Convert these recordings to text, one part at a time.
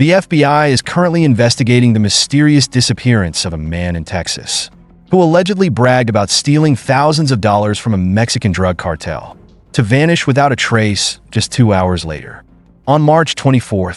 The FBI is currently investigating the mysterious disappearance of a man in Texas, who allegedly bragged about stealing thousands of dollars from a Mexican drug cartel, to vanish without a trace just 2 hours later. On March 24,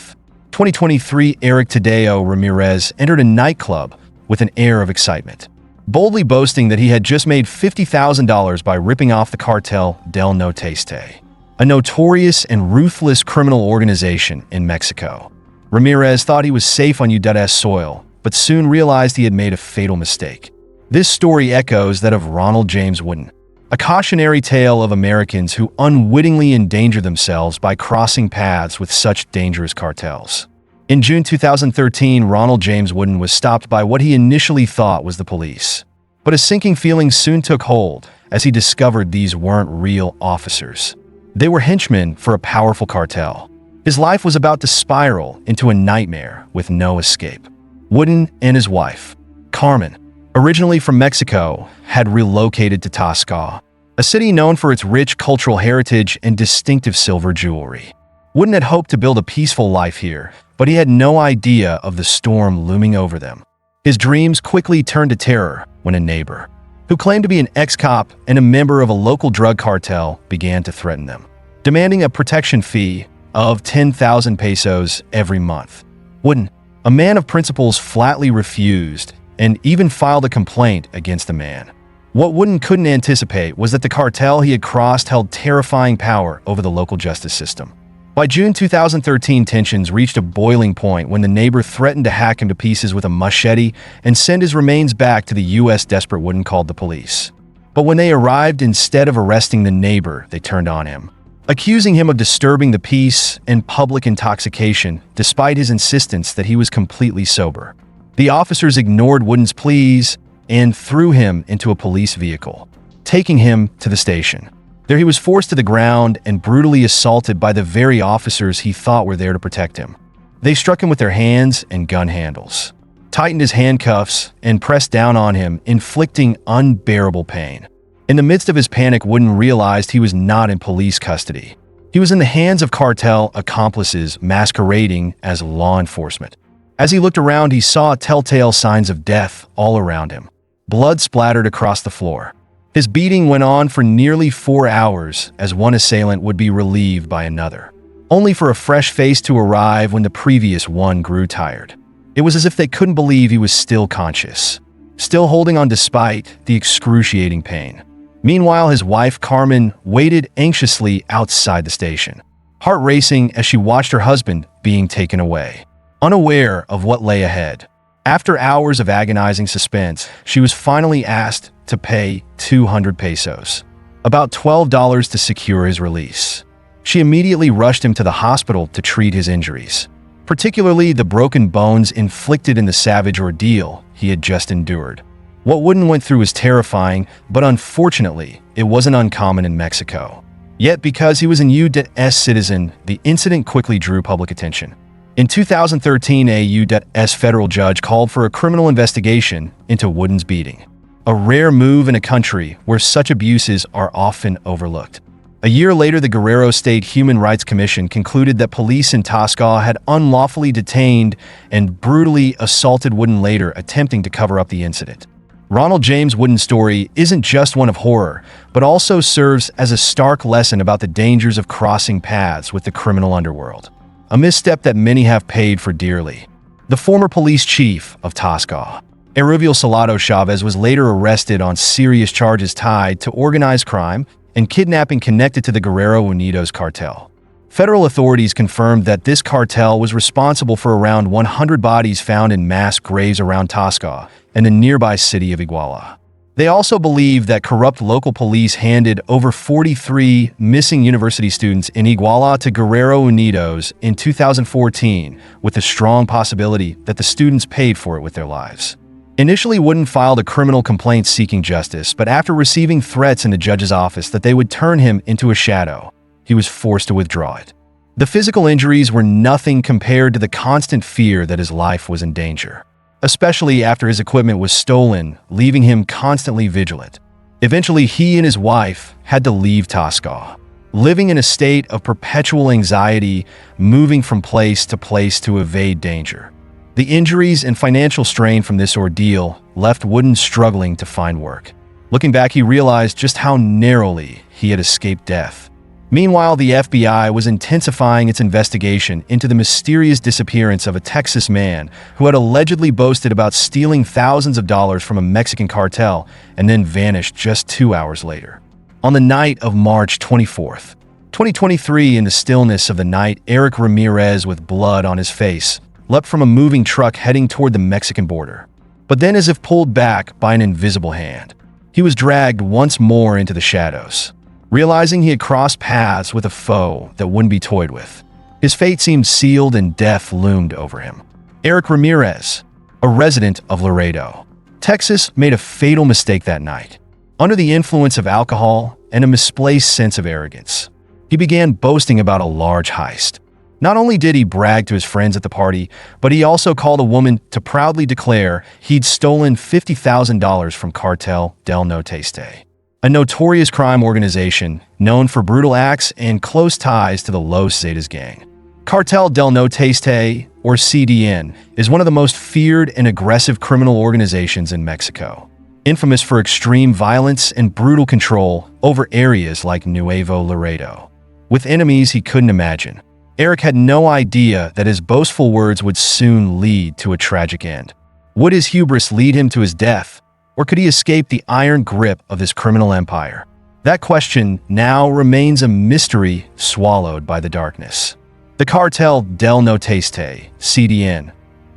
2023, Eric Tadeo Ramirez entered a nightclub with an air of excitement, boldly boasting that he had just made $50,000 by ripping off the cartel Del Noteste, a notorious and ruthless criminal organization in Mexico. Ramirez thought he was safe on U.S. soil, but soon realized he had made a fatal mistake. This story echoes that of Ronald James Wooden, a cautionary tale of Americans who unwittingly endanger themselves by crossing paths with such dangerous cartels. In June 2013, Ronald James Wooden was stopped by what he initially thought was the police. But a sinking feeling soon took hold as he discovered these weren't real officers. They were henchmen for a powerful cartel. His life was about to spiral into a nightmare with no escape. Wooden and his wife, Carmen, originally from Mexico, had relocated to Tasco, a city known for its rich cultural heritage and distinctive silver jewelry. Wooden had hoped to build a peaceful life here, but he had no idea of the storm looming over them. His dreams quickly turned to terror when a neighbor, who claimed to be an ex-cop and a member of a local drug cartel, began to threaten them, demanding a protection fee of 10,000 pesos every month. Wooden, a man of principles, flatly refused and even filed a complaint against the man. What Wooden couldn't anticipate was that the cartel he had crossed held terrifying power over the local justice system. By June 2013, tensions reached a boiling point when the neighbor threatened to hack him to pieces with a machete and send his remains back to the U.S. Desperate Wooden called the police. But when they arrived, instead of arresting the neighbor, they turned on him, accusing him of disturbing the peace and public intoxication, despite his insistence that he was completely sober. The officers ignored Wooden's pleas and threw him into a police vehicle, taking him to the station. There he was forced to the ground and brutally assaulted by the very officers he thought were there to protect him. They struck him with their hands and gun handles, tightened his handcuffs, and pressed down on him, inflicting unbearable pain. In the midst of his panic, Wooden realized he was not in police custody. He was in the hands of cartel accomplices masquerading as law enforcement. As he looked around, he saw telltale signs of death all around him. Blood splattered across the floor. His beating went on for nearly 4 hours as one assailant would be relieved by another, only for a fresh face to arrive when the previous one grew tired. It was as if they couldn't believe he was still conscious, still holding on despite the excruciating pain. Meanwhile, his wife, Carmen, waited anxiously outside the station, heart racing as she watched her husband being taken away, unaware of what lay ahead. After hours of agonizing suspense, she was finally asked to pay 200 pesos, about $12, to secure his release. She immediately rushed him to the hospital to treat his injuries, particularly the broken bones inflicted in the savage ordeal he had just endured. What Wooden went through was terrifying, but unfortunately, it wasn't uncommon in Mexico. Yet because he was a U.S. citizen, the incident quickly drew public attention. In 2013, a U.S. federal judge called for a criminal investigation into Wooden's beating, a rare move in a country where such abuses are often overlooked. A year later, the Guerrero State Human Rights Commission concluded that police in Tasco had unlawfully detained and brutally assaulted Wooden, later attempting to cover up the incident. Ronald James Wooden's story isn't just one of horror, but also serves as a stark lesson about the dangers of crossing paths with the criminal underworld, a misstep that many have paid for dearly. The former police chief of Tasco, Eruvio Salado Chavez, was later arrested on serious charges tied to organized crime and kidnapping connected to the Guerrero Unidos cartel. Federal authorities confirmed that this cartel was responsible for around 100 bodies found in mass graves around Tasco and the nearby city of Iguala. They also believed that corrupt local police handed over 43 missing university students in Iguala to Guerrero Unidos in 2014, with a strong possibility that the students paid for it with their lives. Initially, Wooden filed a criminal complaint seeking justice, but after receiving threats in the judge's office that they would turn him into a shadow, he was forced to withdraw it. The physical injuries were nothing compared to the constant fear that his life was in danger, especially after his equipment was stolen, leaving him constantly vigilant. Eventually, he and his wife had to leave Tasco, living in a state of perpetual anxiety, moving from place to evade danger. The injuries and financial strain from this ordeal left Wooden struggling to find work. Looking back, he realized just how narrowly he had escaped death. Meanwhile, the FBI was intensifying its investigation into the mysterious disappearance of a Texas man who had allegedly boasted about stealing thousands of dollars from a Mexican cartel and then vanished just 2 hours later. On the night of March 24th, 2023, in the stillness of the night, Eric Ramirez, with blood on his face, leapt from a moving truck heading toward the Mexican border. But then, as if pulled back by an invisible hand, he was dragged once more into the shadows. Realizing he had crossed paths with a foe that wouldn't be toyed with, his fate seemed sealed and death loomed over him. Eric Ramirez, a resident of Laredo, Texas, made a fatal mistake that night. Under the influence of alcohol and a misplaced sense of arrogance, he began boasting about a large heist. Not only did he brag to his friends at the party, but he also called a woman to proudly declare he'd stolen $50,000 from Cartel del Noreste, a notorious crime organization known for brutal acts and close ties to the Los Zetas gang. Cartel del Noreste, or CDN, is one of the most feared and aggressive criminal organizations in Mexico, infamous for extreme violence and brutal control over areas like Nuevo Laredo. With enemies he couldn't imagine, Eric had no idea that his boastful words would soon lead to a tragic end. Would his hubris lead him to his death, or could he escape the iron grip of this criminal empire? That question now remains a mystery swallowed by the darkness. The Cartel del Noreste, CDN,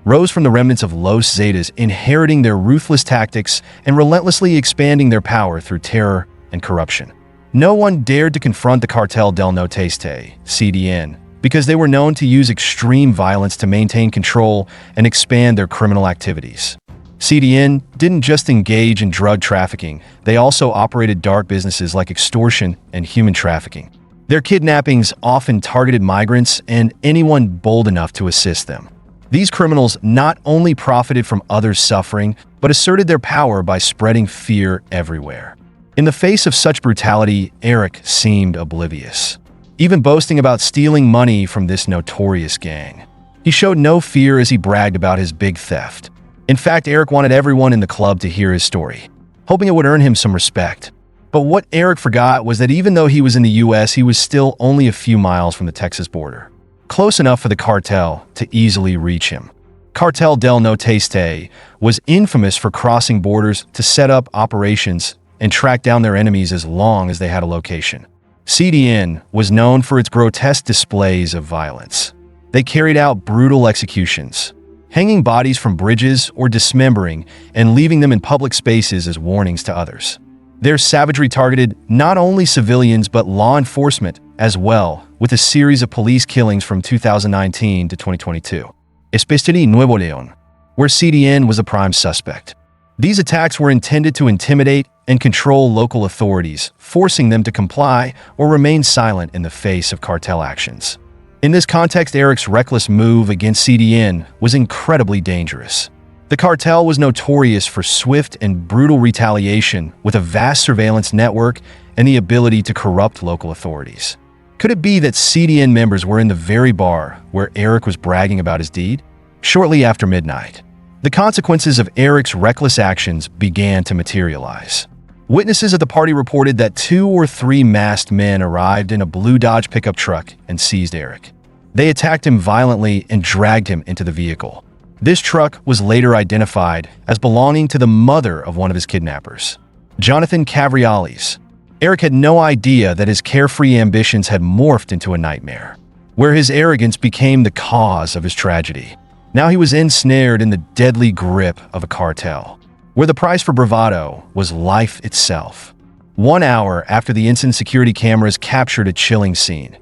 rose from the remnants of Los Zetas, inheriting their ruthless tactics and relentlessly expanding their power through terror and corruption. No one dared to confront the Cartel del Noreste, CDN, because they were known to use extreme violence to maintain control and expand their criminal activities. CDN didn't just engage in drug trafficking, they also operated dark businesses like extortion and human trafficking. Their kidnappings often targeted migrants and anyone bold enough to assist them. These criminals not only profited from others' suffering, but asserted their power by spreading fear everywhere. In the face of such brutality, Eric seemed oblivious, even boasting about stealing money from this notorious gang. He showed no fear as he bragged about his big theft. In fact, Eric wanted everyone in the club to hear his story, hoping it would earn him some respect. But what Eric forgot was that even though he was in the US, he was still only a few miles from the Texas border, close enough for the cartel to easily reach him. Cartel del Noreste was infamous for crossing borders to set up operations and track down their enemies as long as they had a location. CDN was known for its grotesque displays of violence. They carried out brutal executions, hanging bodies from bridges or dismembering and leaving them in public spaces as warnings to others. Their savagery targeted not only civilians but law enforcement as well, with a series of police killings from 2019 to 2022, especially Nuevo León, where CDN was a prime suspect. These attacks were intended to intimidate and control local authorities, forcing them to comply or remain silent in the face of cartel actions. In this context, Eric's reckless move against CDN was incredibly dangerous. The cartel was notorious for swift and brutal retaliation, with a vast surveillance network and the ability to corrupt local authorities. Could it be that CDN members were in the very bar where Eric was bragging about his deed? Shortly after midnight, the consequences of Eric's reckless actions began to materialize. Witnesses at the party reported that 2 or 3 masked men arrived in a blue Dodge pickup truck and seized Eric. They attacked him violently and dragged him into the vehicle. This truck was later identified as belonging to the mother of one of his kidnappers, Jonathan Cavriales. Eric had no idea that his carefree ambitions had morphed into a nightmare, where his arrogance became the cause of his tragedy. Now he was ensnared in the deadly grip of a cartel, where the price for bravado was life itself. 1 hour after the incident, security cameras captured a chilling scene.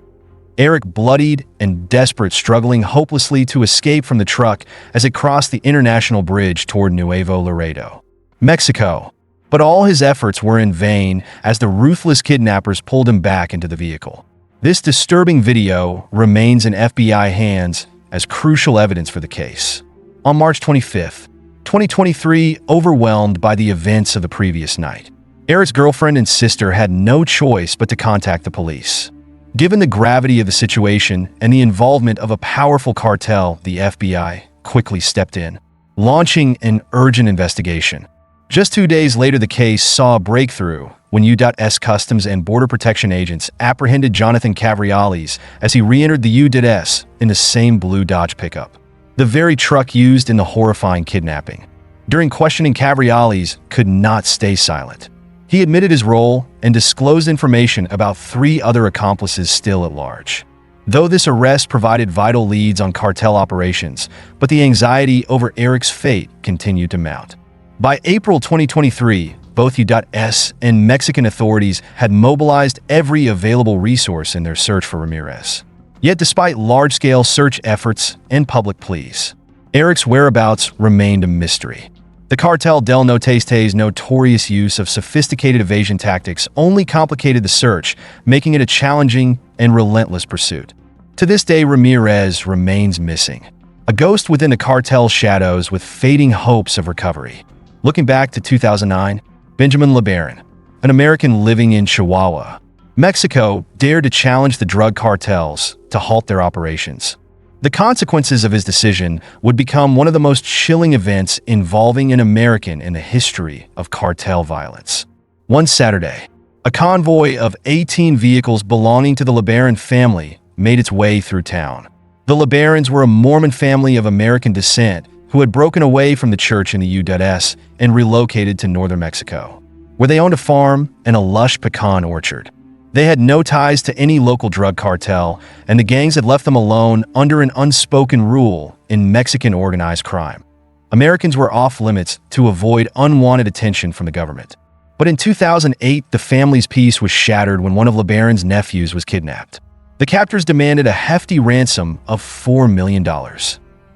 Eric, bloodied and desperate, struggling hopelessly to escape from the truck as it crossed the international bridge toward Nuevo Laredo, Mexico. But all his efforts were in vain as the ruthless kidnappers pulled him back into the vehicle. This disturbing video remains in FBI hands as crucial evidence for the case. On March 25th, 2023, overwhelmed by the events of the previous night, Eric's girlfriend and sister had no choice but to contact the police. Given the gravity of the situation and the involvement of a powerful cartel, the FBI quickly stepped in, launching an urgent investigation. Just 2 days later, the case saw a breakthrough when U.S. Customs and Border Protection agents apprehended Jonathan Cabriales as he re-entered the U.S. in the same blue Dodge pickup, the very truck used in the horrifying kidnapping. During questioning, Cabriales could not stay silent. He admitted his role and disclosed information about 3 other accomplices still at large. Though this arrest provided vital leads on cartel operations, but the anxiety over Eric's fate continued to mount. By April 2023, both U.S. and Mexican authorities had mobilized every available resource in their search for Ramirez. Yet despite large-scale search efforts and public pleas, Eric's whereabouts remained a mystery. The Cartel del Norte's notorious use of sophisticated evasion tactics only complicated the search, making it a challenging and relentless pursuit. To this day, Ramirez remains missing, a ghost within the cartel's shadows with fading hopes of recovery. Looking back to 2009, Benjamin LeBaron, an American living in Chihuahua, Mexico, dared to challenge the drug cartels to halt their operations. The consequences of his decision would become one of the most chilling events involving an American in the history of cartel violence. One Saturday, a convoy of 18 vehicles belonging to the LeBaron family made its way through town. The LeBarons were a Mormon family of American descent who had broken away from the church in the U.S. and relocated to northern Mexico, where they owned a farm and a lush pecan orchard. They had no ties to any local drug cartel, and the gangs had left them alone under an unspoken rule in Mexican organized crime. Americans were off limits to avoid unwanted attention from the government. But in 2008, the family's peace was shattered when one of LeBaron's nephews was kidnapped. The captors demanded a hefty ransom of $4 million.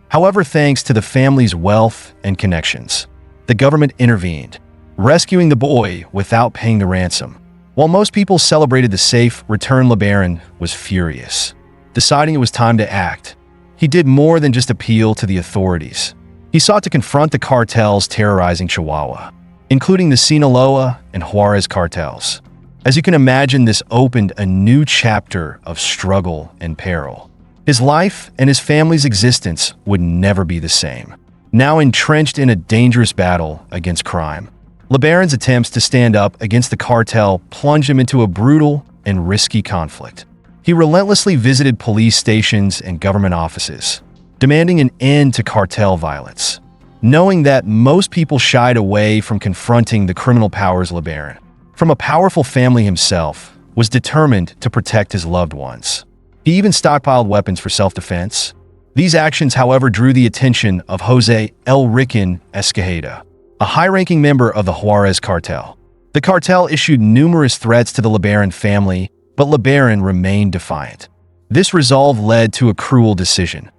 However, thanks to the family's wealth and connections, the government intervened, rescuing the boy without paying the ransom. While most people celebrated the safe return, LeBaron was furious, deciding it was time to act. He did more than just appeal to the authorities. He sought to confront the cartels terrorizing Chihuahua, including the Sinaloa and Juarez cartels. As you can imagine, this opened a new chapter of struggle and peril. His life and his family's existence would never be the same. Now entrenched in a dangerous battle against crime, LeBaron's attempts to stand up against the cartel plunged him into a brutal and risky conflict. He relentlessly visited police stations and government offices, demanding an end to cartel violence. Knowing that most people shied away from confronting the criminal powers, LeBaron, from a powerful family himself, was determined to protect his loved ones. He even stockpiled weapons for self-defense. These actions, however, drew the attention of Jose El Rican Escajeda, a high-ranking member of the Juarez cartel. The cartel issued numerous threats to the LeBaron family, but LeBaron remained defiant. This resolve led to a cruel decision.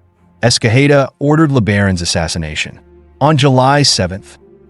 Escajeda ordered LeBaron's assassination. On July 7,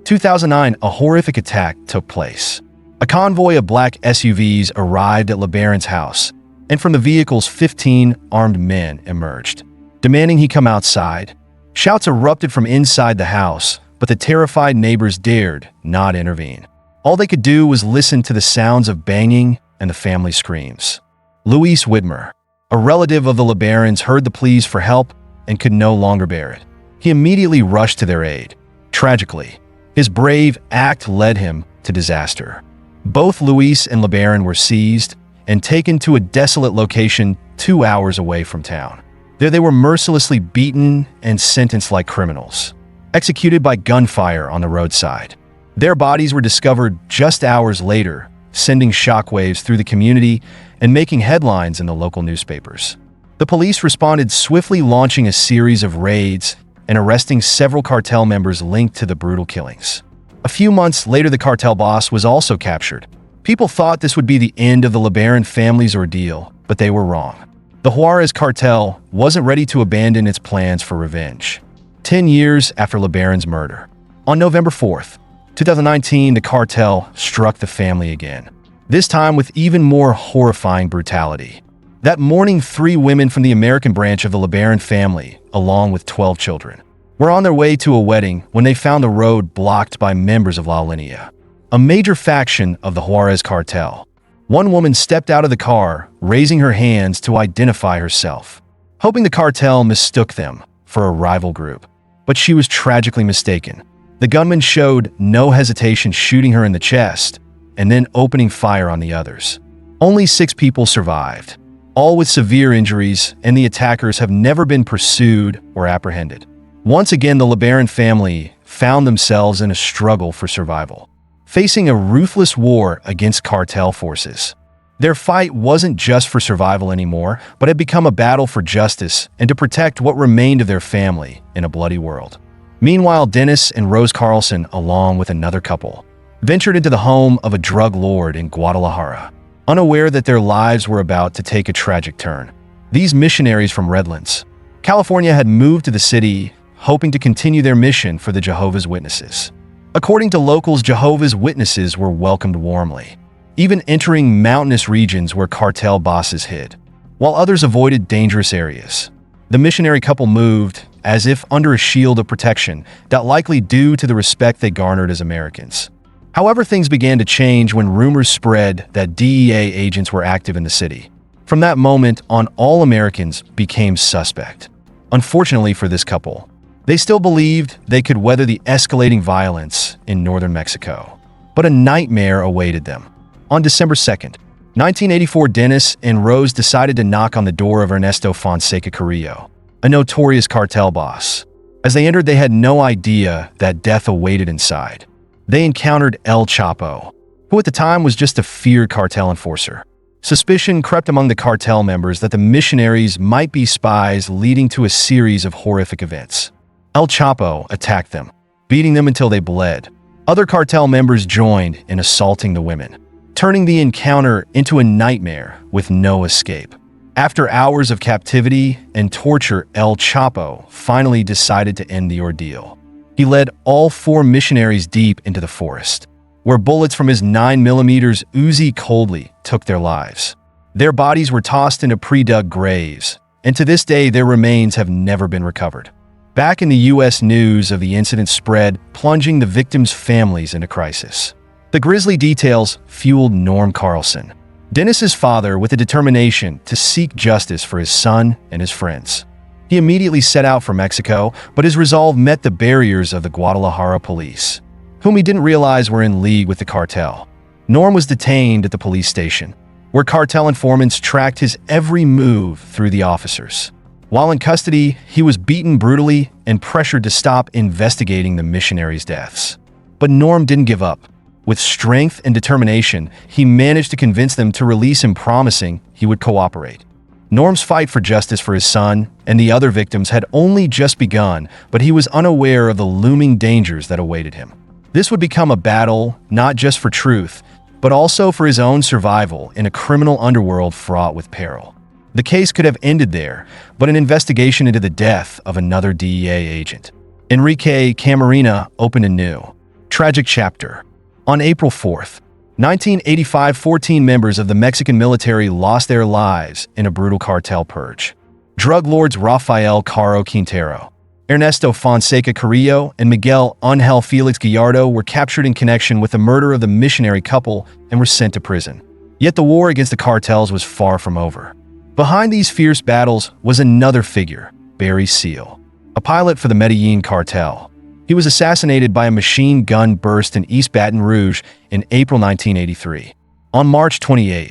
2009, a horrific attack took place. A convoy of black SUVs arrived at LeBaron's house, and from the vehicles, 15 armed men emerged, demanding he come outside. Shouts erupted from inside the house, but the terrified neighbors dared not intervene. All they could do was listen to the sounds of banging and the family screams. Luis Widmer, a relative of the LeBarons, heard the pleas for help and could no longer bear it. He immediately rushed to their aid. Tragically, his brave act led him to disaster. Both Luis and LeBaron were seized and taken to a desolate location 2 hours away from town. There they were mercilessly beaten and sentenced like criminals, executed by gunfire on the roadside. Their bodies were discovered just hours later, sending shockwaves through the community and making headlines in the local newspapers. The police responded swiftly, launching a series of raids and arresting several cartel members linked to the brutal killings. A few months later, the cartel boss was also captured. People thought this would be the end of the LeBaron family's ordeal, but they were wrong. The Juarez cartel wasn't ready to abandon its plans for revenge. 10 years after LeBaron's murder, on November 4th, 2019, the cartel struck the family again, this time with even more horrifying brutality. That morning, 3 women from the American branch of the LeBaron family, along with 12 children, were on their way to a wedding when they found the road blocked by members of La Linea, a major faction of the Juarez cartel. One woman stepped out of the car, raising her hands to identify herself, hoping the cartel mistook them for a rival group. But she was tragically mistaken. The gunman showed no hesitation, shooting her in the chest and then opening fire on the others. Only 6 people survived, all with severe injuries, and the attackers have never been pursued or apprehended. Once again, the LeBaron family found themselves in a struggle for survival, facing a ruthless war against cartel forces. Their fight wasn't just for survival anymore, but had become a battle for justice and to protect what remained of their family in a bloody world. Meanwhile, Dennis and Rose Carlson, along with another couple, ventured into the home of a drug lord in Guadalajara, unaware that their lives were about to take a tragic turn. These missionaries from Redlands, California, had moved to the city, hoping to continue their mission for the Jehovah's Witnesses. According to locals, Jehovah's Witnesses were welcomed warmly, even entering mountainous regions where cartel bosses hid, while others avoided dangerous areas. The missionary couple moved as if under a shield of protection, that likely due to the respect they garnered as Americans. However, things began to change when rumors spread that DEA agents were active in the city. From that moment on, all Americans became suspect. Unfortunately for this couple, they still believed they could weather the escalating violence in northern Mexico. But a nightmare awaited them. On December 2nd, 1984, Dennis and Rose decided to knock on the door of Ernesto Fonseca Carrillo, a notorious cartel boss. As they entered, they had no idea that death awaited inside. They encountered El Chapo, who at the time was just a feared cartel enforcer. Suspicion crept among the cartel members that the missionaries might be spies, leading to a series of horrific events. El Chapo attacked them, beating them until they bled. Other cartel members joined in assaulting the women, turning the encounter into a nightmare with no escape. After hours of captivity and torture, El Chapo finally decided to end the ordeal. He led all 4 missionaries deep into the forest, where bullets from his 9mm Uzi coldly took their lives. Their bodies were tossed into pre-dug graves, and to this day their remains have never been recovered. Back in the U.S., news of the incident spread, plunging the victims' families into crisis. The grisly details fueled Norm Carlson, Dennis's father, with a determination to seek justice for his son and his friends. He immediately set out for Mexico, but his resolve met the barriers of the Guadalajara police, whom he didn't realize were in league with the cartel. Norm was detained at the police station, where cartel informants tracked his every move through the officers. While in custody, he was beaten brutally and pressured to stop investigating the missionaries' deaths. But Norm didn't give up. With strength and determination, he managed to convince them to release him, promising he would cooperate. Norm's fight for justice for his son and the other victims had only just begun, but he was unaware of the looming dangers that awaited him. This would become a battle not just for truth, but also for his own survival in a criminal underworld fraught with peril. The case could have ended there, but an investigation into the death of another DEA agent, Enrique Camarena, opened a new, tragic chapter. On April 4th, 1985, 14 members of the Mexican military lost their lives in a brutal cartel purge. Drug lords Rafael Caro Quintero, Ernesto Fonseca Carrillo, and Miguel Ángel Felix Gallardo were captured in connection with the murder of the missionary couple and were sent to prison. Yet the war against the cartels was far from over. Behind these fierce battles was another figure, Barry Seal, a pilot for the Medellin cartel. He was assassinated by a machine gun burst in East Baton Rouge in April 1983. On March 28,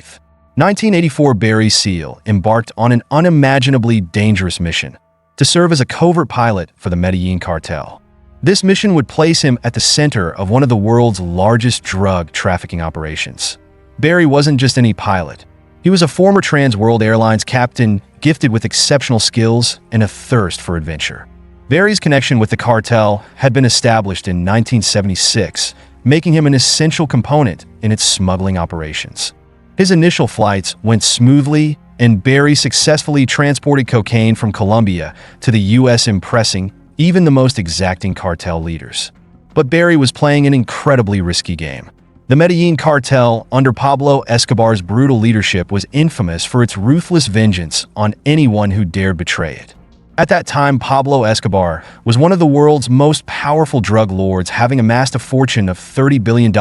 1984, Barry Seal embarked on an unimaginably dangerous mission to serve as a covert pilot for the Medellin cartel. This mission would place him at the center of one of the world's largest drug trafficking operations. Barry wasn't just any pilot. He was a former Trans World Airlines captain, gifted with exceptional skills and a thirst for adventure. Barry's connection with the cartel had been established in 1976, making him an essential component in its smuggling operations. His initial flights went smoothly, and Barry successfully transported cocaine from Colombia to the U.S., impressing even the most exacting cartel leaders. But Barry was playing an incredibly risky game. The Medellin cartel, under Pablo Escobar's brutal leadership, was infamous for its ruthless vengeance on anyone who dared betray it. At that time, Pablo Escobar was one of the world's most powerful drug lords, having amassed a fortune of $30 billion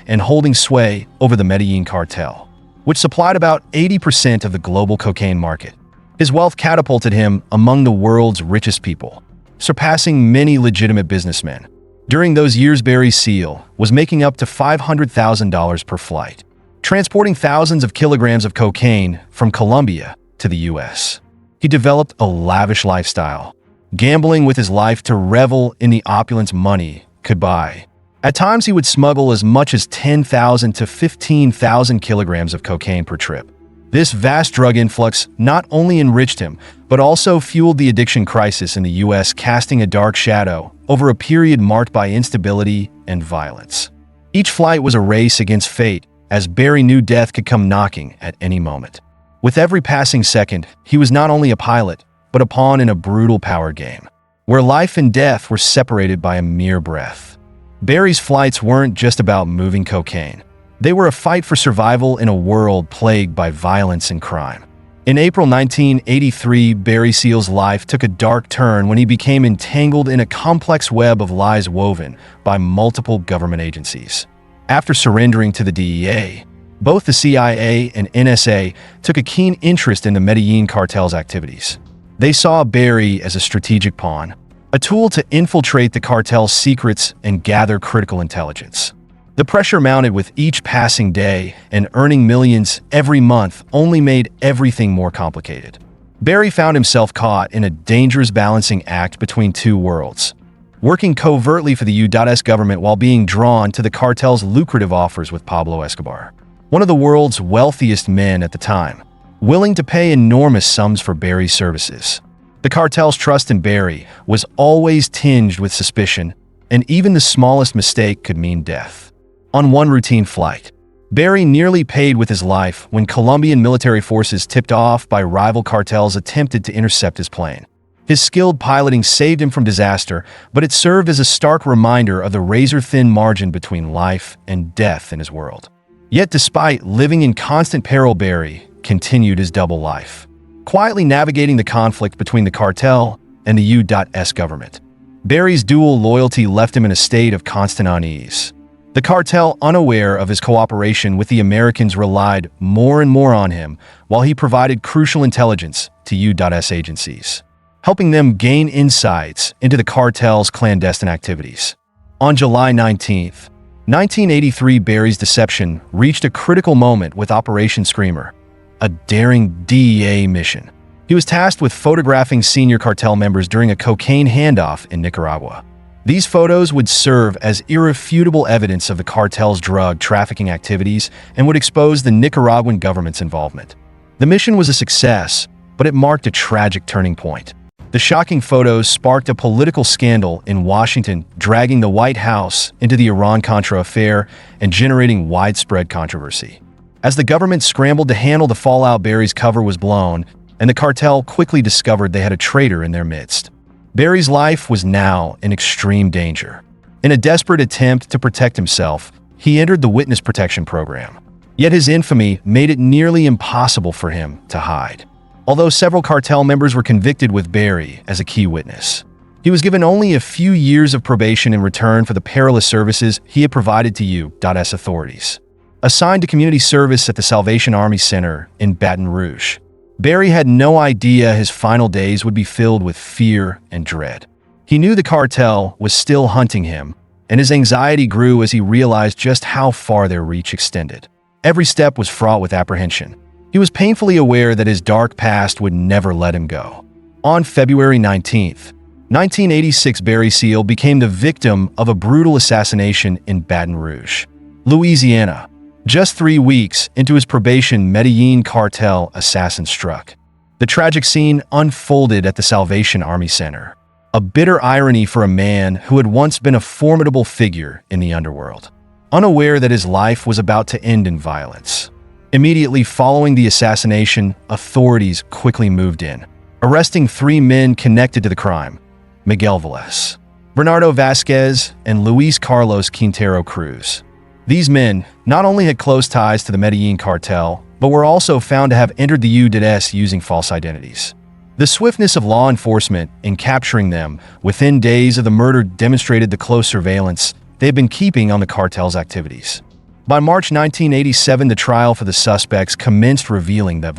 and holding sway over the Medellin cartel. which supplied about 80% of the global cocaine market. His wealth catapulted him among the world's richest people, surpassing many legitimate businessmen. During those years, Barry Seal was making up to $500,000 per flight, transporting thousands of kilograms of cocaine from Colombia to the U.S. He developed a lavish lifestyle, gambling with his life to revel in the opulence money could buy. At times, he would smuggle as much as 10,000 to 15,000 kilograms of cocaine per trip. This vast drug influx not only enriched him, but also fueled the addiction crisis in the U.S., casting a dark shadow over a period marked by instability and violence. Each flight was a race against fate, as Barry knew death could come knocking at any moment. With every passing second, he was not only a pilot, but a pawn in a brutal power game, where life and death were separated by a mere breath. Barry's flights weren't just about moving cocaine. They were a fight for survival in a world plagued by violence and crime. In April 1983, Barry Seal's life took a dark turn when he became entangled in a complex web of lies woven by multiple government agencies. After surrendering to the DEA, both the CIA and NSA took a keen interest in the Medellin cartel's activities. They saw Barry as a strategic pawn, a tool to infiltrate the cartel's secrets and gather critical intelligence. The pressure mounted with each passing day, and earning millions every month only made everything more complicated. Barry found himself caught in a dangerous balancing act between two worlds, working covertly for the U.S. government while being drawn to the cartel's lucrative offers with Pablo Escobar, one of the world's wealthiest men at the time, willing to pay enormous sums for Barry's services. The cartel's trust in Barry was always tinged with suspicion, and even the smallest mistake could mean death. On one routine flight, Barry nearly paid with his life when Colombian military forces tipped off by rival cartels attempted to intercept his plane. His skilled piloting saved him from disaster, but it served as a stark reminder of the razor-thin margin between life and death in his world. Yet despite living in constant peril, Barry continued his double life, quietly navigating the conflict between the cartel and the U.S. government. Barry's dual loyalty left him in a state of constant unease. The cartel, unaware of his cooperation with the Americans, relied more and more on him while he provided crucial intelligence to U.S. agencies, helping them gain insights into the cartel's clandestine activities. On July 19, 1983, Barry's deception reached a critical moment with Operation Screamer, a daring DEA mission. He was tasked with photographing senior cartel members during a cocaine handoff in Nicaragua. These photos would serve as irrefutable evidence of the cartel's drug trafficking activities and would expose the Nicaraguan government's involvement. The mission was a success, but it marked a tragic turning point. The shocking photos sparked a political scandal in Washington, dragging the White House into the Iran-Contra affair and generating widespread controversy. As the government scrambled to handle the fallout, Barry's cover was blown, and the cartel quickly discovered they had a traitor in their midst. Barry's life was now in extreme danger. In a desperate attempt to protect himself, he entered the witness protection program. Yet his infamy made it nearly impossible for him to hide. Although several cartel members were convicted with Barry as a key witness, he was given only a few years of probation in return for the perilous services he had provided to U.S. authorities. Assigned to community service at the Salvation Army Center in Baton Rouge, Barry had no idea his final days would be filled with fear and dread. He knew the cartel was still hunting him, and his anxiety grew as he realized just how far their reach extended. Every step was fraught with apprehension. He was painfully aware that his dark past would never let him go. On February 19, 1986, Barry Seal became the victim of a brutal assassination in Baton Rouge, Louisiana. Just 3 weeks into his probation, Medellin cartel assassin struck. The tragic scene unfolded at the Salvation Army Center, a bitter irony for a man who had once been a formidable figure in the underworld, unaware that his life was about to end in violence. Immediately following the assassination, authorities quickly moved in, arresting 3 men connected to the crime: Miguel Velez, Bernardo Vasquez, and Luis Carlos Quintero Cruz. These men not only had close ties to the Medellin cartel, but were also found to have entered the U.S. using false identities. The swiftness of law enforcement in capturing them within days of the murder demonstrated the close surveillance they had been keeping on the cartel's activities. By March 1987, the trial for the suspects commenced, revealing that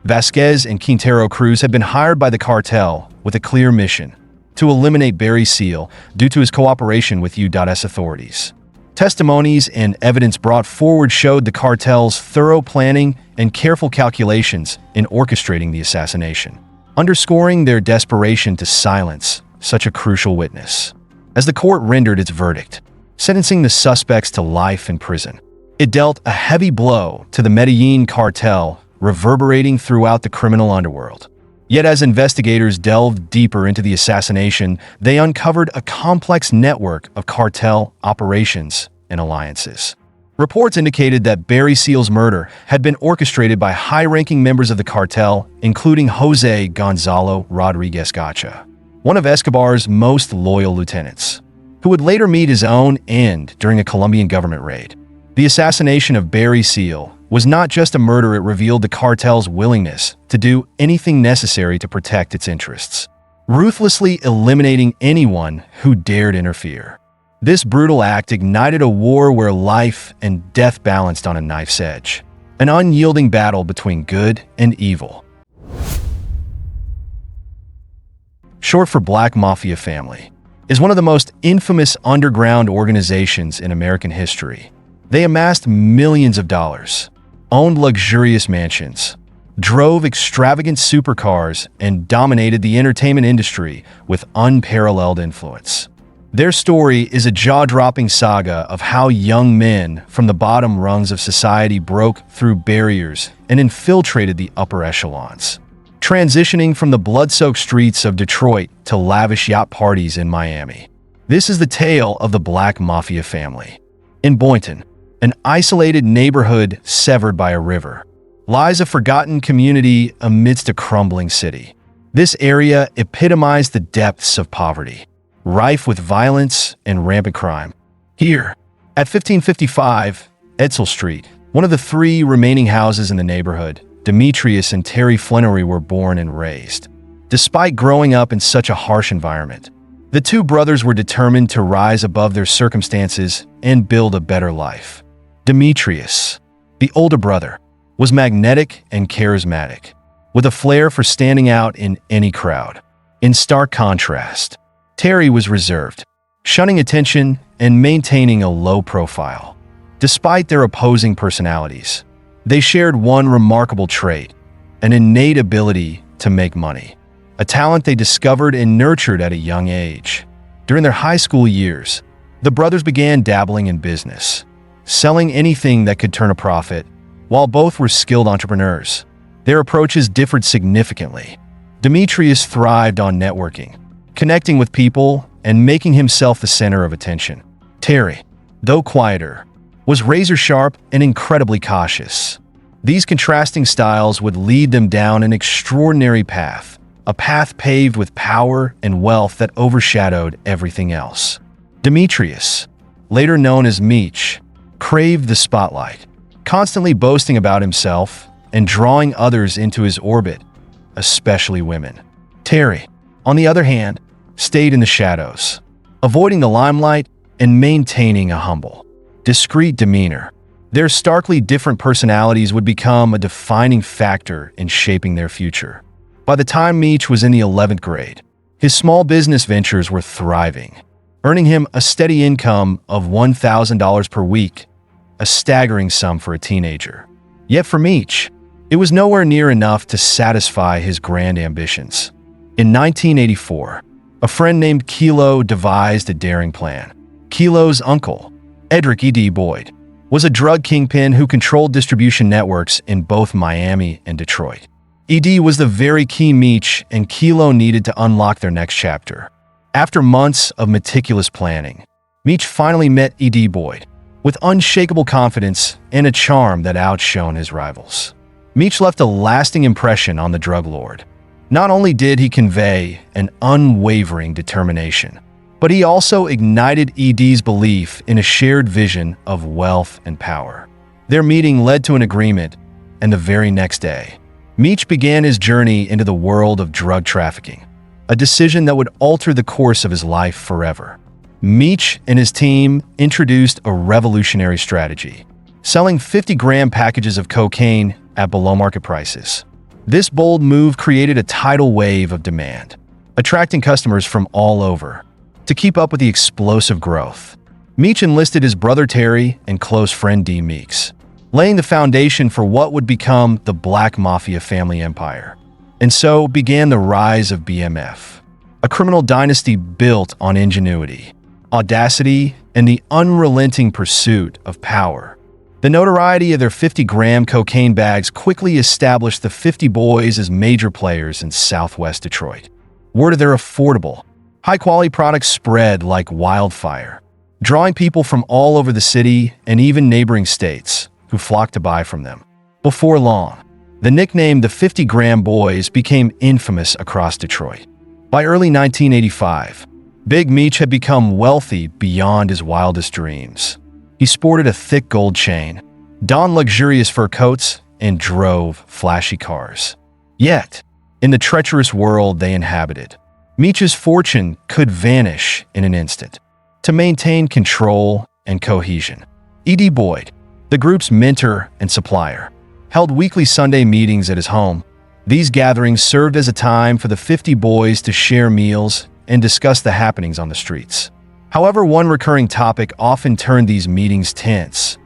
Vasquez and Quintero Cruz had been hired by the cartel with a clear mission: to eliminate Barry Seal due to his cooperation with U.S. authorities. Testimonies and evidence brought forward showed the cartel's thorough planning and careful calculations in orchestrating the assassination, underscoring their desperation to silence such a crucial witness. As the court rendered its verdict, sentencing the suspects to life in prison, it dealt a heavy blow to the Medellin cartel, reverberating throughout the criminal underworld. Yet as investigators delved deeper into the assassination, they uncovered a complex network of cartel operations and alliances. Reports indicated that Barry Seal's murder had been orchestrated by high-ranking members of the cartel, including Jose Gonzalo Rodriguez Gacha, one of Escobar's most loyal lieutenants, who would later meet his own end during a Colombian government raid. The assassination of Barry Seal was not just a murder, it revealed the cartel's willingness to do anything necessary to protect its interests, ruthlessly eliminating anyone who dared interfere. This brutal act ignited a war where life and death balanced on a knife's edge, an unyielding battle between good and evil. Short for Black Mafia Family, is one of the most infamous underground organizations in American history. They amassed millions of dollars, owned luxurious mansions, drove extravagant supercars, and dominated the entertainment industry with unparalleled influence. Their story is a jaw-dropping saga of how young men from the bottom rungs of society broke through barriers and infiltrated the upper echelons, transitioning from the blood-soaked streets of Detroit to lavish yacht parties in Miami. This is the tale of the Black Mafia Family. In Boynton, an isolated neighborhood severed by a river, lies a forgotten community amidst a crumbling city. This area epitomized the depths of poverty, rife with violence and rampant crime. Here, at 1555 Edsel Street, one of the three remaining houses in the neighborhood, Demetrius and Terry Flannery were born and raised. Despite growing up in such a harsh environment, the two brothers were determined to rise above their circumstances and build a better life. Demetrius, the older brother, was magnetic and charismatic, with a flair for standing out in any crowd. In stark contrast, Terry was reserved, shunning attention and maintaining a low profile. Despite their opposing personalities, they shared one remarkable trait: an innate ability to make money, a talent they discovered and nurtured at a young age. During their high school years, the brothers began dabbling in business, selling anything that could turn a profit. While both were skilled entrepreneurs, their approaches differed significantly. Demetrius thrived on networking, connecting with people, and making himself the center of attention. Terry, though quieter, was razor-sharp and incredibly cautious. These contrasting styles would lead them down an extraordinary path, a path paved with power and wealth that overshadowed everything else. Demetrius, later known as Meech, craved the spotlight, constantly boasting about himself and drawing others into his orbit, especially women. Terry, on the other hand, stayed in the shadows, avoiding the limelight and maintaining a humble, discreet demeanor. Their starkly different personalities would become a defining factor in shaping their future. By the time Meech was in the 11th grade, his small business ventures were thriving, earning him a steady income of $1,000 per week, a staggering sum for a teenager. Yet for Meech, it was nowhere near enough to satisfy his grand ambitions. In 1984, a friend named Kilo devised a daring plan. Kilo's uncle, Edric E.D. Boyd, was a drug kingpin who controlled distribution networks in both Miami and Detroit. E.D. was the very key Meech and Kilo needed to unlock their next chapter. After months of meticulous planning, Meech finally met E.D. Boyd, with unshakable confidence and a charm that outshone his rivals. Meech left a lasting impression on the drug lord. Not only did he convey an unwavering determination, but he also ignited E.D.'s belief in a shared vision of wealth and power. Their meeting led to an agreement, and the very next day, Meech began his journey into the world of drug trafficking, a decision that would alter the course of his life forever. Meech and his team introduced a revolutionary strategy, selling 50-gram packages of cocaine at below-market prices. This bold move created a tidal wave of demand, attracting customers from all over. To keep up with the explosive growth, Meech enlisted his brother Terry and close friend D. Meeks, laying the foundation for what would become the Black Mafia family empire. And so began the rise of BMF, a criminal dynasty built on ingenuity, audacity, and the unrelenting pursuit of power. The notoriety of their 50-gram cocaine bags quickly established the 50 Boys as major players in Southwest Detroit. Word of their affordable, high-quality products spread like wildfire, drawing people from all over the city and even neighboring states who flocked to buy from them. Before long, the nickname the 50-gram Boys became infamous across Detroit. By early 1985, Big Meech had become wealthy beyond his wildest dreams. He sported a thick gold chain, donned luxurious fur coats, and drove flashy cars. Yet, in the treacherous world they inhabited, Meech's fortune could vanish in an instant. To maintain control and cohesion, E.D. Boyd, the group's mentor and supplier, held weekly Sunday meetings at his home. These gatherings served as a time for the 50 Boys to share meals and discuss the happenings on the streets. However, one recurring topic often turned these meetings tense: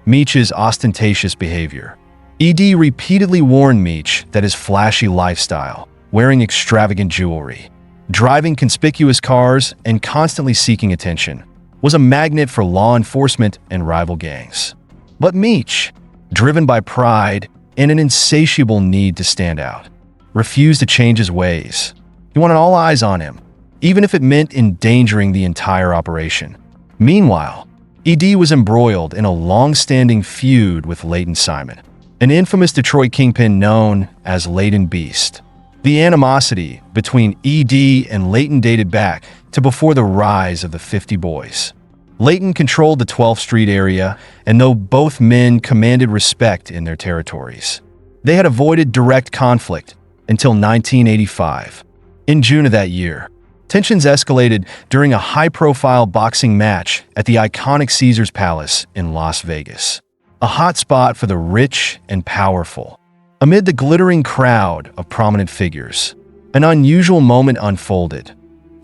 Meech's ostentatious behavior. E.D. repeatedly warned Meech that his flashy lifestyle, wearing extravagant jewelry, driving conspicuous cars, and constantly seeking attention, was a magnet for law enforcement and rival gangs. But Meech, driven by pride and an insatiable need to stand out, refused to change his ways. He wanted all eyes on him, even if it meant endangering the entire operation. Meanwhile, E.D. was embroiled in a long-standing feud with Leighton Simon, an infamous Detroit kingpin known as Leighton Beast. The animosity between E.D. and Leighton dated back to before the rise of the 50 Boys. Leighton controlled the 12th Street area, and though both men commanded respect in their territories, they had avoided direct conflict until 1985. In June of that year, tensions escalated during a high-profile boxing match at the iconic Caesars Palace in Las Vegas, a hot spot for the rich and powerful. Amid the glittering crowd of prominent figures, an unusual moment unfolded.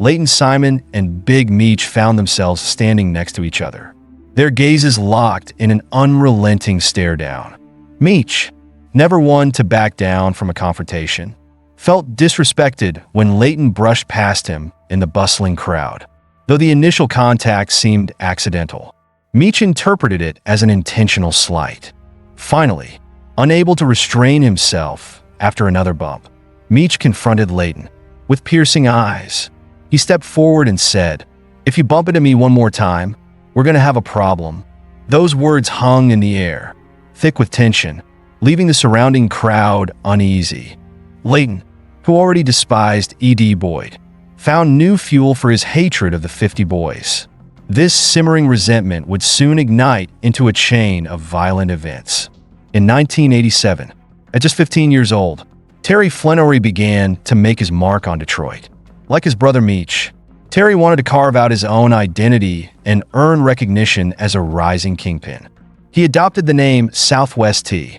Leighton Simon and Big Meech found themselves standing next to each other, their gazes locked in an unrelenting stare-down. Meech, never one to back down from a confrontation, felt disrespected when Leighton brushed past him in the bustling crowd. Though the initial contact seemed accidental, Meech interpreted it as an intentional slight. Finally, unable to restrain himself after another bump, Meech confronted Leighton. With piercing eyes, he stepped forward and said, "If you bump into me one more time, we're going to have a problem." Those words hung in the air, thick with tension, leaving the surrounding crowd uneasy. Leighton, who already despised E.D. Boyd, found new fuel for his hatred of the 50 Boys. This simmering resentment would soon ignite into a chain of violent events. In 1987, at just 15 years old, Terry Flenory began to make his mark on Detroit. Like his brother Meech, Terry wanted to carve out his own identity and earn recognition as a rising kingpin. He adopted the name Southwest T,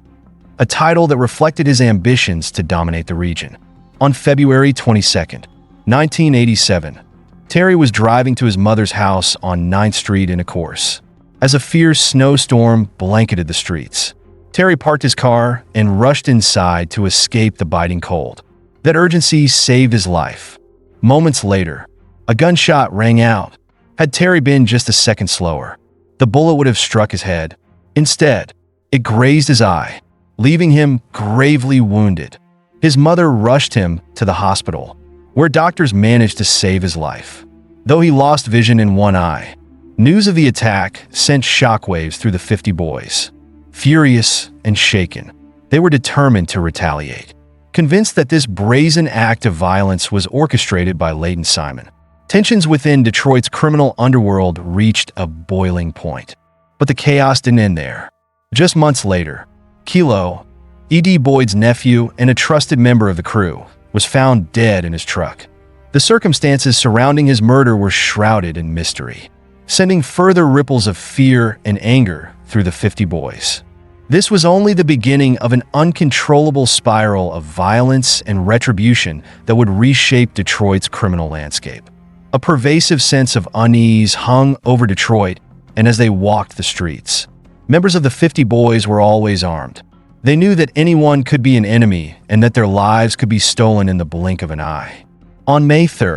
a title that reflected his ambitions to dominate the region. On February 22, 1987, Terry was driving to his mother's house on 9th Street in a Corse. As a fierce snowstorm blanketed the streets, Terry parked his car and rushed inside to escape the biting cold. That urgency saved his life. Moments later, a gunshot rang out. Had Terry been just a second slower, the bullet would have struck his head. Instead, it grazed his eye, leaving him gravely wounded. His mother rushed him to the hospital, where doctors managed to save his life. Though he lost vision in one eye, news of the attack sent shockwaves through the 50 Boys. Furious and shaken, they were determined to retaliate, convinced that this brazen act of violence was orchestrated by Leighton Simon. Tensions within Detroit's criminal underworld reached a boiling point. But the chaos didn't end there. Just months later, Kilo, E.D. Boyd's nephew and a trusted member of the crew, was found dead in his truck. The circumstances surrounding his murder were shrouded in mystery, sending further ripples of fear and anger through the 50 boys. This was only the beginning of an uncontrollable spiral of violence and retribution that would reshape Detroit's criminal landscape. A pervasive sense of unease hung over Detroit, and as they walked the streets, members of the 50 boys were always armed. They knew that anyone could be an enemy and that their lives could be stolen in the blink of an eye. On May 3,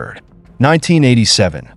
1987,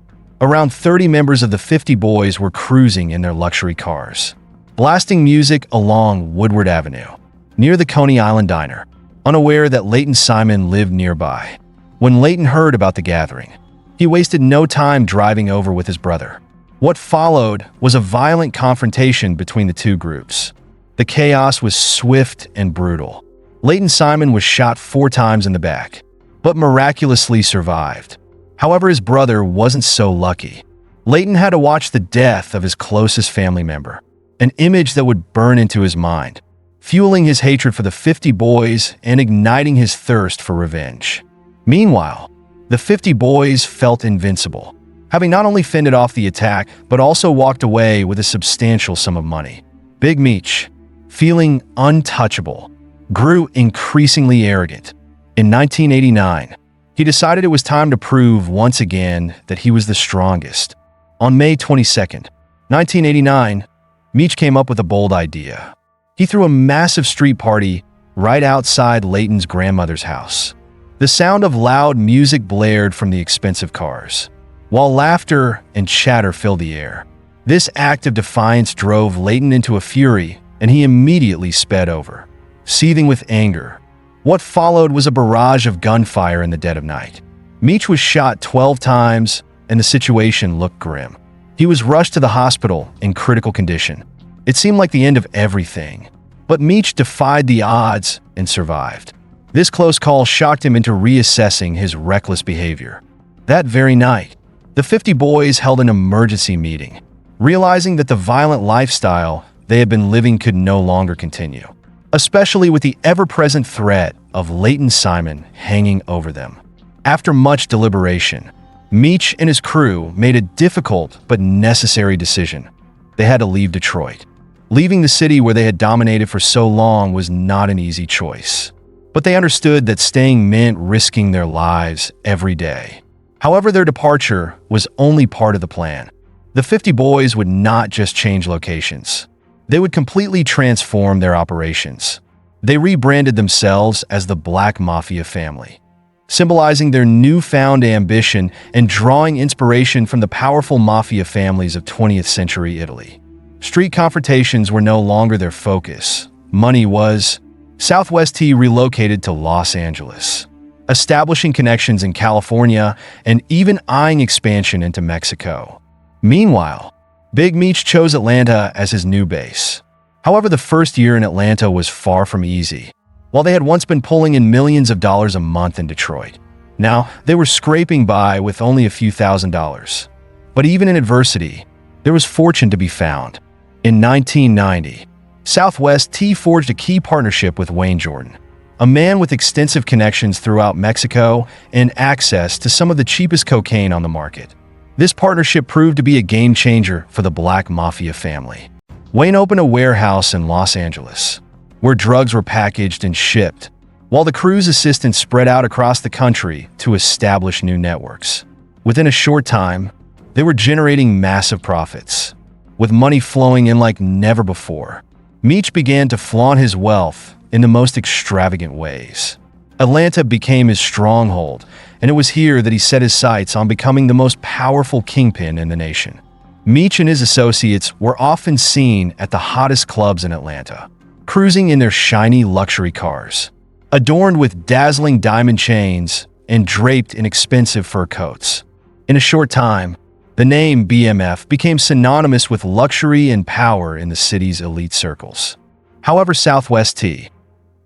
around 30 members of the 50 boys were cruising in their luxury cars, blasting music along Woodward Avenue, near the Coney Island Diner, unaware that Leighton Simon lived nearby. When Leighton heard about the gathering, he wasted no time driving over with his brother. What followed was a violent confrontation between the two groups. The chaos was swift and brutal. Leighton Simon was shot 4 times in the back, but miraculously survived. However, his brother wasn't so lucky. Leighton had to watch the death of his closest family member, an image that would burn into his mind, fueling his hatred for the 50 boys and igniting his thirst for revenge. Meanwhile, the 50 boys felt invincible, having not only fended off the attack, but also walked away with a substantial sum of money. Big Meech, feeling untouchable, grew increasingly arrogant. In 1989, he decided it was time to prove once again that he was the strongest. On May 22, 1989, Meech came up with a bold idea. He threw a massive street party right outside Leighton's grandmother's house. The sound of loud music blared from the expensive cars, while laughter and chatter filled the air. This act of defiance drove Leighton into a fury, and he immediately sped over, seething with anger. What followed was a barrage of gunfire in the dead of night. Meech was shot 12 times, and the situation looked grim. He was rushed to the hospital in critical condition. It seemed like the end of everything, but Meech defied the odds and survived. This close call shocked him into reassessing his reckless behavior. That very night, the 50 boys held an emergency meeting, realizing that the violent lifestyle they had been living could no longer continue, especially with the ever-present threat of Leighton Simon hanging over them. After much deliberation, Meech and his crew made a difficult but necessary decision. They had to leave Detroit. Leaving the city where they had dominated for so long was not an easy choice, but they understood that staying meant risking their lives every day. However, their departure was only part of the plan. The 50 boys would not just change locations. They would completely transform their operations. They rebranded themselves as the Black Mafia family, symbolizing their newfound ambition and drawing inspiration from the powerful mafia families of 20th century Italy. Street confrontations were no longer their focus. Money was. Southwest T relocated to Los Angeles, establishing connections in California and even eyeing expansion into Mexico. Meanwhile, Big Meech chose Atlanta as his new base. However, the first year in Atlanta was far from easy. While they had once been pulling in millions of dollars a month in Detroit, now they were scraping by with only a few $1,000s. But even in adversity, there was fortune to be found. In 1990, Southwest T forged a key partnership with Wayne Jordan, a man with extensive connections throughout Mexico and access to some of the cheapest cocaine on the market. This partnership proved to be a game changer for the Black Mafia family. Wayne opened a warehouse in Los Angeles, where drugs were packaged and shipped, while the crew's assistants spread out across the country to establish new networks. Within a short time, they were generating massive profits, with money flowing in like never before. Meech began to flaunt his wealth in the most extravagant ways. Atlanta became his stronghold, and it was here that he set his sights on becoming the most powerful kingpin in the nation. Meech and his associates were often seen at the hottest clubs in Atlanta, cruising in their shiny luxury cars, adorned with dazzling diamond chains and draped in expensive fur coats. In a short time, the name BMF became synonymous with luxury and power in the city's elite circles. However, Southwest T,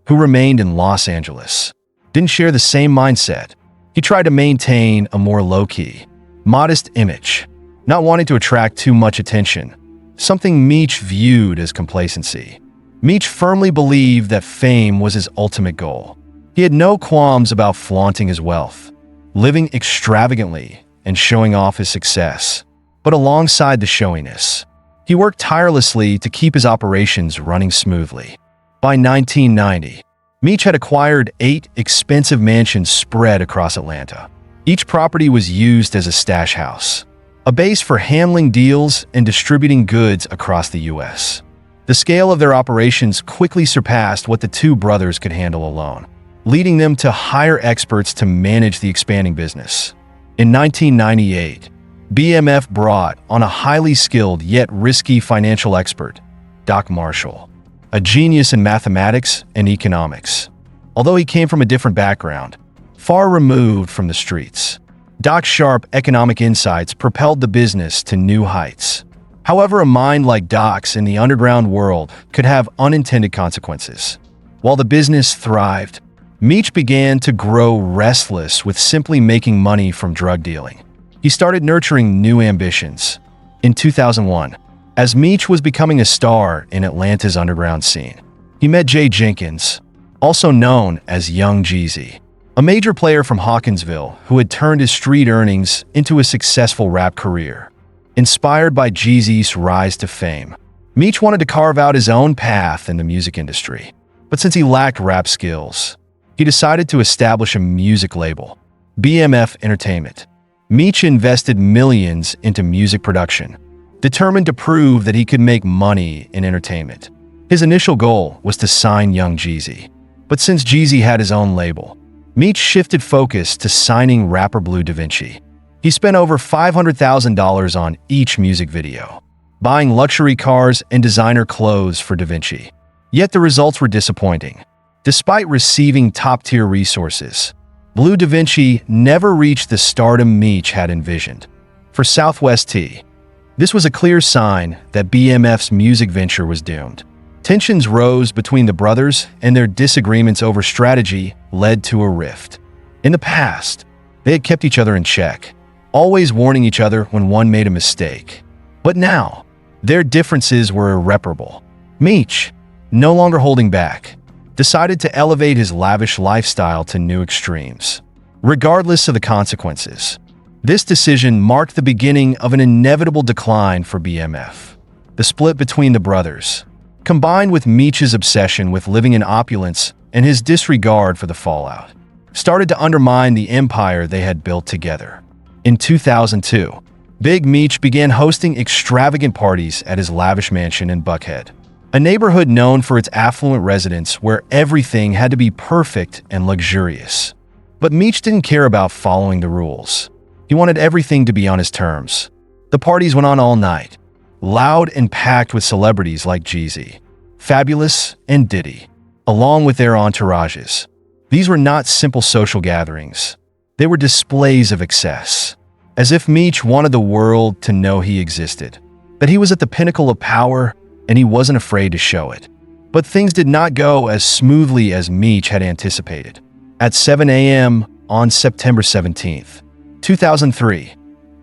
who remained in Los Angeles, didn't share the same mindset. He tried to maintain a more low-key, modest image, not wanting to attract too much attention, something Meech viewed as complacency. Meech firmly believed that fame was his ultimate goal. He had no qualms about flaunting his wealth. living extravagantly and showing off his success. But alongside the showiness, he worked tirelessly to keep his operations running smoothly. By 1990, Meech had acquired 8 expensive mansions spread across Atlanta. Each property was used as a stash house, a base for handling deals and distributing goods across the U.S. The scale of their operations quickly surpassed what the two brothers could handle alone, leading them to hire experts to manage the expanding business. In 1998, BMF brought on a highly skilled yet risky financial expert, Doc Marshall, a genius in mathematics and economics. Although he came from a different background, far removed from the streets, Doc's sharp economic insights propelled the business to new heights. However, a mind like Doc's in the underground world could have unintended consequences. While the business thrived, Meech began to grow restless with simply making money from drug dealing. He started nurturing new ambitions. In 2001, as Meech was becoming a star in Atlanta's underground scene, he met Jay Jenkins, also known as Young Jeezy, a major player from Hawkinsville who had turned his street earnings into a successful rap career. Inspired by Jeezy's rise to fame, Meech wanted to carve out his own path in the music industry. But since he lacked rap skills, he decided to establish a music label, BMF Entertainment. Meech invested millions into music production, determined to prove that he could make money in entertainment. His initial goal was to sign Young Jeezy. But since Jeezy had his own label, Meech shifted focus to signing rapper Blue Da Vinci. He spent over $500,000 on each music video, buying luxury cars and designer clothes for Da Vinci. Yet the results were disappointing. Despite receiving top-tier resources, Blue Da Vinci never reached the stardom Meech had envisioned. For Southwest T, this was a clear sign that BMF's music venture was doomed. Tensions rose between the brothers, and their disagreements over strategy led to a rift. In the past, they had kept each other in check, always warning each other when one made a mistake. But now, their differences were irreparable. Meech, no longer holding back, decided to elevate his lavish lifestyle to new extremes, regardless of the consequences. This decision marked the beginning of an inevitable decline for BMF. The split between the brothers, combined with Meech's obsession with living in opulence and his disregard for the fallout, started to undermine the empire they had built together. In 2002, Big Meech began hosting extravagant parties at his lavish mansion in Buckhead, a neighborhood known for its affluent residents where everything had to be perfect and luxurious. But Meech didn't care about following the rules. He wanted everything to be on his terms. The parties went on all night, loud and packed with celebrities like Jeezy, Fabulous, and Diddy, along with their entourages. These were not simple social gatherings. They were displays of excess, as if Meech wanted the world to know he existed, that he was at the pinnacle of power, and he wasn't afraid to show it. But things did not go as smoothly as Meech had anticipated. At 7 a.m. on September 17th, 2003,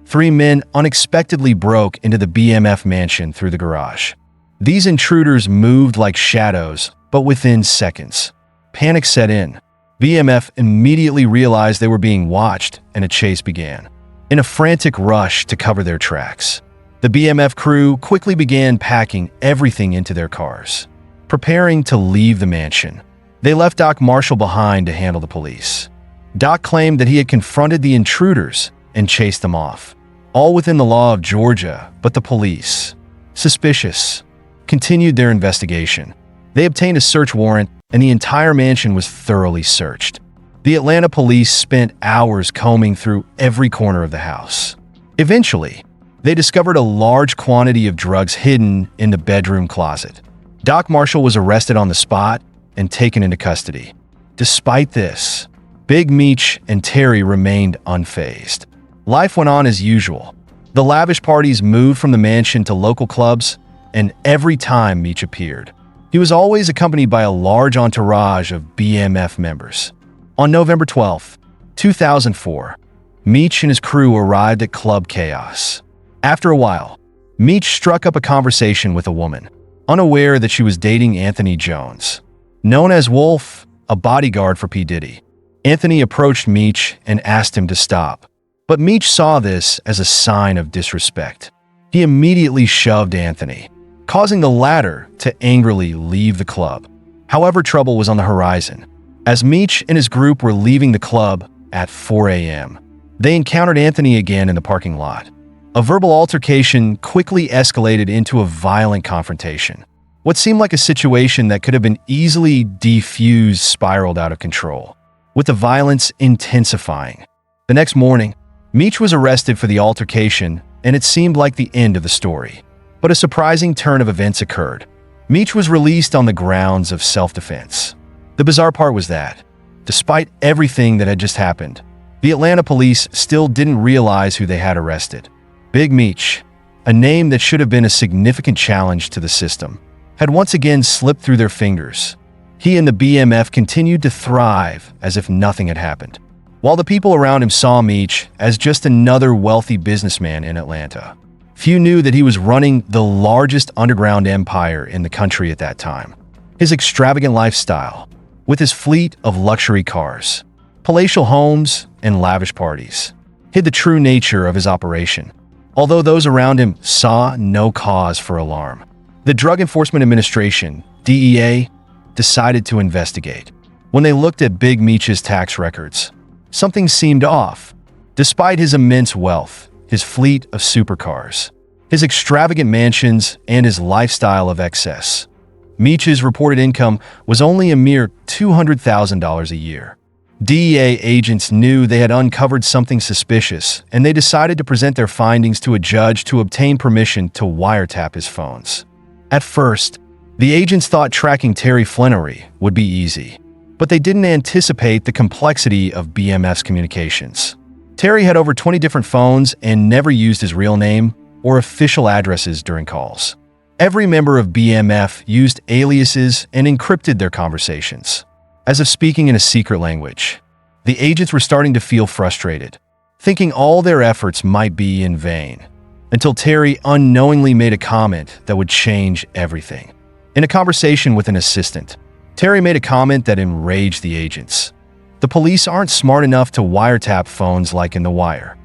3 men unexpectedly broke into the BMF mansion through the garage. These intruders moved like shadows, but within seconds, panic set in. BMF immediately realized they were being watched, and a chase began. In a frantic rush to cover their tracks, the BMF crew quickly began packing everything into their cars, preparing to leave the mansion. They left Doc Marshall behind to handle the police. Doc claimed that he had confronted the intruders and chased them off, all within the law of Georgia, but the police, suspicious, continued their investigation. They obtained a search warrant, and the entire mansion was thoroughly searched. The Atlanta police spent hours combing through every corner of the house. Eventually, they discovered a large quantity of drugs hidden in the bedroom closet. Doc Marshall was arrested on the spot and taken into custody. Despite this, Big Meech and Terry remained unfazed. Life went on as usual. The lavish parties moved from the mansion to local clubs, and every time Meech appeared, he was always accompanied by a large entourage of BMF members. On November 12, 2004, Meech and his crew arrived at Club Chaos. After a while, Meech struck up a conversation with a woman, unaware that she was dating Anthony Jones, known as Wolf, a bodyguard for P. Diddy. Anthony approached Meech and asked him to stop. But Meech saw this as a sign of disrespect. He immediately shoved Anthony, causing the latter to angrily leave the club. However, trouble was on the horizon. As Meech and his group were leaving the club at 4 a.m., they encountered Anthony again in the parking lot. A verbal altercation quickly escalated into a violent confrontation. What seemed like a situation that could have been easily defused spiraled out of control, with the violence intensifying. The next morning, Meech was arrested for the altercation, and it seemed like the end of the story. But a surprising turn of events occurred. Meech was released on the grounds of self-defense. The bizarre part was that, despite everything that had just happened, the Atlanta police still didn't realize who they had arrested. Big Meech, a name that should have been a significant challenge to the system, had once again slipped through their fingers. He and the BMF continued to thrive as if nothing had happened, while the people around him saw Meech as just another wealthy businessman in Atlanta. Few knew that he was running the largest underground empire in the country at that time. His extravagant lifestyle, with his fleet of luxury cars, palatial homes, and lavish parties, hid the true nature of his operation. Although those around him saw no cause for alarm, the Drug Enforcement Administration, DEA, decided to investigate. When they looked at Big Meech's tax records, something seemed off. Despite his immense wealth, his fleet of supercars, his extravagant mansions, and his lifestyle of excess, Meech's reported income was only a mere $200,000 a year. DEA agents knew they had uncovered something suspicious, and they decided to present their findings to a judge to obtain permission to wiretap his phones. At first, the agents thought tracking Terry Flannery would be easy, but they didn't anticipate the complexity of BMF's communications. Terry had over 20 different phones and never used his real name or official addresses during calls. Every member of BMF used aliases and encrypted their conversations, as if speaking in a secret language. The agents were starting to feel frustrated, thinking all their efforts might be in vain, until Terry unknowingly made a comment that would change everything. In a conversation with an assistant, Terry made a comment that enraged the agents. The police aren't smart enough to wiretap phones like in The Wire.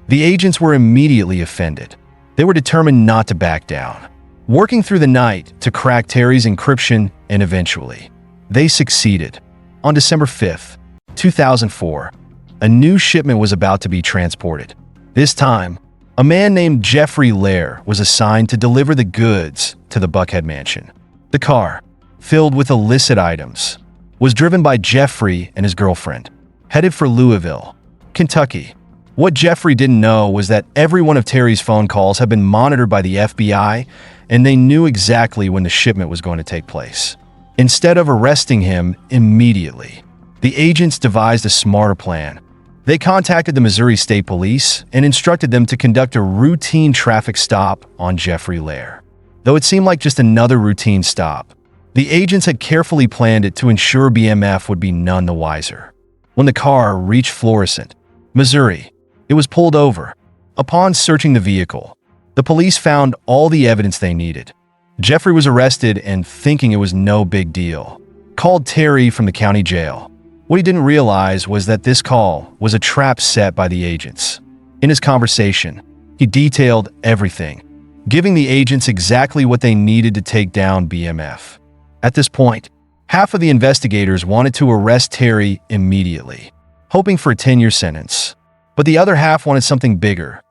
The agents were immediately offended. They were determined not to back down, working through the night to crack Terry's encryption, and eventually, they succeeded. On December 5th, 2004, a new shipment was about to be transported. This time, a man named Jeffrey Lair was assigned to deliver the goods to the Buckhead mansion. The car, filled with illicit items, was driven by Jeffrey and his girlfriend, headed for Louisville, Kentucky. What Jeffrey didn't know was that every one of Terry's phone calls had been monitored by the FBI, and they knew exactly when the shipment was going to take place. Instead of arresting him immediately, the agents devised a smarter plan. They contacted the Missouri State Police and instructed them to conduct a routine traffic stop on Jeffrey Lair. Though it seemed like just another routine stop, the agents had carefully planned it to ensure BMF would be none the wiser. When the car reached Florissant, Missouri, it was pulled over. Upon searching the vehicle, the police found all the evidence they needed. Jeffrey was arrested and, thinking it was no big deal, called Terry from the county jail. What he didn't realize was that this call was a trap set by the agents. In his conversation, he detailed everything, giving the agents exactly what they needed to take down BMF. At this point, half of the investigators wanted to arrest Terry immediately, hoping for a 10-year sentence. But the other half wanted something bigger.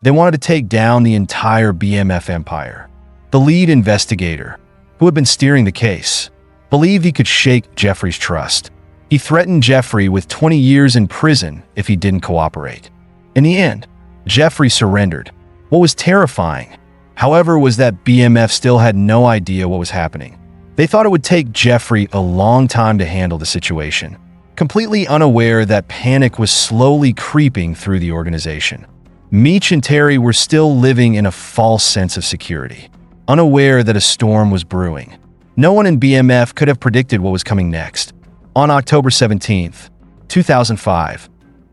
They wanted to take down the entire BMF empire. The lead investigator, who had been steering the case, believed he could shake Jeffrey's trust. He threatened Jeffrey with 20 years in prison if he didn't cooperate. In the end, Jeffrey surrendered. What was terrifying, however, was that BMF still had no idea what was happening. They thought it would take Jeffrey a long time to handle the situation, completely unaware that panic was slowly creeping through the organization. Meech and Terry were still living in a false sense of security, unaware that a storm was brewing. No one in BMF could have predicted what was coming next. On October 17, 2005,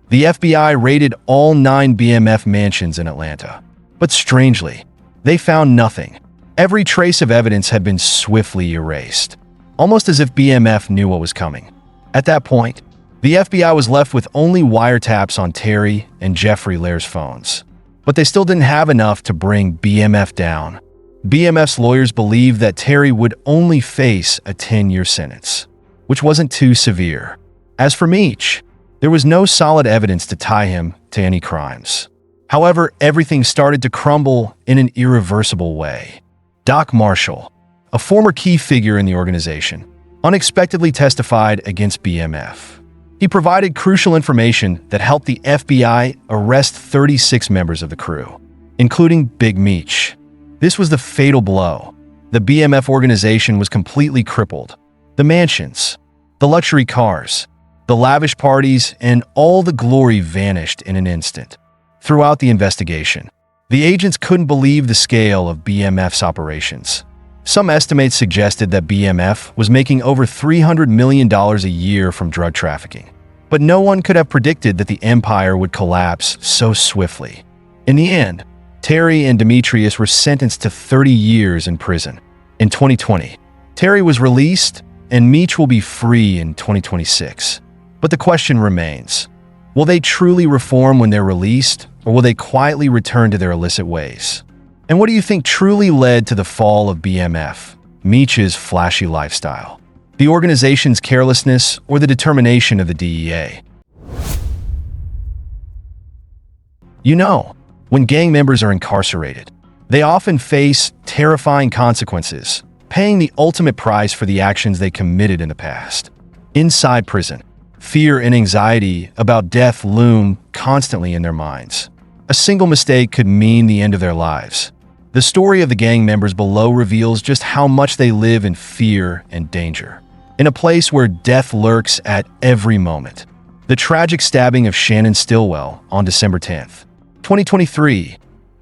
the FBI raided all 9 BMF mansions in Atlanta. But strangely, they found nothing. Every trace of evidence had been swiftly erased, almost as if BMF knew what was coming. At that point, The FBI was left with only wiretaps on Terry and Jeffrey Lair's phones. But they still didn't have enough to bring BMF down. BMF's lawyers believed that Terry would only face a 10-year sentence, which wasn't too severe. As for Meech, there was no solid evidence to tie him to any crimes. However, everything started to crumble in an irreversible way. Doc Marshall, a former key figure in the organization, unexpectedly testified against BMF. He provided crucial information that helped the FBI arrest 36 members of the crew, including Big Meech. This was the fatal blow. The BMF organization was completely crippled. The mansions, the luxury cars, the lavish parties, and all the glory vanished in an instant. Throughout the investigation, the agents couldn't believe the scale of BMF's operations. Some estimates suggested that BMF was making over $300 million a year from drug trafficking. But no one could have predicted that the empire would collapse so swiftly. In the end, Terry and Demetrius were sentenced to 30 years in prison. In 2020, Terry was released and Meech will be free in 2026. But the question remains, will they truly reform when they're released, or will they quietly return to their illicit ways? And what do you think truly led to the fall of BMF, Meech's flashy lifestyle? The organization's carelessness or the determination of the DEA? You know, when gang members are incarcerated, they often face terrifying consequences, paying the ultimate price for the actions they committed in the past. Inside prison, fear and anxiety about death loom constantly in their minds. A single mistake could mean the end of their lives. The story of the gang members below reveals just how much they live in fear and danger, in a place where death lurks at every moment. The tragic stabbing of Shannon Stillwell on December 10th, 2023,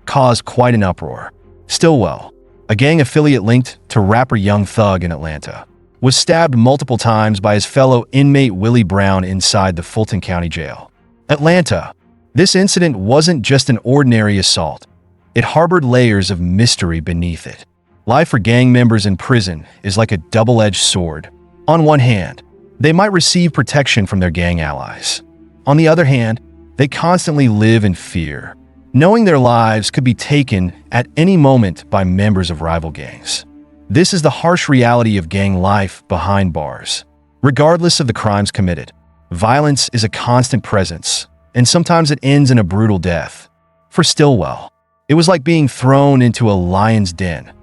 caused quite an uproar. Stillwell, a gang affiliate linked to rapper Young Thug in Atlanta, was stabbed multiple times by his fellow inmate Willie Brown inside the Fulton County Jail. Atlanta. This incident wasn't just an ordinary assault. It harbored layers of mystery beneath it. Life for gang members in prison is like a double-edged sword. On one hand, they might receive protection from their gang allies. On the other hand, they constantly live in fear, knowing their lives could be taken at any moment by members of rival gangs. This is the harsh reality of gang life behind bars. Regardless of the crimes committed, violence is a constant presence, and sometimes it ends in a brutal death. For Stillwell, it was like being thrown into a lion's den,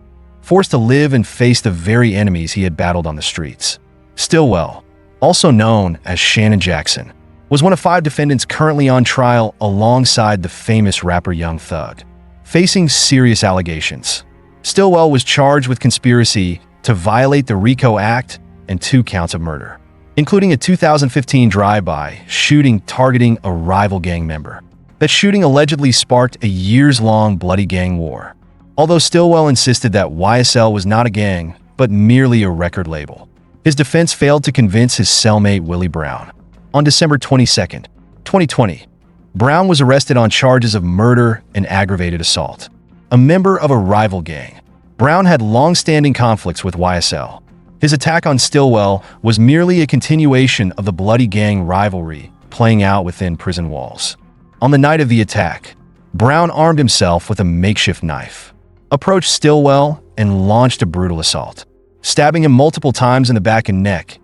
forced to live and face the very enemies he had battled on the streets. Stillwell, also known as Shannon Jackson, was one of 5 defendants currently on trial alongside the famous rapper Young Thug, facing serious allegations. Stillwell was charged with conspiracy to violate the RICO Act and 2 counts of murder, including a 2015 drive-by shooting targeting a rival gang member. That shooting allegedly sparked a years-long bloody gang war. Although Stillwell insisted that YSL was not a gang, but merely a record label, his defense failed to convince his cellmate Willie Brown. On December 22, 2020, Brown was arrested on charges of murder and aggravated assault. A member of a rival gang, Brown had long-standing conflicts with YSL. His attack on Stillwell was merely a continuation of the bloody gang rivalry playing out within prison walls. On the night of the attack, Brown armed himself with a makeshift knife, approached Stillwell, and launched a brutal assault, stabbing him multiple times in the back and neck,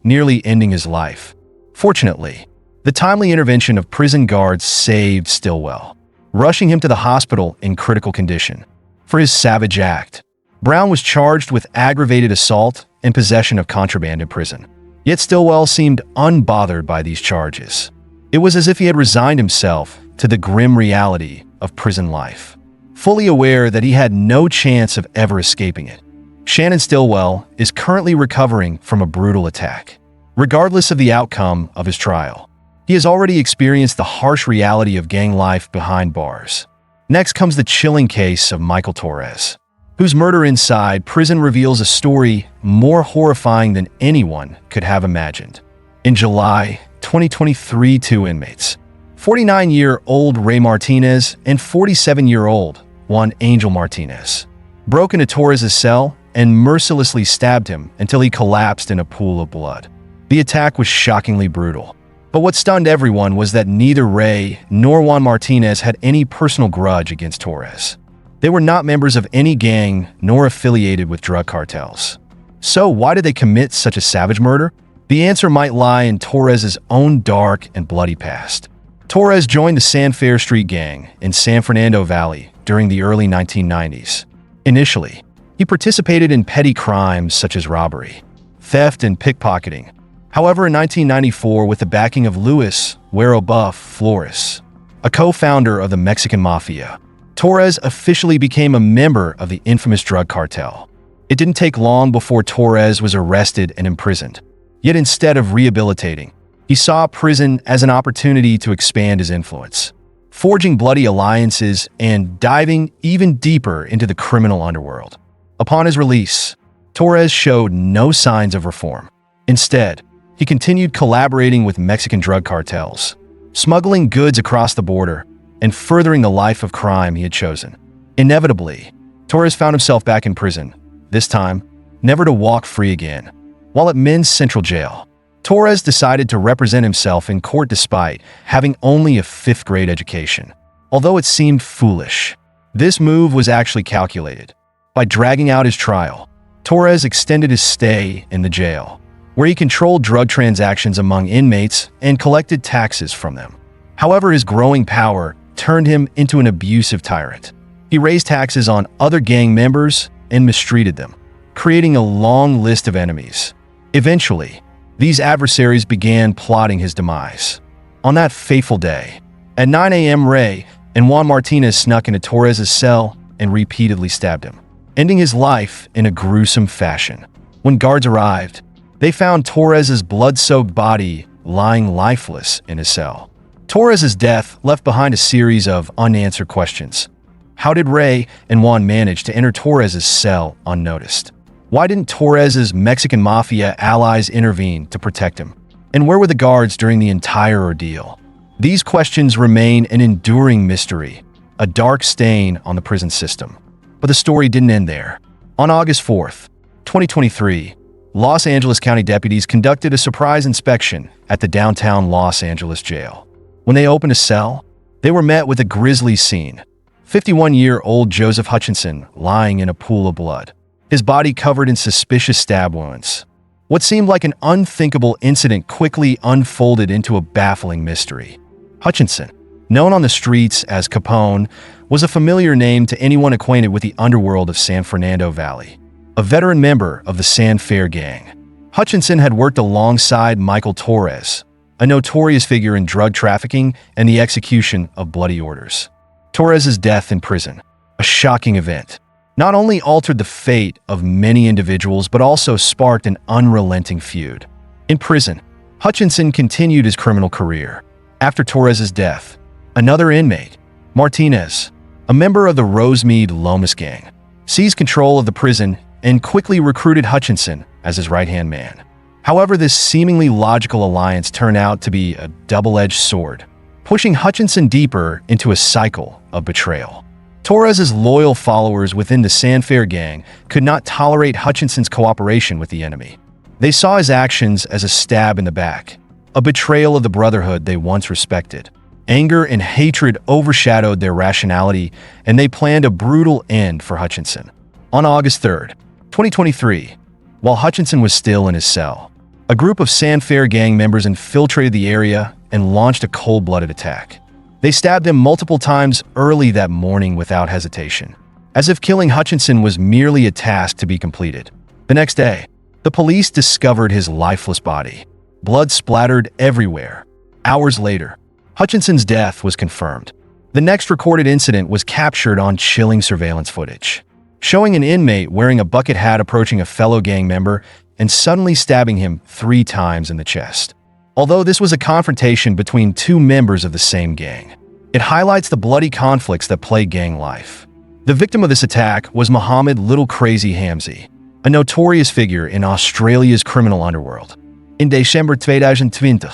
nearly ending his life. Fortunately, the timely intervention of prison guards saved Stillwell, rushing him to the hospital in critical condition. For his savage act, Brown was charged with aggravated assault and possession of contraband in prison. Yet Stillwell seemed unbothered by these charges. It was as if he had resigned himself to the grim reality of prison life, fully aware that he had no chance of ever escaping it. Shannon Stillwell is currently recovering from a brutal attack. Regardless of the outcome of his trial, he has already experienced the harsh reality of gang life behind bars. Next comes the chilling case of Michael Torres, whose murder inside prison reveals a story more horrifying than anyone could have imagined. In July 2023, 2 inmates, 49-year-old Ray Martinez and 47-year-old Juan Angel Martinez, broke into Torres' cell and mercilessly stabbed him until he collapsed in a pool of blood. The attack was shockingly brutal. But what stunned everyone was that neither Ray nor Juan Martinez had any personal grudge against Torres. They were not members of any gang nor affiliated with drug cartels. So why did they commit such a savage murder? The answer might lie in Torres's own dark and bloody past. Torres joined the San Fer Street gang in San Fernando Valley during the early 1990s. Initially, he participated in petty crimes such as robbery, theft, and pickpocketing. However, in 1994, with the backing of Luis "Güero Buff" Flores, a co-founder of the Mexican Mafia, Torres officially became a member of the infamous drug cartel. It didn't take long before Torres was arrested and imprisoned. Yet instead of rehabilitating, he saw prison as an opportunity to expand his influence, forging bloody alliances and diving even deeper into the criminal underworld. Upon his release, Torres showed no signs of reform. Instead, he continued collaborating with Mexican drug cartels, smuggling goods across the border, and furthering the life of crime he had chosen. Inevitably, Torres found himself back in prison, this time, never to walk free again. While at Men's Central Jail, Torres decided to represent himself in court despite having only a 5th grade education. Although it seemed foolish, this move was actually calculated. By dragging out his trial, Torres extended his stay in the jail, where he controlled drug transactions among inmates and collected taxes from them. However, his growing power turned him into an abusive tyrant. He raised taxes on other gang members and mistreated them, creating a long list of enemies. Eventually, these adversaries began plotting his demise. On that fateful day, at 9 a.m., Ray and Juan Martinez snuck into Torres' cell and repeatedly stabbed him, ending his life in a gruesome fashion. When guards arrived, they found Torres' blood-soaked body lying lifeless in his cell. Torres' death left behind a series of unanswered questions. How did Ray and Juan manage to enter Torres' cell unnoticed? Why didn't Torres' Mexican Mafia allies intervene to protect him? And where were the guards during the entire ordeal? These questions remain an enduring mystery, a dark stain on the prison system. But the story didn't end there. On August 4th, 2023, Los Angeles County deputies conducted a surprise inspection at the downtown Los Angeles jail. When they opened a cell, they were met with a grisly scene. 51-year-old Joseph Hutchinson lying in a pool of blood, his body covered in suspicious stab wounds. What seemed like an unthinkable incident quickly unfolded into a baffling mystery. Hutchinson, known on the streets as Capone, was a familiar name to anyone acquainted with the underworld of San Fernando Valley. A veteran member of the San Fer gang, Hutchinson had worked alongside Michael Torres, a notorious figure in drug trafficking and the execution of bloody orders. Torres' death in prison, a shocking event, not only altered the fate of many individuals but also sparked an unrelenting feud. In prison, Hutchinson continued his criminal career. After Torres' death, another inmate, Martinez, a member of the Rosemead Lomas gang, seized control of the prison and quickly recruited Hutchinson as his right-hand man. However, this seemingly logical alliance turned out to be a double-edged sword, pushing Hutchinson deeper into a cycle of betrayal. Torres' loyal followers within the San Fer gang could not tolerate Hutchinson's cooperation with the enemy. They saw his actions as a stab in the back, a betrayal of the brotherhood they once respected. Anger and hatred overshadowed their rationality, and they planned a brutal end for Hutchinson. On August 3rd, 2023, while Hutchinson was still in his cell, a group of San Fer gang members infiltrated the area and launched a cold-blooded attack. They stabbed him multiple times early that morning without hesitation, as if killing Hutchinson was merely a task to be completed. The next day, the police discovered his lifeless body. Blood splattered everywhere. Hours later, Hutchinson's death was confirmed. The next recorded incident was captured on chilling surveillance footage, showing an inmate wearing a bucket hat approaching a fellow gang member and suddenly stabbing him 3 times in the chest. Although this was a confrontation between 2 members of the same gang, it highlights the bloody conflicts that plague gang life. The victim of this attack was Mohammed Little Crazy Hamzy, a notorious figure in Australia's criminal underworld. In December 2020,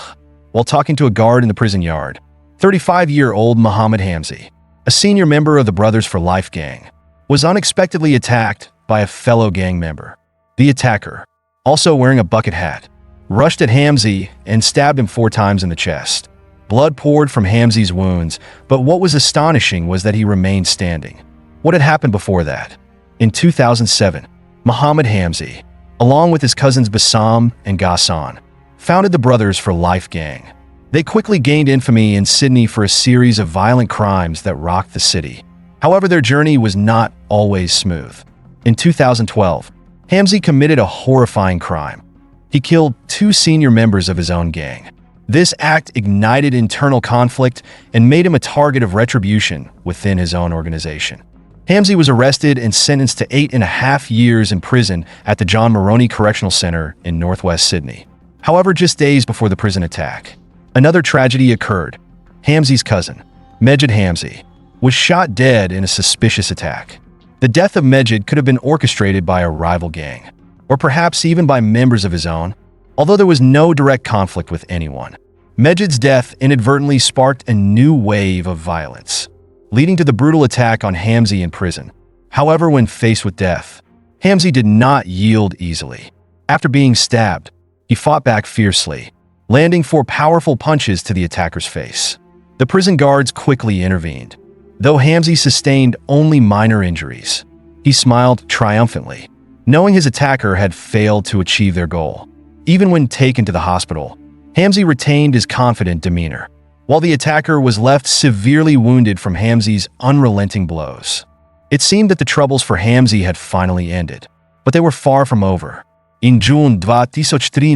while talking to a guard in the prison yard, 35-year-old Mohammed Hamzy, a senior member of the Brothers for Life gang, was unexpectedly attacked by a fellow gang member. The attacker, also wearing a bucket hat, rushed at Hamzy and stabbed him 4 times in the chest. Blood poured from Hamzy's wounds, but what was astonishing was that he remained standing. What had happened before that? In 2007, Muhammad Hamzy, along with his cousins Bassam and Ghassan, founded the Brothers for Life gang. They quickly gained infamy in Sydney for a series of violent crimes that rocked the city. However, their journey was not always smooth. In 2012, Hamzy committed a horrifying crime. He killed 2 senior members of his own gang. This act ignited internal conflict and made him a target of retribution within his own organization. Hamzy was arrested and sentenced to 8.5 years in prison at the John Maroney Correctional Center in northwest Sydney. However, just days before the prison attack, another tragedy occurred. Hamzy's cousin, Mejid Hamzy, was shot dead in a suspicious attack. The death of Mejid could have been orchestrated by a rival gang, or perhaps even by members of his own, although there was no direct conflict with anyone. Mejid's death inadvertently sparked a new wave of violence, leading to the brutal attack on Hamzy in prison. However, when faced with death, Hamzy did not yield easily. After being stabbed, he fought back fiercely, landing 4 powerful punches to the attacker's face. The prison guards quickly intervened. Though Hamzy sustained only minor injuries, he smiled triumphantly, knowing his attacker had failed to achieve their goal. Even when taken to the hospital, Hamzy retained his confident demeanor, while the attacker was left severely wounded from Hamzy's unrelenting blows. It seemed that the troubles for Hamzy had finally ended, but they were far from over. In June 2023,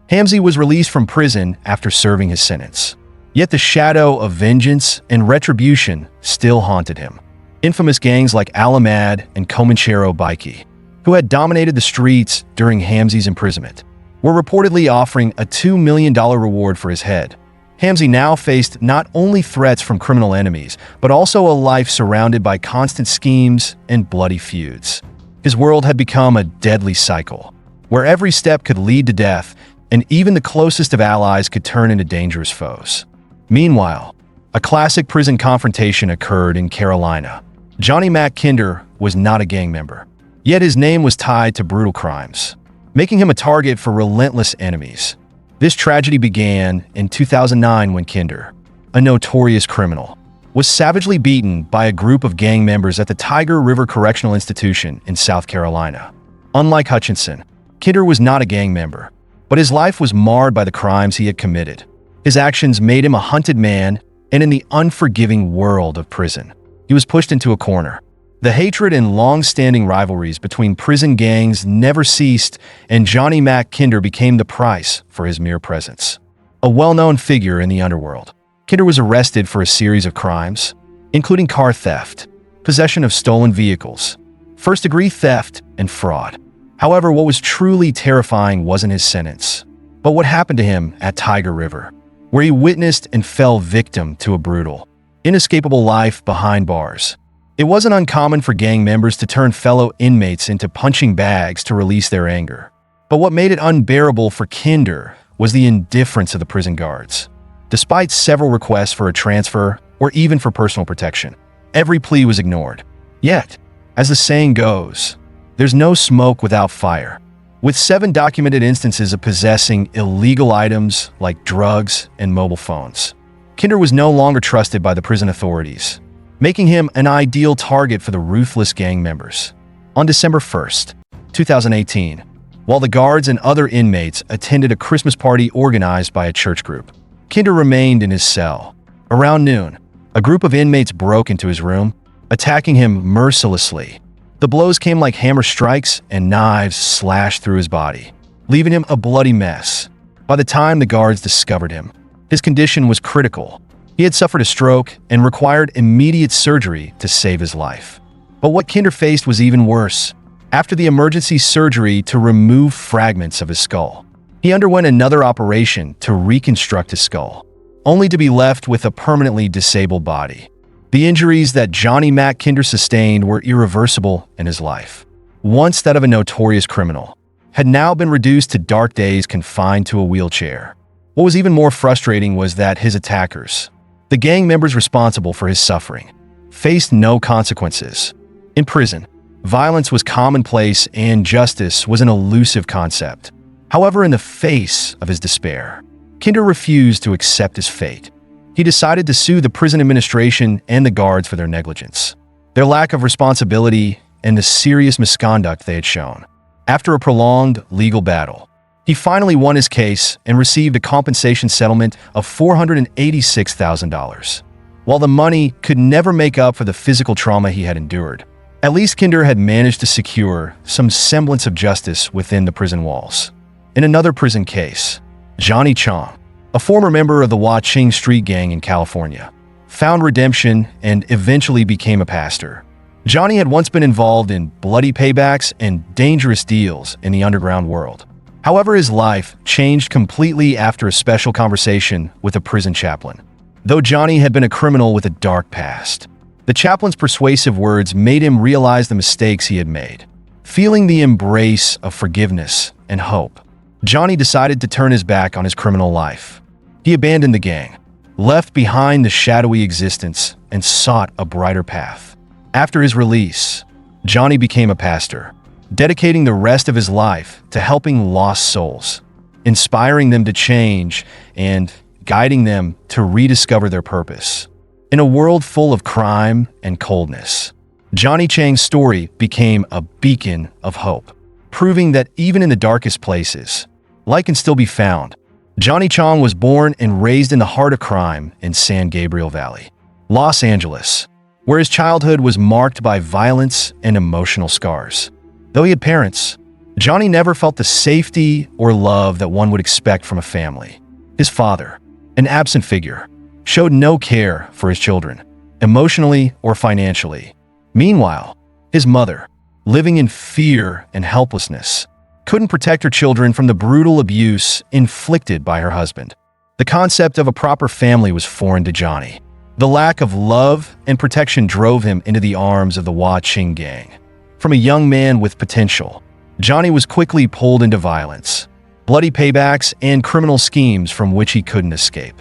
Hamzy was released from prison after serving his sentence. Yet the shadow of vengeance and retribution still haunted him. Infamous gangs like Alamad and Comanchero Baiki, who had dominated the streets during Hamzy's imprisonment, were reportedly offering a $2 million reward for his head. Hamzy now faced not only threats from criminal enemies, but also a life surrounded by constant schemes and bloody feuds. His world had become a deadly cycle, where every step could lead to death, and even the closest of allies could turn into dangerous foes. Meanwhile, a classic prison confrontation occurred in Carolina. Johnny Mac Kinder was not a gang member, yet his name was tied to brutal crimes, making him a target for relentless enemies. This tragedy began in 2009 when Kinder, a notorious criminal, was savagely beaten by a group of gang members at the Tiger River Correctional Institution in South Carolina. Unlike Hutchinson, Kinder was not a gang member, but his life was marred by the crimes he had committed. His actions made him a hunted man, and in the unforgiving world of prison, he was pushed into a corner. The hatred and long-standing rivalries between prison gangs never ceased, and Johnny Mac Kinder became the price for his mere presence. A well-known figure in the underworld, Kinder was arrested for a series of crimes, including car theft, possession of stolen vehicles, first-degree theft, and fraud. However, what was truly terrifying wasn't his sentence, but what happened to him at Tiger River, where he witnessed and fell victim to a brutal, inescapable life behind bars. It wasn't uncommon for gang members to turn fellow inmates into punching bags to release their anger. But what made it unbearable for Kinder was the indifference of the prison guards. Despite several requests for a transfer or even for personal protection, every plea was ignored. Yet, as the saying goes, there's no smoke without fire. With 7 documented instances of possessing illegal items like drugs and mobile phones, Kinder was no longer trusted by the prison authorities, making him an ideal target for the ruthless gang members. On December 1st, 2018, while the guards and other inmates attended a Christmas party organized by a church group, Kinder remained in his cell. Around noon, a group of inmates broke into his room, attacking him mercilessly. The blows came like hammer strikes, and knives slashed through his body, leaving him a bloody mess. By the time the guards discovered him, his condition was critical. He had suffered a stroke and required immediate surgery to save his life. But what Kinder faced was even worse. After the emergency surgery to remove fragments of his skull, he underwent another operation to reconstruct his skull, only to be left with a permanently disabled body. The injuries that Johnny Mac Kinder sustained were irreversible in his life. Once that of a notorious criminal, had now been reduced to dark days confined to a wheelchair. What was even more frustrating was that his attackers, the gang members responsible for his suffering, faced no consequences. In prison, violence was commonplace and justice was an elusive concept. However, in the face of his despair, Kinder refused to accept his fate. He decided to sue the prison administration and the guards for their negligence, their lack of responsibility, and the serious misconduct they had shown. After a prolonged legal battle, he finally won his case and received a compensation settlement of $486,000. While the money could never make up for the physical trauma he had endured, at least Kinder had managed to secure some semblance of justice within the prison walls. In another prison case, Johnny Chong, a former member of the Wah Ching Street Gang in California, found redemption and eventually became a pastor. Johnny had once been involved in bloody paybacks and dangerous deals in the underground world. However, his life changed completely after a special conversation with a prison chaplain. Though Johnny had been a criminal with a dark past, the chaplain's persuasive words made him realize the mistakes he had made. Feeling the embrace of forgiveness and hope, Johnny decided to turn his back on his criminal life. He abandoned the gang, left behind the shadowy existence, and sought a brighter path. After his release, Johnny became a pastor, dedicating the rest of his life to helping lost souls, inspiring them to change and guiding them to rediscover their purpose. In a world full of crime and coldness, Johnny Chang's story became a beacon of hope, proving that even in the darkest places, light can still be found. Johnny Chong was born and raised in the heart of crime in San Gabriel Valley, Los Angeles, where his childhood was marked by violence and emotional scars. Though he had parents, Johnny never felt the safety or love that one would expect from a family. His father, an absent figure, showed no care for his children, emotionally or financially. Meanwhile, his mother, living in fear and helplessness, couldn't protect her children from the brutal abuse inflicted by her husband. The concept of a proper family was foreign to Johnny. The lack of love and protection drove him into the arms of the Wah Ching gang. From a young man with potential, Johnny was quickly pulled into violence, bloody paybacks, and criminal schemes from which he couldn't escape.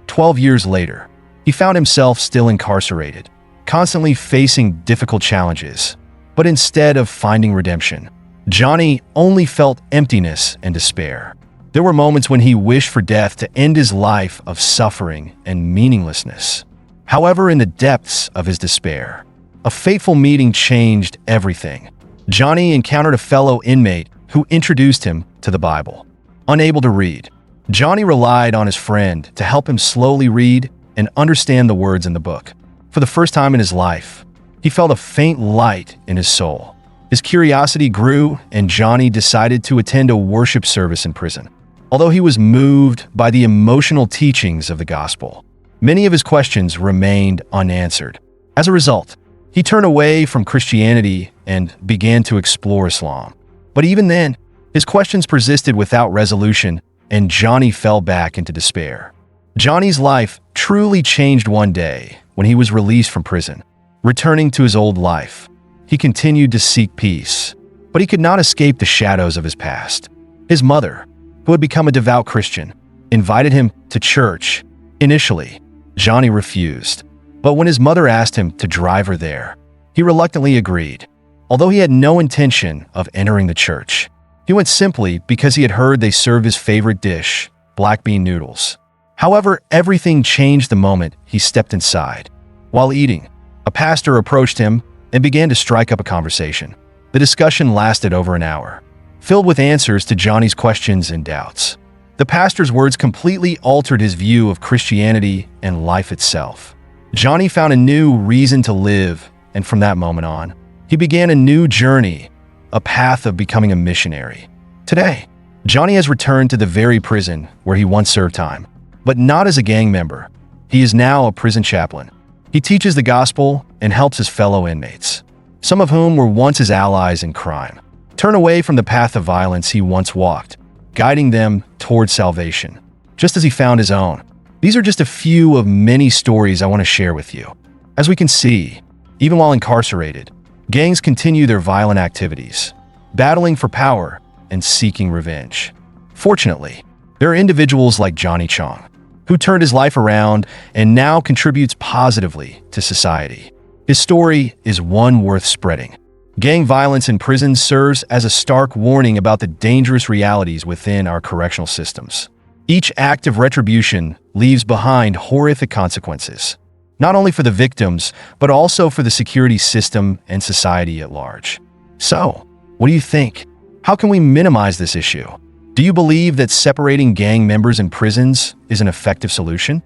12 years later, he found himself still incarcerated, constantly facing difficult challenges. But instead of finding redemption, Johnny only felt emptiness and despair. There were moments when he wished for death to end his life of suffering and meaninglessness. However, in the depths of his despair, a fateful meeting changed everything. Johnny encountered a fellow inmate who introduced him to the Bible. Unable to read, Johnny relied on his friend to help him slowly read and understand the words in the book. For the first time in his life, he felt a faint light in his soul. His curiosity grew, and Johnny decided to attend a worship service in prison. Although he was moved by the emotional teachings of the gospel, many of his questions remained unanswered. As a result, he turned away from Christianity and began to explore Islam. But even then, his questions persisted without resolution, and Johnny fell back into despair. Johnny's life truly changed one day when he was released from prison. Returning to his old life, he continued to seek peace, but he could not escape the shadows of his past. His mother, who had become a devout Christian, invited him to church. Initially, Johnny refused, but when his mother asked him to drive her there, he reluctantly agreed. Although he had no intention of entering the church, he went simply because he had heard they served his favorite dish, black bean noodles. However, everything changed the moment he stepped inside. While eating, a pastor approached him and began to strike up a conversation. The discussion lasted over an hour, filled with answers to Johnny's questions and doubts. The pastor's words completely altered his view of Christianity and life itself. Johnny found a new reason to live, and from that moment on, he began a new journey, a path of becoming a missionary. Today, Johnny has returned to the very prison where he once served time, but not as a gang member. He is now a prison chaplain. He teaches the gospel and helps his fellow inmates, some of whom were once his allies in crime, turn away from the path of violence he once walked, guiding them towards salvation, just as he found his own. These are just a few of many stories I want to share with you. As we can see, even while incarcerated, gangs continue their violent activities, battling for power and seeking revenge. Fortunately, there are individuals like Johnny Chong, who turned his life around and now contributes positively to society. His story is one worth spreading. Gang violence in prisons serves as a stark warning about the dangerous realities within our correctional systems. Each act of retribution leaves behind horrific consequences, not only for the victims, but also for the security system and society at large. So, what do you think? How can we minimize this issue? Do you believe that separating gang members in prisons is an effective solution?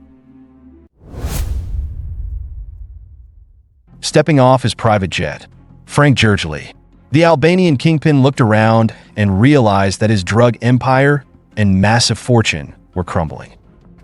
Stepping off his private jet, Frank Gergely. The Albanian kingpin looked around and realized that his drug empire and massive fortune were crumbling.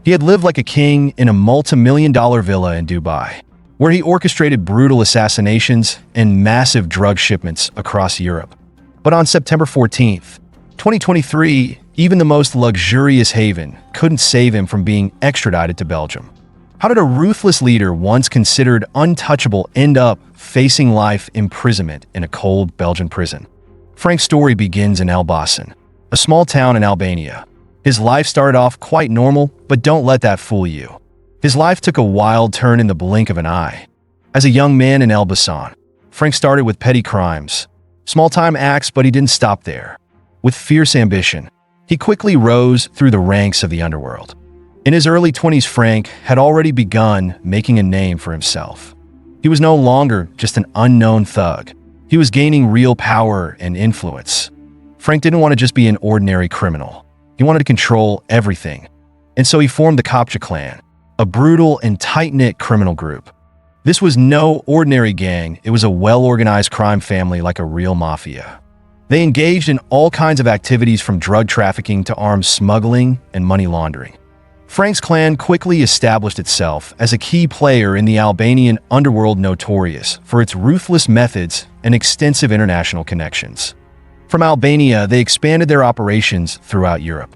He had lived like a king in a multi-million-dollar villa in Dubai, where he orchestrated brutal assassinations and massive drug shipments across Europe. But on September 14th, 2023, even the most luxurious haven couldn't save him from being extradited to Belgium. How did a ruthless leader once considered untouchable end up facing life imprisonment in a cold Belgian prison? Frank's story begins in Elbasan, a small town in Albania. His life started off quite normal, but don't let that fool you. His life took a wild turn in the blink of an eye. As a young man in Elbasan, Frank started with petty crimes, small-time acts, but he didn't stop there. With fierce ambition, he quickly rose through the ranks of the underworld. In his early 20s, Frank had already begun making a name for himself. He was no longer just an unknown thug. He was gaining real power and influence. Frank didn't want to just be an ordinary criminal. He wanted to control everything. And so he formed the Kopcha clan, a brutal and tight-knit criminal group. This was no ordinary gang. It was a well-organized crime family like a real mafia. They engaged in all kinds of activities from drug trafficking to arms smuggling and money laundering. Frank's clan quickly established itself as a key player in the Albanian underworld, notorious for its ruthless methods and extensive international connections. From Albania, they expanded their operations throughout Europe.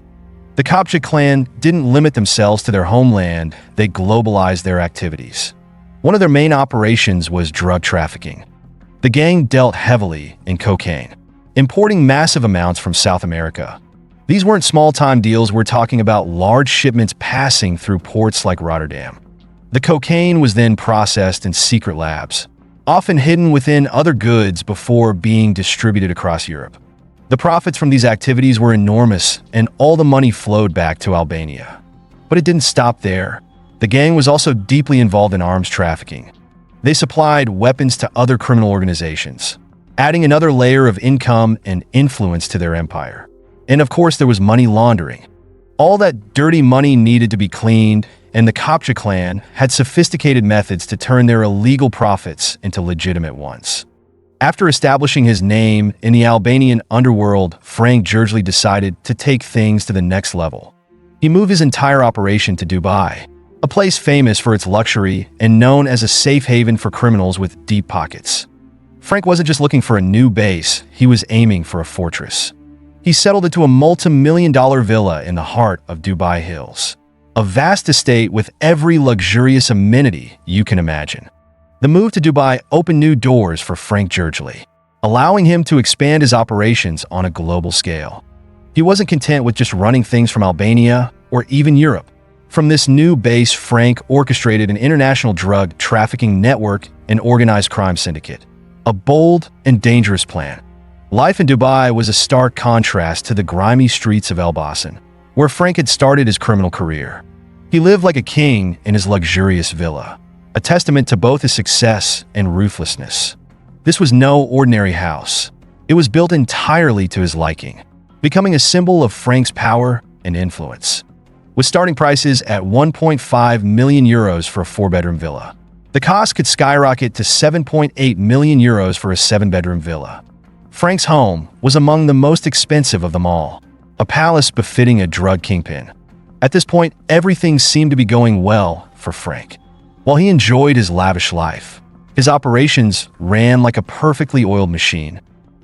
The Kopcha clan didn't limit themselves to their homeland, they globalized their activities. One of their main operations was drug trafficking. The gang dealt heavily in cocaine, importing massive amounts from South America. These weren't small-time deals, we're talking about large shipments passing through ports like Rotterdam. The cocaine was then processed in secret labs, often hidden within other goods before being distributed across Europe. The profits from these activities were enormous, and all the money flowed back to Albania. But it didn't stop there. The gang was also deeply involved in arms trafficking. They supplied weapons to other criminal organizations, adding another layer of income and influence to their empire. And of course, there was money laundering. All that dirty money needed to be cleaned, and the Kopcha clan had sophisticated methods to turn their illegal profits into legitimate ones. After establishing his name in the Albanian underworld, Frank Gergely decided to take things to the next level. He moved his entire operation to Dubai, a place famous for its luxury and known as a safe haven for criminals with deep pockets. Frank wasn't just looking for a new base, he was aiming for a fortress. He settled into a multi-million-dollar villa in the heart of Dubai Hills, a vast estate with every luxurious amenity you can imagine. The move to Dubai opened new doors for Frank Gergely, allowing him to expand his operations on a global scale. He wasn't content with just running things from Albania or even Europe. From this new base, Frank orchestrated an international drug trafficking network and organized crime syndicate, a bold and dangerous plan. Life in Dubai was a stark contrast to the grimy streets of Elbasan, where Frank had started his criminal career. He lived like a king in his luxurious villa, a testament to both his success and ruthlessness. This was no ordinary house. It was built entirely to his liking, becoming a symbol of Frank's power and influence. With starting prices at 1.5 million euros for a 4-bedroom villa, the cost could skyrocket to 7.8 million euros for a 7-bedroom villa. Frank's home was among the most expensive of them all, a palace befitting a drug kingpin. At this point, everything seemed to be going well for Frank. While he enjoyed his lavish life, his operations ran like a perfectly oiled machine.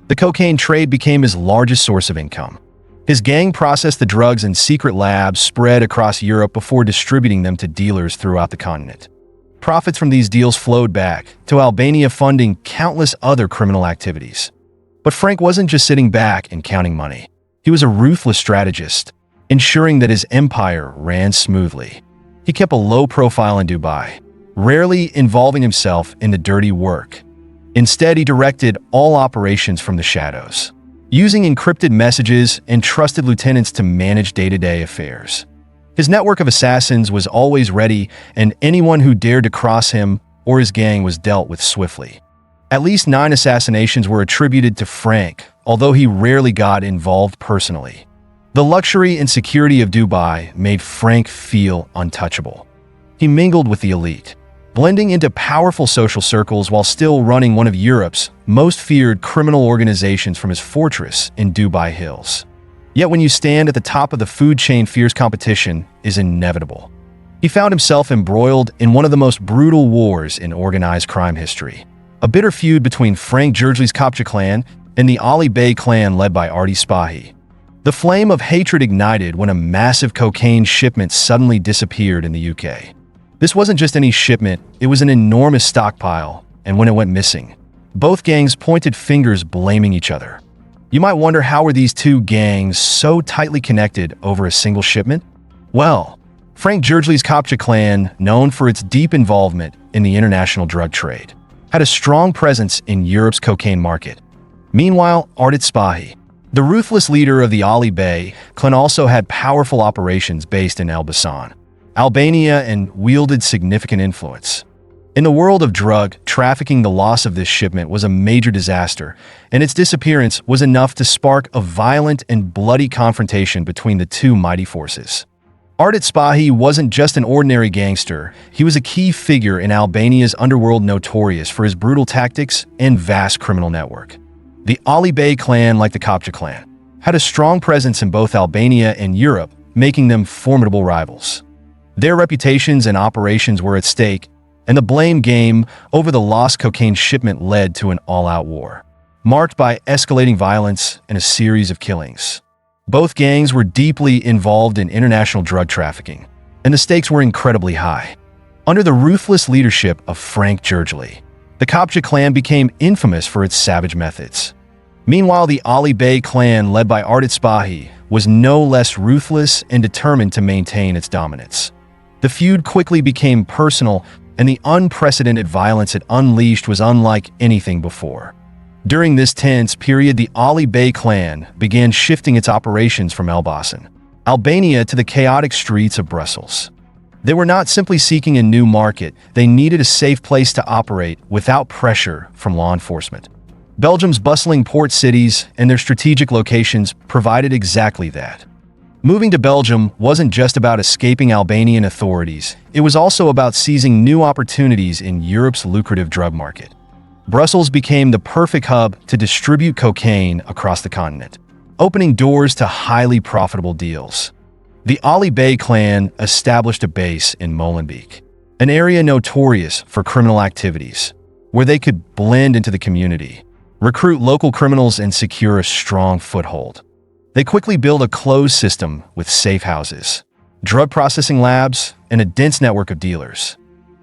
The cocaine trade became his largest source of income. His gang processed the drugs in secret labs spread across Europe before distributing them to dealers throughout the continent. Profits from these deals flowed back to Albania, funding countless other criminal activities. But Frank wasn't just sitting back and counting money. He was a ruthless strategist, ensuring that his empire ran smoothly. He kept a low profile in Dubai, rarely involving himself in the dirty work. Instead, he directed all operations from the shadows, using encrypted messages and trusted lieutenants to manage day-to-day affairs. His network of assassins was always ready, and anyone who dared to cross him or his gang was dealt with swiftly. At least 9 assassinations were attributed to Frank, although he rarely got involved personally. The luxury and security of Dubai made Frank feel untouchable. He mingled with the elite, blending into powerful social circles while still running one of Europe's most feared criminal organizations from his fortress in Dubai Hills. Yet when you stand at the top of the food chain, fierce competition is inevitable. He found himself embroiled in one of the most brutal wars in organized crime history, a bitter feud between Frank Gurgely's Kapcha clan and the Ali Bey clan led by Artie Spahi. The flame of hatred ignited when a massive cocaine shipment suddenly disappeared in the UK. This wasn't just any shipment, it was an enormous stockpile, and when it went missing, both gangs pointed fingers blaming each other. You might wonder, how were these two gangs so tightly connected over a single shipment? Well, Frank Gurgely's Kapcha clan, known for its deep involvement in the international drug trade, had a strong presence in Europe's cocaine market. Meanwhile, Artie Spahi, the ruthless leader of the Ali Bey clan, also had powerful operations based in Elbasan, Albania, and wielded significant influence. In the world of drug trafficking, the loss of this shipment was a major disaster, and its disappearance was enough to spark a violent and bloody confrontation between the two mighty forces. Artie Spahi wasn't just an ordinary gangster, he was a key figure in Albania's underworld, notorious for his brutal tactics and vast criminal network. The Ali Bey clan, like the Kapcha clan, had a strong presence in both Albania and Europe, making them formidable rivals. Their reputations and operations were at stake, and the blame game over the lost cocaine shipment led to an all-out war, marked by escalating violence and a series of killings. Both gangs were deeply involved in international drug trafficking, and the stakes were incredibly high. Under the ruthless leadership of Frank Gurgely, the Kapcha clan became infamous for its savage methods. Meanwhile, the Ali Bey clan, led by Artie Spahi, was no less ruthless and determined to maintain its dominance. The feud quickly became personal, and the unprecedented violence it unleashed was unlike anything before. During this tense period, the Ali Bey clan began shifting its operations from Elbasan, Albania, to the chaotic streets of Brussels. They were not simply seeking a new market, they needed a safe place to operate without pressure from law enforcement. Belgium's bustling port cities and their strategic locations provided exactly that. Moving to Belgium wasn't just about escaping Albanian authorities, it was also about seizing new opportunities in Europe's lucrative drug market. Brussels became the perfect hub to distribute cocaine across the continent, opening doors to highly profitable deals. The Ali Bey clan established a base in Molenbeek, an area notorious for criminal activities, where they could blend into the community, recruit local criminals, and secure a strong foothold. They quickly built a closed system with safe houses, drug processing labs, and a dense network of dealers.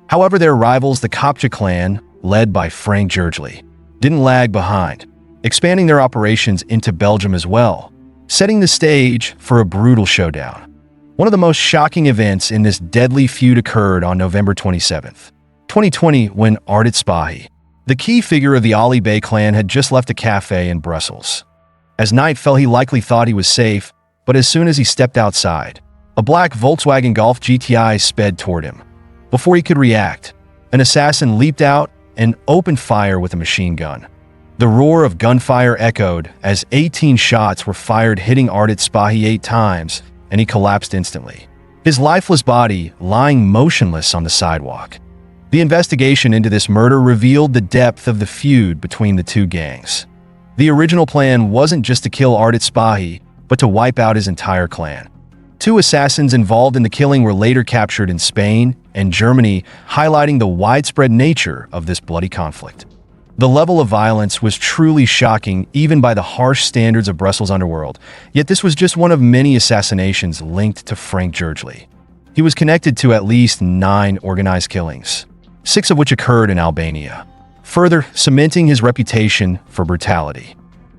However, their rivals, the Kapcha clan, led by Frank Gurgely, didn't lag behind, expanding their operations into Belgium as well, setting the stage for a brutal showdown. One of the most shocking events in this deadly feud occurred on November 27, 2020, when Artie Spahi, the key figure of the Ali Bey clan, had just left a cafe in Brussels. As night fell, he likely thought he was safe, but as soon as he stepped outside, a black Volkswagen Golf GTI sped toward him. Before he could react, an assassin leaped out and opened fire with a machine gun. The roar of gunfire echoed as 18 shots were fired, hitting Artie Spahi 8 times, and he collapsed instantly, his lifeless body lying motionless on the sidewalk. The investigation into this murder revealed the depth of the feud between the two gangs. The original plan wasn't just to kill Artie Spahi, but to wipe out his entire clan. 2 assassins involved in the killing were later captured in Spain and Germany, highlighting the widespread nature of this bloody conflict. The level of violence was truly shocking, even by the harsh standards of Brussels' underworld, yet this was just one of many assassinations linked to Frank Gurgely. He was connected to at least 9 organized killings, 6 of which occurred in Albania, further cementing his reputation for brutality.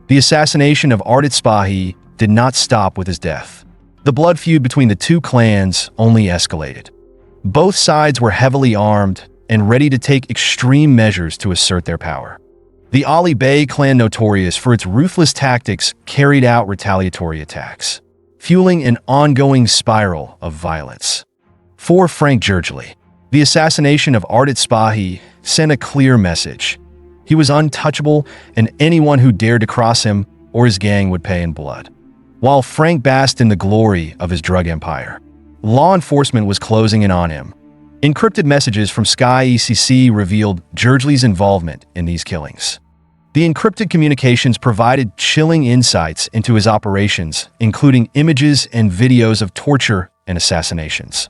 The assassination of Artie Spahi did not stop with his death. The blood feud between the two clans only escalated. Both sides were heavily armed and ready to take extreme measures to assert their power. The Ali Bey clan, notorious for its ruthless tactics, carried out retaliatory attacks, fueling an ongoing spiral of violence. 4. Frank Gergely. The assassination of Ardit Spahi sent a clear message. He was untouchable, and anyone who dared to cross him or his gang would pay in blood. While Frank basked in the glory of his drug empire, law enforcement was closing in on him. Encrypted messages from Sky ECC revealed Gergely's involvement in these killings. The encrypted communications provided chilling insights into his operations, including images and videos of torture and assassinations.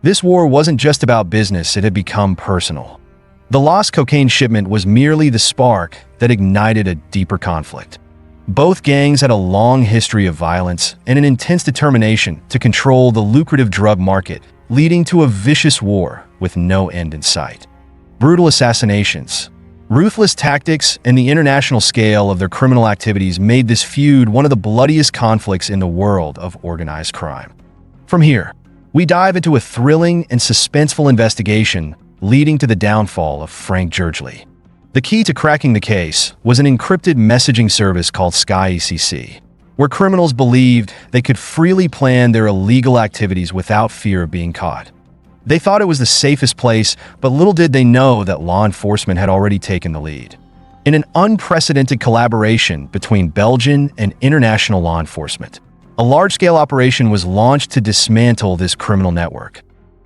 This war wasn't just about business, it had become personal. The lost cocaine shipment was merely the spark that ignited a deeper conflict. Both gangs had a long history of violence and an intense determination to control the lucrative drug market, leading to a vicious war with no end in sight. Brutal assassinations, ruthless tactics, and the international scale of their criminal activities made this feud one of the bloodiest conflicts in the world of organized crime. From here, we dive into a thrilling and suspenseful investigation leading to the downfall of Frank Gergely. The key to cracking the case was an encrypted messaging service called Sky ECC, where criminals believed they could freely plan their illegal activities without fear of being caught. They thought it was the safest place, but little did they know that law enforcement had already taken the lead. In an unprecedented collaboration between Belgian and international law enforcement, a large-scale operation was launched to dismantle this criminal network.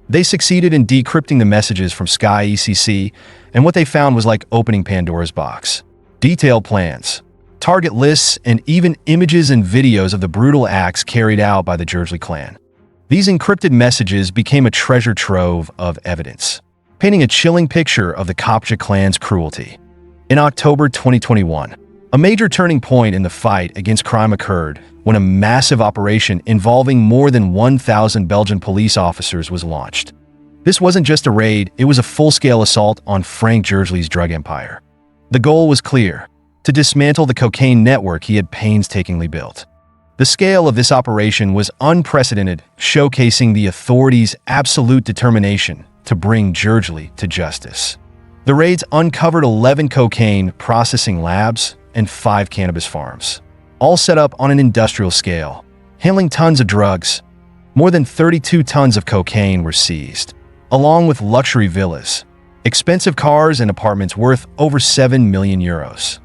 They succeeded in decrypting the messages from Sky ECC, and what they found was like opening Pandora's box. Detailed plans, target lists, and even images and videos of the brutal acts carried out by the Gergely clan. These encrypted messages became a treasure trove of evidence, painting a chilling picture of the Kopcha clan's cruelty. In October 2021, a major turning point in the fight against crime occurred when a massive operation involving more than 1,000 Belgian police officers was launched. This wasn't just a raid, it was a full-scale assault on Frank Gergely's drug empire. The goal was clear: to dismantle the cocaine network he had painstakingly built. The scale of this operation was unprecedented, showcasing the authorities' absolute determination to bring Gergely to justice. The raids uncovered 11 cocaine processing labs and 5 cannabis farms, all set up on an industrial scale, handling tons of drugs. More than 32 tons of cocaine were seized, along with luxury villas, expensive cars, and apartments worth over 7 million euros.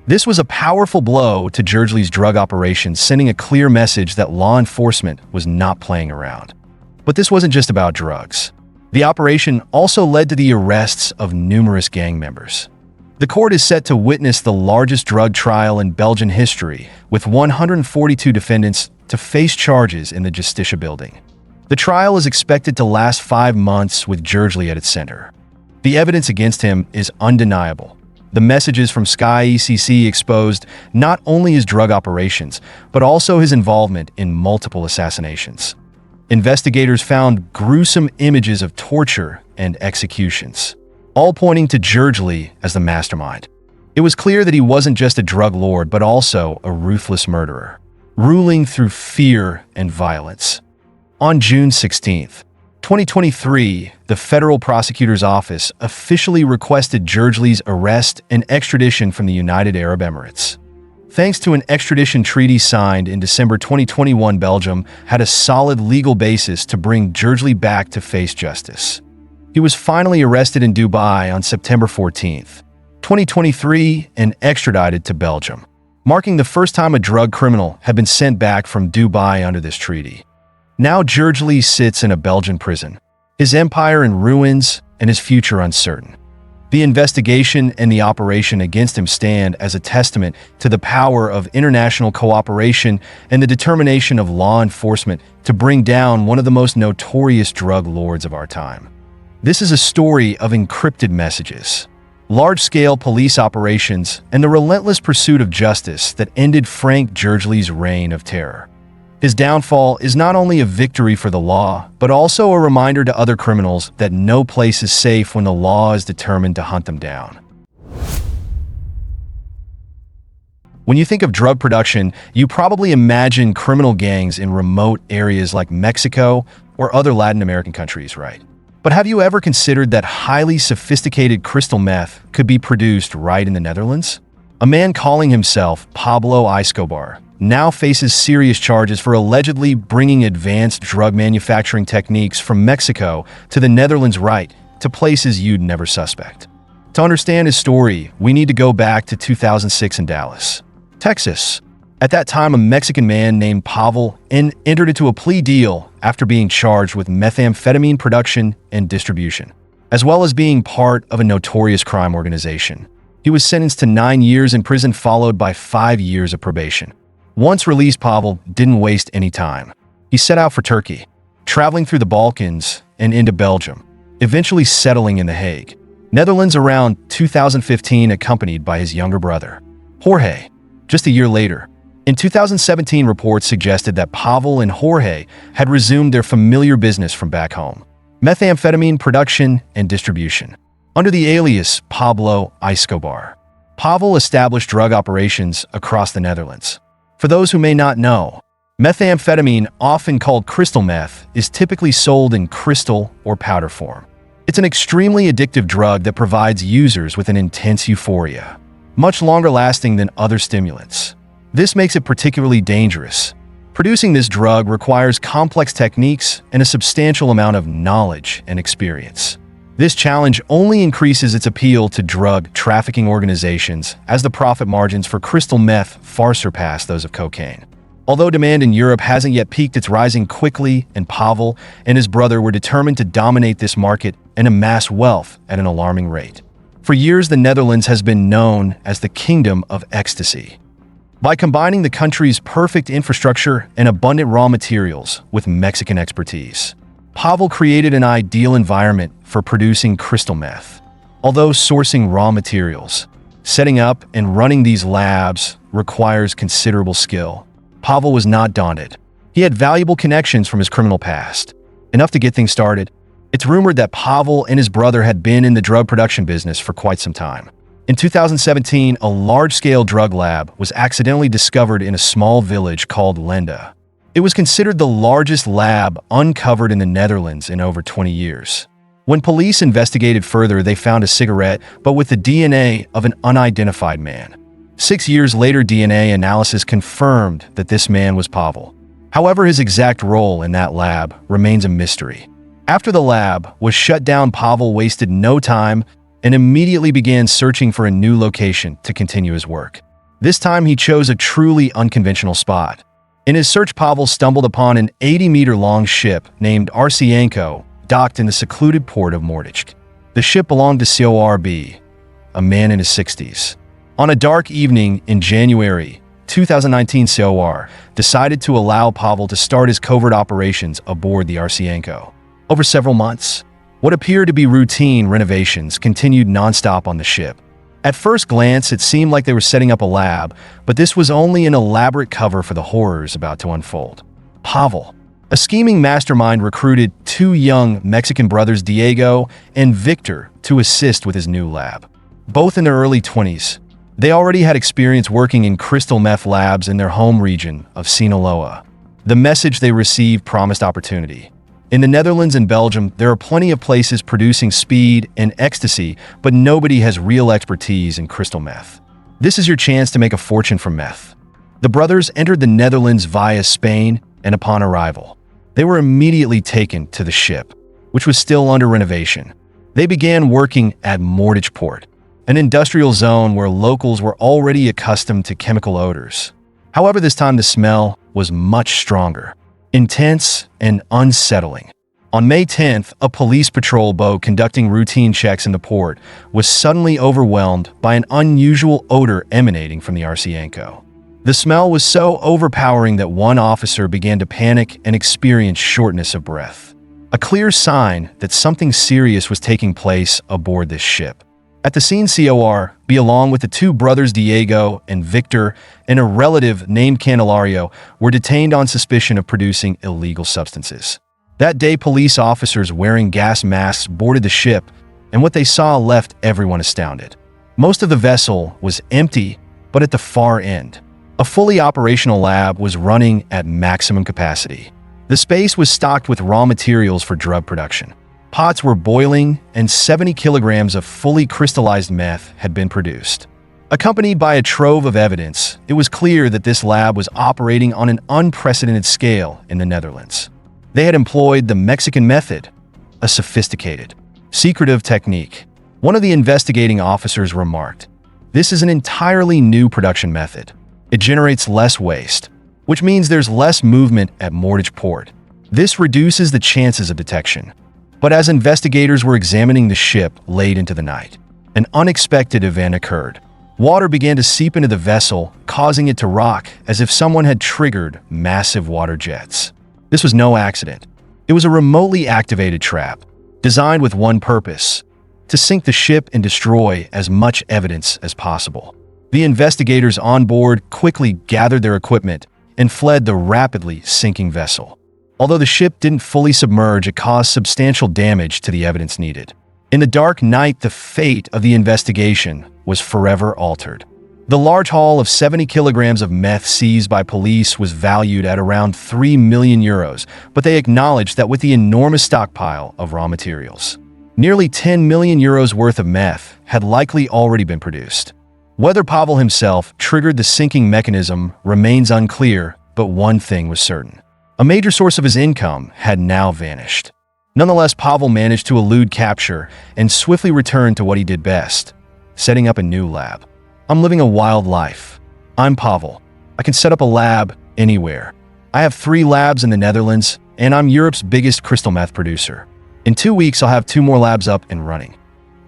This was a powerful blow to Gergely's drug operations, sending a clear message that law enforcement was not playing around. But this wasn't just about drugs. The operation also led to the arrests of numerous gang members. The court is set to witness the largest drug trial in Belgian history, with 142 defendants to face charges in the Justitia building. The trial is expected to last 5 months, with Gergely at its center. The evidence against him is undeniable. The messages from Sky ECC exposed not only his drug operations, but also his involvement in multiple assassinations. Investigators found gruesome images of torture and executions, all pointing to Gergely as the mastermind. It was clear that he wasn't just a drug lord, but also a ruthless murderer, ruling through fear and violence. On June 16, 2023, the Federal Prosecutor's Office officially requested Gergely's arrest and extradition from the United Arab Emirates. Thanks to an extradition treaty signed in December 2021, Belgium had a solid legal basis to bring Gergely back to face justice. He was finally arrested in Dubai on September 14, 2023, and extradited to Belgium, marking the first time a drug criminal had been sent back from Dubai under this treaty. Now Gergely sits in a Belgian prison, his empire in ruins and his future uncertain. The investigation and the operation against him stand as a testament to the power of international cooperation and the determination of law enforcement to bring down one of the most notorious drug lords of our time. This is a story of encrypted messages, large-scale police operations, and the relentless pursuit of justice that ended Frank Gergely's reign of terror. His downfall is not only a victory for the law, but also a reminder to other criminals that no place is safe when the law is determined to hunt them down. When you think of drug production, you probably imagine criminal gangs in remote areas like Mexico or other Latin American countries, right? But have you ever considered that highly sophisticated crystal meth could be produced right in the Netherlands? A man calling himself Pablo Escobar now faces serious charges for allegedly bringing advanced drug manufacturing techniques from Mexico to the Netherlands, right to places you'd never suspect. To understand his story, we need to go back to 2006 in Dallas, Texas. At that time, a Mexican man named Pavel entered into a plea deal after being charged with methamphetamine production and distribution, as well as being part of a notorious crime organization. He was sentenced to 9 years in prison, followed by 5 years of probation. Once released, Pavel didn't waste any time. He set out for Turkey, traveling through the Balkans and into Belgium, eventually settling in The Hague, Netherlands around 2015, accompanied by his younger brother, Jorge. Just a year later, in 2017, reports suggested that Pavel and Jorge had resumed their familiar business from back home: methamphetamine production and distribution. Under the alias Pablo Escobar, Pavel established drug operations across the Netherlands. For those who may not know, methamphetamine, often called crystal meth, is typically sold in crystal or powder form. It's an extremely addictive drug that provides users with an intense euphoria, much longer lasting than other stimulants. This makes it particularly dangerous. Producing this drug requires complex techniques and a substantial amount of knowledge and experience. This challenge only increases its appeal to drug trafficking organizations, as the profit margins for crystal meth far surpass those of cocaine. Although demand in Europe hasn't yet peaked, it's rising quickly, and Pavel and his brother were determined to dominate this market and amass wealth at an alarming rate. For years, the Netherlands has been known as the Kingdom of Ecstasy. By combining the country's perfect infrastructure and abundant raw materials with Mexican expertise, Pavel created an ideal environment for producing crystal meth. Although sourcing raw materials, setting up and running these labs requires considerable skill, Pavel was not daunted. He had valuable connections from his criminal past, enough to get things started. It's rumored that Pavel and his brother had been in the drug production business for quite some time. In 2017, a large-scale drug lab was accidentally discovered in a small village called Lenda. It was considered the largest lab uncovered in the Netherlands in over 20 years. When police investigated further, they found a cigarette, but with the DNA of an unidentified man. 6 years later, DNA analysis confirmed that this man was Pavel. However, his exact role in that lab remains a mystery. After the lab was shut down, Pavel wasted no time and immediately began searching for a new location to continue his work. This time, he chose a truly unconventional spot. In his search, Pavel stumbled upon an 80-meter-long ship named Arsienko, docked in the secluded port of Mordich. The ship belonged to CORB, a man in his 60s. On a dark evening in January 2019, COR decided to allow Pavel to start his covert operations aboard the Arsienko. Over several months, what appeared to be routine renovations continued nonstop on the ship. At first glance, it seemed like they were setting up a lab, but this was only an elaborate cover for the horrors about to unfold. Pavel, a scheming mastermind, recruited 2 young Mexican brothers, Diego and Victor, to assist with his new lab. Both in their early 20s, they already had experience working in crystal meth labs in their home region of Sinaloa. The message they received promised opportunity. In the Netherlands and Belgium, there are plenty of places producing speed and ecstasy, but nobody has real expertise in crystal meth. This is your chance to make a fortune from meth. The brothers entered the Netherlands via Spain, and upon arrival, they were immediately taken to the ship, which was still under renovation. They began working at Mordich Port, an industrial zone where locals were already accustomed to chemical odors. However, this time the smell was much stronger, intense and unsettling. On May 10th, a police patrol boat conducting routine checks in the port was suddenly overwhelmed by an unusual odor emanating from the Arsienko. The smell was so overpowering that one officer began to panic and experience shortness of breath, a clear sign that something serious was taking place aboard this ship. At the scene, CORB, along with the 2 brothers Diego and Victor and a relative named Candelario, were detained on suspicion of producing illegal substances. That day, police officers wearing gas masks boarded the ship, and what they saw left everyone astounded. Most of the vessel was empty, but at the far end, a fully operational lab was running at maximum capacity. The space was stocked with raw materials for drug production. Pots were boiling, and 70 kilograms of fully crystallized meth had been produced. Accompanied by a trove of evidence, it was clear that this lab was operating on an unprecedented scale in the Netherlands. They had employed the Mexican method, a sophisticated, secretive technique. One of the investigating officers remarked, "This is an entirely new production method. It generates less waste, which means there's less movement at Moordich Port. This reduces the chances of detection." But as investigators were examining the ship late into the night, an unexpected event occurred. Water began to seep into the vessel, causing it to rock as if someone had triggered massive water jets. This was no accident. It was a remotely activated trap, designed with one purpose: to sink the ship and destroy as much evidence as possible. The investigators on board quickly gathered their equipment and fled the rapidly sinking vessel. Although the ship didn't fully submerge, it caused substantial damage to the evidence needed. In the dark night, the fate of the investigation was forever altered. The large haul of 70 kilograms of meth seized by police was valued at around 3 million euros, but they acknowledged that with the enormous stockpile of raw materials, nearly 10 million euros worth of meth had likely already been produced. Whether Pavel himself triggered the sinking mechanism remains unclear, but one thing was certain: a major source of his income had now vanished. Nonetheless, Pavel managed to elude capture and swiftly return to what he did best: setting up a new lab. "I'm living a wild life. I'm Pavel. I can set up a lab anywhere. I have 3 labs in the Netherlands, and I'm Europe's biggest crystal meth producer. In 2 weeks, I'll have 2 more labs up and running."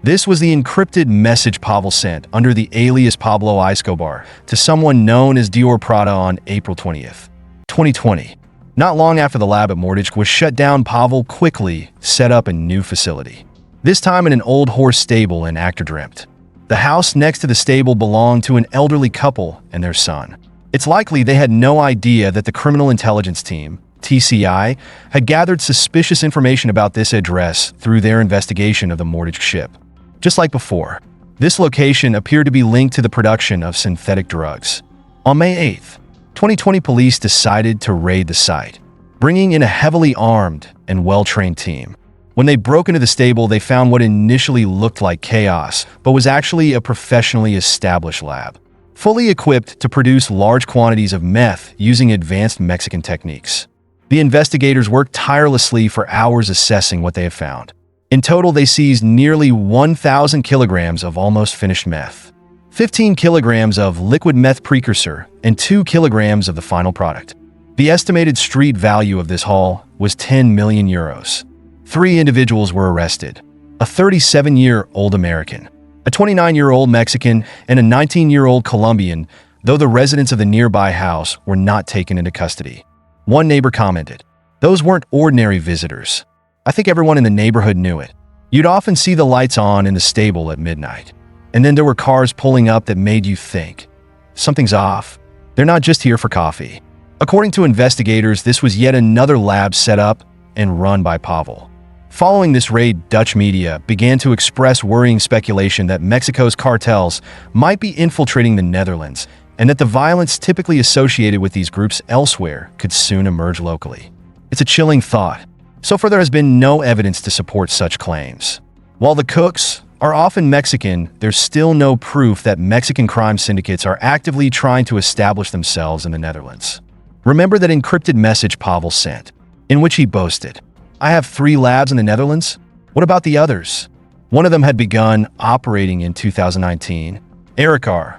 This was the encrypted message Pavel sent under the alias Pablo Escobar to someone known as Dior Prada on April 20th, 2020. Not long after the lab at Moordich was shut down, Pavel quickly set up a new facility, this time in an old horse stable in Achterdremt. The house next to the stable belonged to an elderly couple and their son. It's likely they had no idea that the Criminal Intelligence Team, TCI, had gathered suspicious information about this address through their investigation of the Moordich ship. Just like before, this location appeared to be linked to the production of synthetic drugs. On May 8th, 2020, police decided to raid the site, bringing in a heavily armed and well-trained team. When they broke into the stable, they found what initially looked like chaos, but was actually a professionally established lab, fully equipped to produce large quantities of meth using advanced Mexican techniques. The investigators worked tirelessly for hours assessing what they had found. In total, they seized nearly 1,000 kilograms of almost finished meth, 15 kilograms of liquid meth precursor, and 2 kilograms of the final product. The estimated street value of this haul was 10 million euros. 3 individuals were arrested: a 37-year-old American, a 29-year-old Mexican, and a 19-year-old Colombian, though the residents of the nearby house were not taken into custody. One neighbor commented, "Those weren't ordinary visitors. I think everyone in the neighborhood knew it. You'd often see the lights on in the stable at midnight, and then there were cars pulling up that made you think, something's off. They're not just here for coffee." According to investigators, this was yet another lab set up and run by Pavel. Following this raid, Dutch media began to express worrying speculation that Mexico's cartels might be infiltrating the Netherlands, and that the violence typically associated with these groups elsewhere could soon emerge locally. It's a chilling thought. So far, there has been no evidence to support such claims. While the cooks are often Mexican, there's still no proof that Mexican crime syndicates are actively trying to establish themselves in the Netherlands. Remember that encrypted message Pavel sent, in which he boasted, "I have 3 labs in the Netherlands? What about the others?" One of them had begun operating in 2019. Erikar,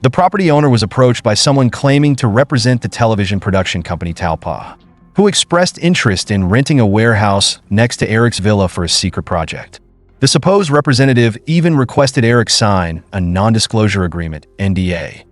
the property owner, was approached by someone claiming to represent the television production company Talpa, who expressed interest in renting a warehouse next to Eric's villa for a secret project. The supposed representative even requested Eric sign a non-disclosure agreement, NDA,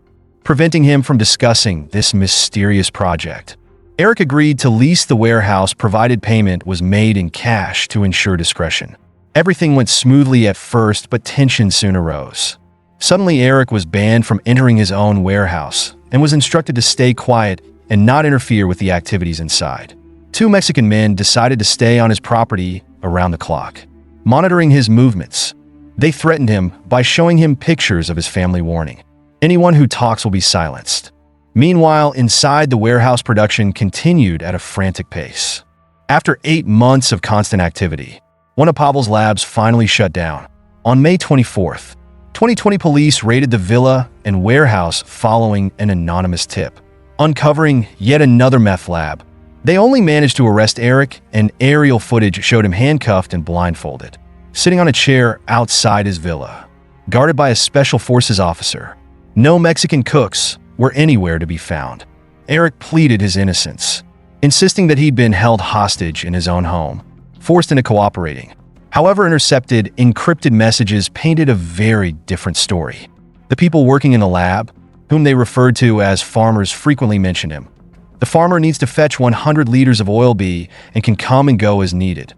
preventing him from discussing this mysterious project. Eric agreed to lease the warehouse provided payment was made in cash to ensure discretion. Everything went smoothly at first, but tension soon arose. Suddenly, Eric was banned from entering his own warehouse and was instructed to stay quiet and not interfere with the activities inside. 2 Mexican men decided to stay on his property around the clock, monitoring his movements. They threatened him by showing him pictures of his family, warning, "Anyone who talks will be silenced." Meanwhile, inside, the warehouse production continued at a frantic pace. After 8 months of constant activity, one of Pavel's labs finally shut down. On May 24th, 2020 police raided the villa and warehouse following an anonymous tip, uncovering yet another meth lab. They only managed to arrest Eric, and aerial footage showed him handcuffed and blindfolded, sitting on a chair outside his villa, guarded by a special forces officer. No Mexican cooks were anywhere to be found. Eric pleaded his innocence, insisting that he'd been held hostage in his own home, forced into cooperating. However, intercepted, encrypted messages painted a very different story. The people working in the lab, whom they referred to as farmers, frequently mentioned him. The farmer needs to fetch 100 liters of oil B and can come and go as needed.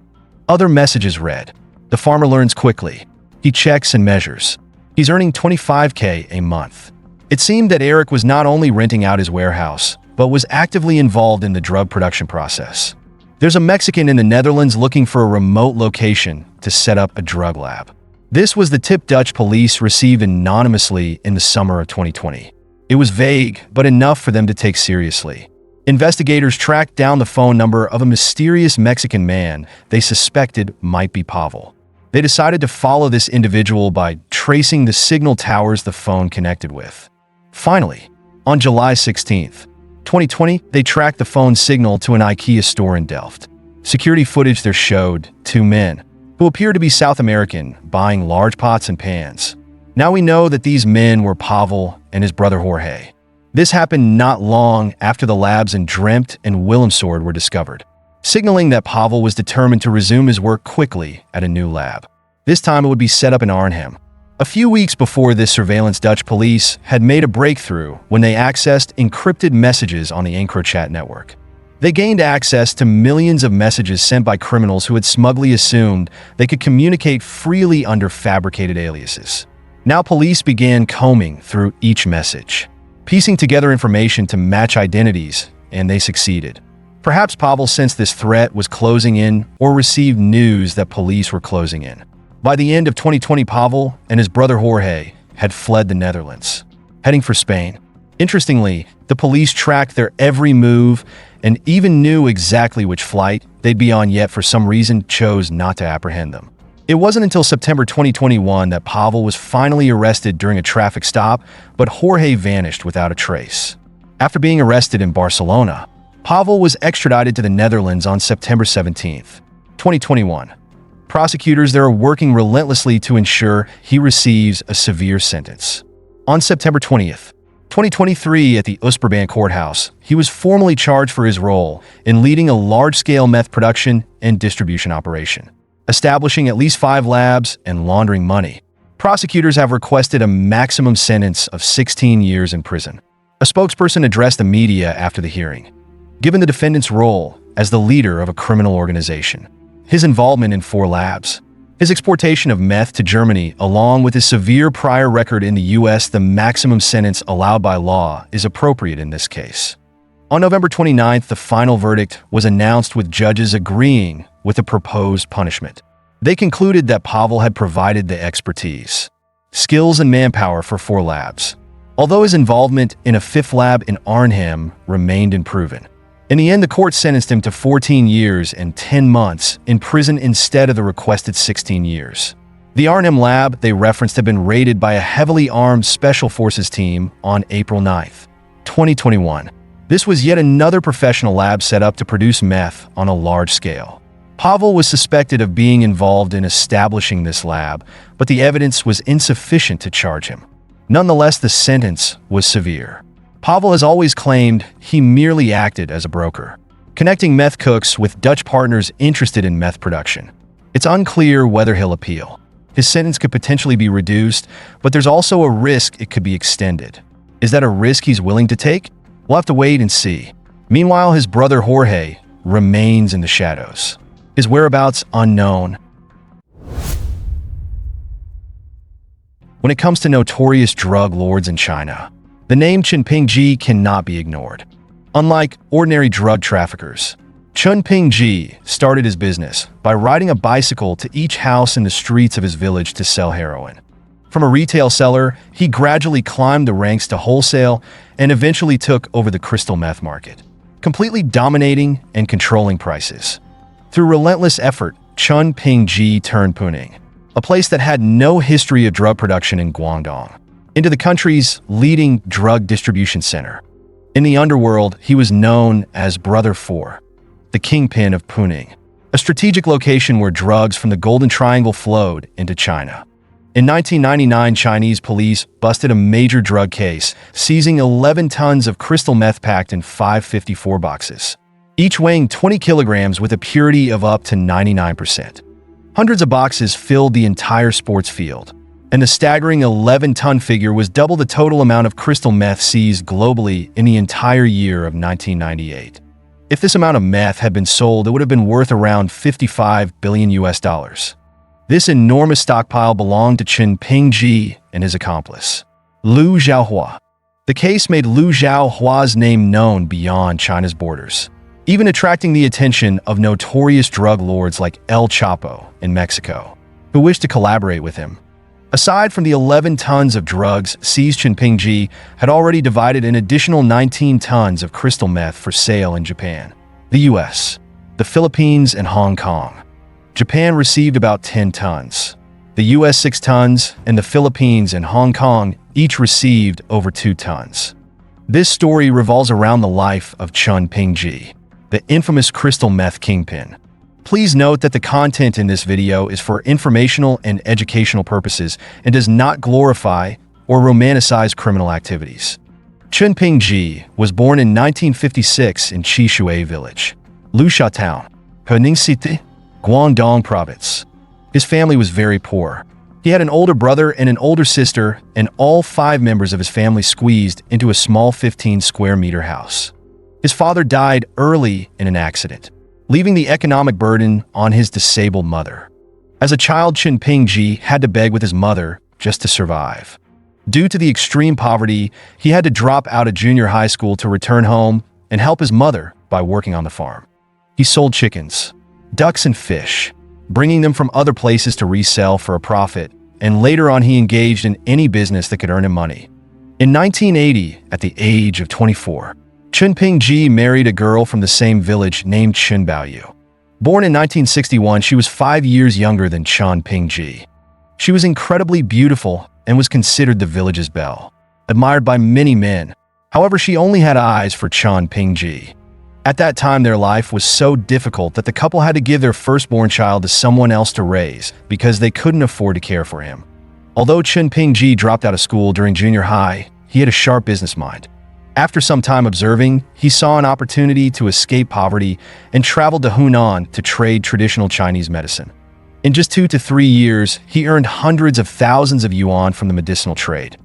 Other messages read, the farmer learns quickly. He checks and measures. He's earning $25K a month. It seemed that Eric was not only renting out his warehouse, but was actively involved in the drug production process. There's a Mexican in the Netherlands looking for a remote location to set up a drug lab. This was the tip Dutch police received anonymously in the summer of 2020. It was vague, but enough for them to take seriously. Investigators tracked down the phone number of a mysterious Mexican man they suspected might be Pavel. They decided to follow this individual by tracing the signal towers the phone connected with. Finally, on July 16th, 2020, they tracked the phone signal to an IKEA store in Delft. Security footage there showed two men, who appeared to be South American, buying large pots and pans. Now we know that these men were Pavel and his brother Jorge. This happened not long after the labs in Drempt and Willemsord were discovered, signaling that Pavel was determined to resume his work quickly at a new lab. This time it would be set up in Arnhem. A few weeks before this surveillance, Dutch police had made a breakthrough when they accessed encrypted messages on the EncroChat network. They gained access to millions of messages sent by criminals who had smugly assumed they could communicate freely under fabricated aliases. Now police began combing through each message, piecing together information to match identities, and they succeeded. Perhaps Pavel sensed this threat was closing in or received news that police were closing in. By the end of 2020, Pavel and his brother Jorge had fled the Netherlands, heading for Spain. Interestingly, the police tracked their every move and even knew exactly which flight they'd be on, yet for some reason chose not to apprehend them. It wasn't until September 2021 that Pavel was finally arrested during a traffic stop, but Jorge vanished without a trace. After being arrested in Barcelona, Pavel was extradited to the Netherlands on September 17th, 2021. Prosecutors there are working relentlessly to ensure he receives a severe sentence. On September 20th, 2023, at the Oostburgban courthouse, he was formally charged for his role in leading a large-scale meth production and distribution operation, establishing at least 5 labs and laundering money. Prosecutors have requested a maximum sentence of 16 years in prison. A spokesperson addressed the media after the hearing, given the defendant's role as the leader of a criminal organization, his involvement in 4 labs, his exportation of meth to Germany, along with his severe prior record in the U.S., the maximum sentence allowed by law is appropriate in this case. On November 29th, the final verdict was announced, with judges agreeing with the proposed punishment. They concluded that Pavel had provided the expertise, skills, and manpower for 4 labs, although his involvement in a 5th lab in Arnhem remained unproven. In the end, the court sentenced him to 14 years and 10 months in prison instead of the requested 16 years. The Arnhem lab they referenced had been raided by a heavily armed Special Forces team on April 9th, 2021. This was yet another professional lab set up to produce meth on a large scale. Pavel was suspected of being involved in establishing this lab, but the evidence was insufficient to charge him. Nonetheless, the sentence was severe. Pavel has always claimed he merely acted as a broker, connecting meth cooks with Dutch partners interested in meth production. It's unclear whether he'll appeal. His sentence could potentially be reduced, but there's also a risk it could be extended. Is that a risk he's willing to take? We'll have to wait and see. Meanwhile, his brother Jorge remains in the shadows, his whereabouts unknown. When it comes to notorious drug lords in China, the name Chen Pingji cannot be ignored. Unlike ordinary drug traffickers, Chen Pingji started his business by riding a bicycle to each house in the streets of his village to sell heroin. From a retail seller, he gradually climbed the ranks to wholesale and eventually took over the crystal meth market, completely dominating and controlling prices. Through relentless effort, Chen Pingji turned Puning, a place that had no history of drug production in Guangdong, into the country's leading drug distribution center. In the underworld, he was known as Brother 4, the kingpin of Puning, a strategic location where drugs from the Golden Triangle flowed into China. In 1999, Chinese police busted a major drug case, seizing 11 tons of crystal meth packed in 554 boxes, each weighing 20 kilograms with a purity of up to 99%. Hundreds of boxes filled the entire sports field, and the staggering 11-ton figure was double the total amount of crystal meth seized globally in the entire year of 1998. If this amount of meth had been sold, it would have been worth around $55 billion US. This enormous stockpile belonged to Chen Pingji and his accomplice, Liu Xiaohua. The case made Liu Xiaohua's name known beyond China's borders, even attracting the attention of notorious drug lords like El Chapo in Mexico, who wished to collaborate with him. Aside from the 11 tons of drugs seized, Chen Pingji had already divided an additional 19 tons of crystal meth for sale in Japan, the US, the Philippines, and Hong Kong. Japan received about 10 tons, the US 6 tons, and the Philippines and Hong Kong each received over 2 tons. This story revolves around the life of Chen Pingji, the infamous crystal meth kingpin. Please note that the content in this video is for informational and educational purposes and does not glorify or romanticize criminal activities. Chen Pingji was born in 1956 in Qishui Village, Lusha Town, Hening City, Guangdong Province. His family was very poor. He had an older brother and an older sister, and all 5 members of his family squeezed into a small 15-square-meter house. His father died early in an accident, leaving the economic burden on his disabled mother. As a child, Chen Pingji had to beg with his mother just to survive. Due to the extreme poverty, he had to drop out of junior high school to return home and help his mother by working on the farm. He sold chickens, ducks, and fish, bringing them from other places to resell for a profit, and later on he engaged in any business that could earn him money. In 1980, at the age of 24, Chen Pingji married a girl from the same village named Chen Baoyu. Born in 1961, she was 5 years younger than Chen Pingji. She was incredibly beautiful and was considered the village's belle, admired by many men. However, she only had eyes for Chen Pingji. At that time, their life was so difficult that the couple had to give their firstborn child to someone else to raise because they couldn't afford to care for him. Although Chen Pingji dropped out of school during junior high, he had a sharp business mind. After some time observing, he saw an opportunity to escape poverty and traveled to Hunan to trade traditional Chinese medicine. In just 2 to 3 years, he earned hundreds of thousands of yuan from the medicinal trade.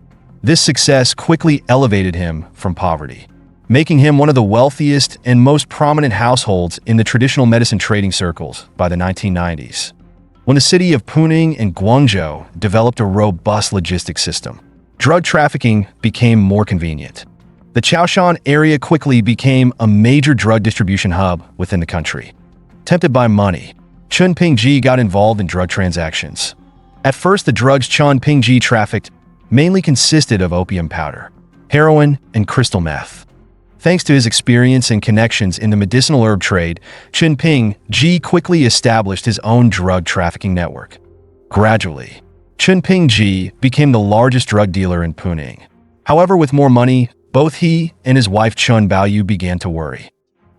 This success quickly elevated him from poverty, making him one of the wealthiest and most prominent households in the traditional medicine trading circles by the 1990s. When the city of Puning and Guangzhou developed a robust logistics system, drug trafficking became more convenient. The Chaoshan area quickly became a major drug distribution hub within the country. Tempted by money, Chen Pingji got involved in drug transactions. At first, the drugs Chen Pingji trafficked mainly consisted of opium powder, heroin, and crystal meth. Thanks to his experience and connections in the medicinal herb trade, Chen Pingji quickly established his own drug trafficking network. Gradually, Chen Pingji became the largest drug dealer in Puning. However, with more money, both he and his wife Chen Baoyu began to worry.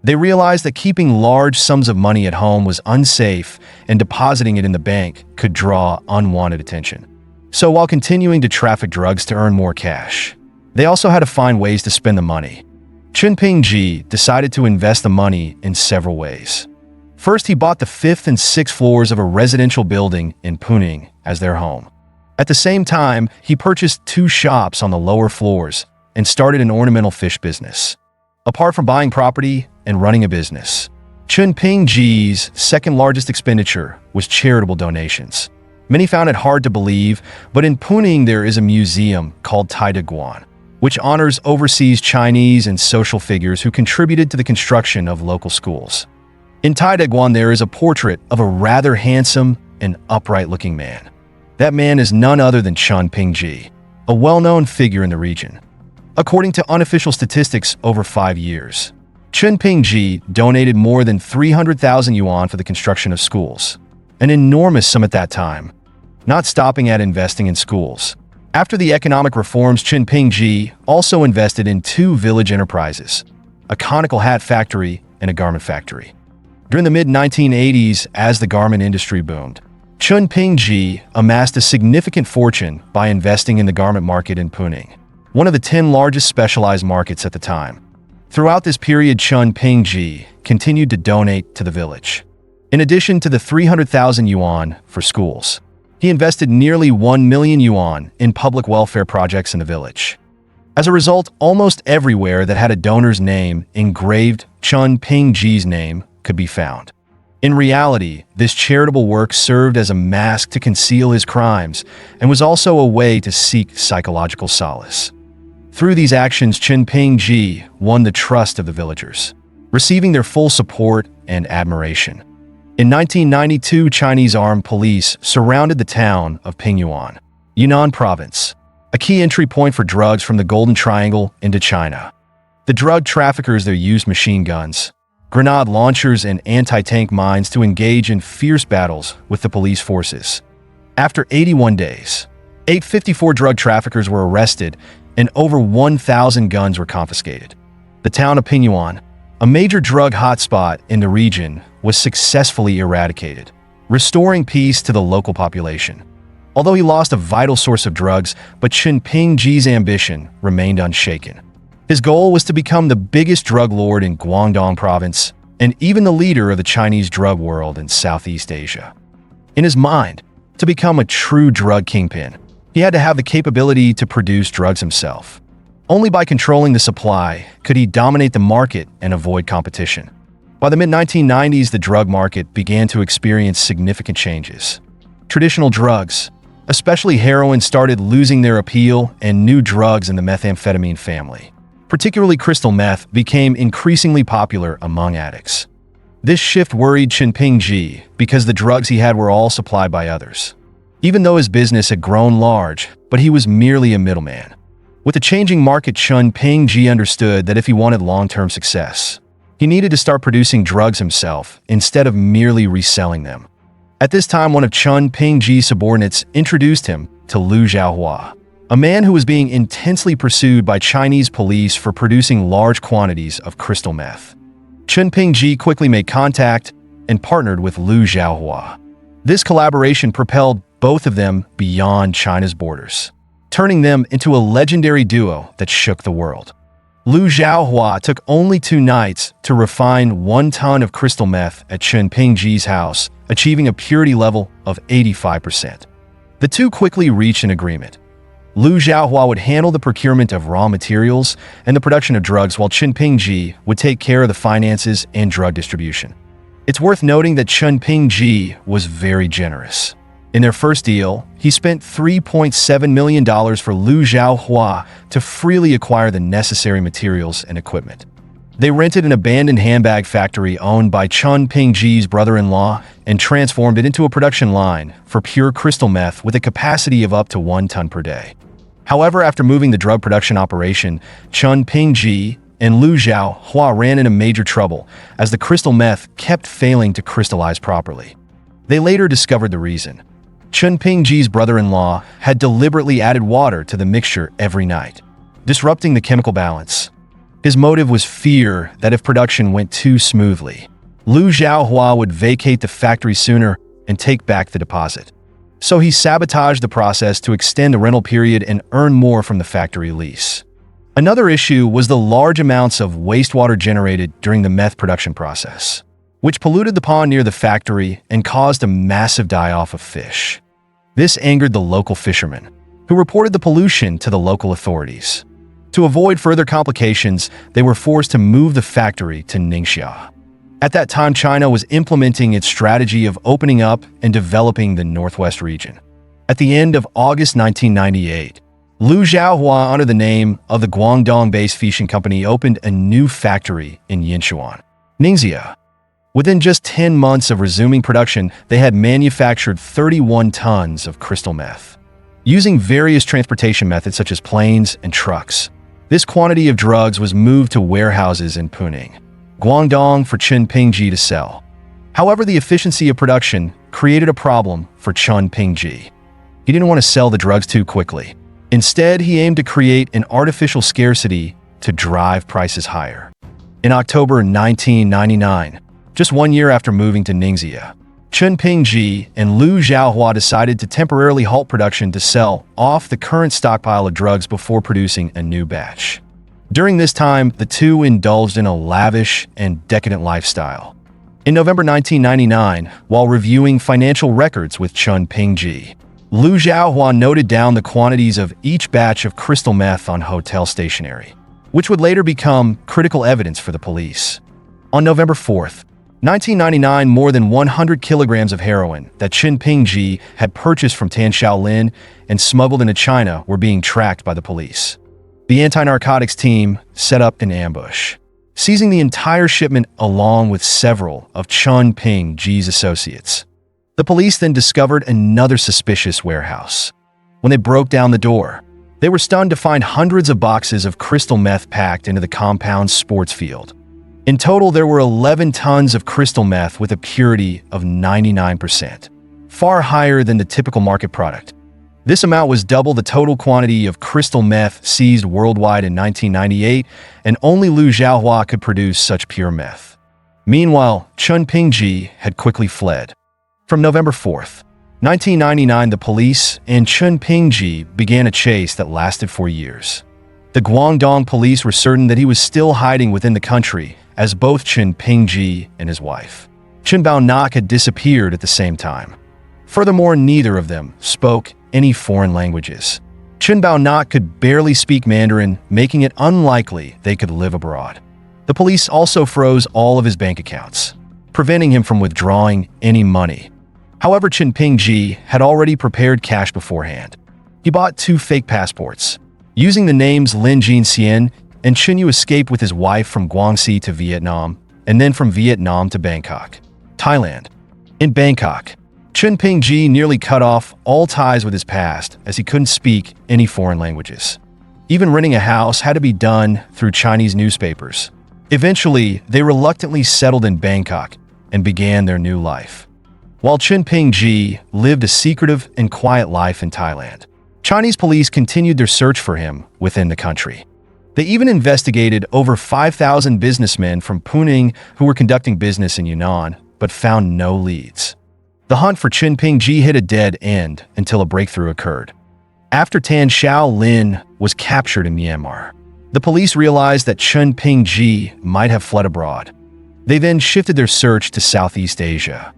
They realized that keeping large sums of money at home was unsafe and depositing it in the bank could draw unwanted attention. So while continuing to traffic drugs to earn more cash, they also had to find ways to spend the money. Chen Pingji decided to invest the money in several ways. First, he bought the 5th and 6th floors of a residential building in Puning as their home. At the same time, he purchased 2 shops on the lower floors and started an ornamental fish business. Apart from buying property and running a business, Chen Pingji's second largest expenditure was charitable donations. Many found it hard to believe, but in Puning there is a museum called Taidaguan, which honors overseas Chinese and social figures who contributed to the construction of local schools. In Taidaguan there is a portrait of a rather handsome and upright-looking man. That man is none other than Chen Pingji, a well-known figure in the region. According to unofficial statistics over 5 years, Chen Pingji donated more than 300,000 yuan for the construction of schools, an enormous sum at that time. not stopping at investing in schools. After the economic reforms, Chen Pingji also invested in two village enterprises, a conical hat factory and a garment factory. During the mid-1980s, as the garment industry boomed, Chen Pingji amassed a significant fortune by investing in the garment market in Puning, one of the 10 largest specialized markets at the time. Throughout this period, Chen Pingji continued to donate to the village. In addition to the 300,000 yuan for schools, he invested nearly 1 million yuan in public welfare projects in the village. As a result, almost everywhere that had a donor's name engraved, Chen Pingji's name could be found. In reality, this charitable work served as a mask to conceal his crimes and was also a way to seek psychological solace. Through these actions, Chen Pingji won the trust of the villagers, receiving their full support and admiration. In 1992, Chinese armed police surrounded the town of Pingyuan, Yunnan province, a key entry point for drugs from the Golden Triangle into China. The drug traffickers there used machine guns, grenade launchers, and anti-tank mines to engage in fierce battles with the police forces. After 81 days, 854 drug traffickers were arrested and over 1,000 guns were confiscated. The town of Pingyuan, a major drug hotspot in the region, was successfully eradicated, restoring peace to the local population. Although he lost a vital source of drugs, but Chen Pingji's ambition remained unshaken. His goal was to become the biggest drug lord in Guangdong province and even the leader of the Chinese drug world in Southeast Asia. In his mind, to become a true drug kingpin, he had to have the capability to produce drugs himself. Only by controlling the supply could he dominate the market and avoid competition. By the mid-1990s, the drug market began to experience significant changes. Traditional drugs, especially heroin, started losing their appeal, and new drugs in the methamphetamine family, particularly crystal meth, became increasingly popular among addicts. This shift worried Chen Pingji because the drugs he had were all supplied by others. Even though his business had grown large, but he was merely a middleman. With the changing market, Chen Pingji understood that if he wanted long-term success, he needed to start producing drugs himself instead of merely reselling them. At this time, one of Chen Pingji's subordinates introduced him to Lu Xiaohua, a man who was being intensely pursued by Chinese police for producing large quantities of crystal meth. Chen Pingji quickly made contact and partnered with Lu Xiaohua. This collaboration propelled both of them beyond China's borders, turning them into a legendary duo that shook the world. Lu Xiaohua took only 2 nights to refine 1 ton of crystal meth at Chen Pingji's house, achieving a purity level of 85%. The two quickly reached an agreement. Lu Xiaohua would handle the procurement of raw materials and the production of drugs, while Chen Pingji would take care of the finances and drug distribution. It's worth noting that Chen Pingji was very generous. In their first deal, he spent $3.7 million for Lu Xiaohua to freely acquire the necessary materials and equipment. They rented an abandoned handbag factory owned by Chen Pingji's brother-in-law and transformed it into a production line for pure crystal meth with a capacity of up to 1 ton per day. However, after moving the drug production operation, Chen Pingji and Lu Xiaohua ran into major trouble as the crystal meth kept failing to crystallize properly. They later discovered the reason. Chen Pingji's brother-in-law had deliberately added water to the mixture every night, disrupting the chemical balance. His motive was fear that if production went too smoothly, Lu Xiaohua would vacate the factory sooner and take back the deposit. So he sabotaged the process to extend the rental period and earn more from the factory lease. Another issue was the large amounts of wastewater generated during the meth production process, which polluted the pond near the factory and caused a massive die-off of fish. This angered the local fishermen, who reported the pollution to the local authorities. To avoid further complications, they were forced to move the factory to Ningxia. At that time, China was implementing its strategy of opening up and developing the Northwest region. At the end of August 1998, Lu Xiaohua, under the name of the Guangdong-based fishing company, opened a new factory in Yinshuan, Ningxia. Within just 10 months of resuming production, they had manufactured 31 tons of crystal meth. Using various transportation methods such as planes and trucks, this quantity of drugs was moved to warehouses in Puning, Guangdong, for Chen Pingji to sell. However, the efficiency of production created a problem for Chen Pingji. He didn't want to sell the drugs too quickly. Instead, he aimed to create an artificial scarcity to drive prices higher. In October 1999, just 1 year after moving to Ningxia, Chen Pingji and Liu Xiaohua decided to temporarily halt production to sell off the current stockpile of drugs before producing a new batch. During this time, the two indulged in a lavish and decadent lifestyle. In November 1999, while reviewing financial records with Chen Pingji, Liu Xiaohua noted down the quantities of each batch of crystal meth on hotel stationery, which would later become critical evidence for the police. On November 4th, 1999, more than 100 kilograms of heroin that Chen Pingji had purchased from Tan Shaolin and smuggled into China were being tracked by the police. The anti-narcotics team set up an ambush, seizing the entire shipment along with several of Chen Pingji's associates. The police then discovered another suspicious warehouse. When they broke down the door, they were stunned to find hundreds of boxes of crystal meth packed into the compound's sports field. In total, there were 11 tons of crystal meth with a purity of 99%, far higher than the typical market product. This amount was double the total quantity of crystal meth seized worldwide in 1998, and only Liu Xiaohua could produce such pure meth. Meanwhile, Chen Pingji had quickly fled. From November 4th, 1999, the police and Chen Pingji began a chase that lasted for years. The Guangdong police were certain that he was still hiding within the country, as both Chen Pingji and his wife, Chen Baonak, had disappeared at the same time. Furthermore, neither of them spoke any foreign languages. Chen Baonak could barely speak Mandarin, making it unlikely they could live abroad. The police also froze all of his bank accounts, preventing him from withdrawing any money. However, Chen Pingji had already prepared cash beforehand. He bought 2 fake passports. Using the names Lin Jinxian and Chen Yu, escaped with his wife from Guangxi to Vietnam, and then from Vietnam to Bangkok, Thailand. In Bangkok, Chen Pingji nearly cut off all ties with his past, as he couldn't speak any foreign languages. Even renting a house had to be done through Chinese newspapers. Eventually, they reluctantly settled in Bangkok and began their new life. While Chen Pingji lived a secretive and quiet life in Thailand, Chinese police continued their search for him within the country. They even investigated over 5,000 businessmen from Punning who were conducting business in Yunnan, but found no leads. The hunt for Chen Pingji hit a dead end until a breakthrough occurred. After Tan Shaolin was captured in Myanmar, the police realized that Chen Pingji might have fled abroad. They then shifted their search to Southeast Asia.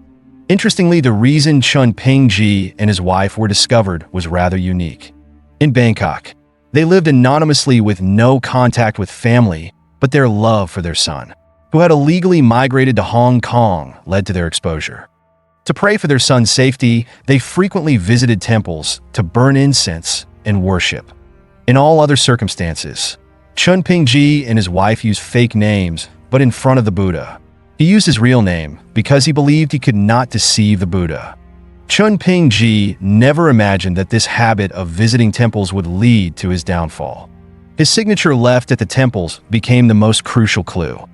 Interestingly, the reason Chen Pingji and his wife were discovered was rather unique. In Bangkok, they lived anonymously with no contact with family, but their love for their son, who had illegally migrated to Hong Kong, led to their exposure. To pray for their son's safety, they frequently visited temples to burn incense and worship. In all other circumstances, Chen Pingji and his wife used fake names, but in front of the Buddha. He used his real name because he believed he could not deceive the Buddha. Chen Pingji never imagined that this habit of visiting temples would lead to his downfall. His signature left at the temples became the most crucial clue.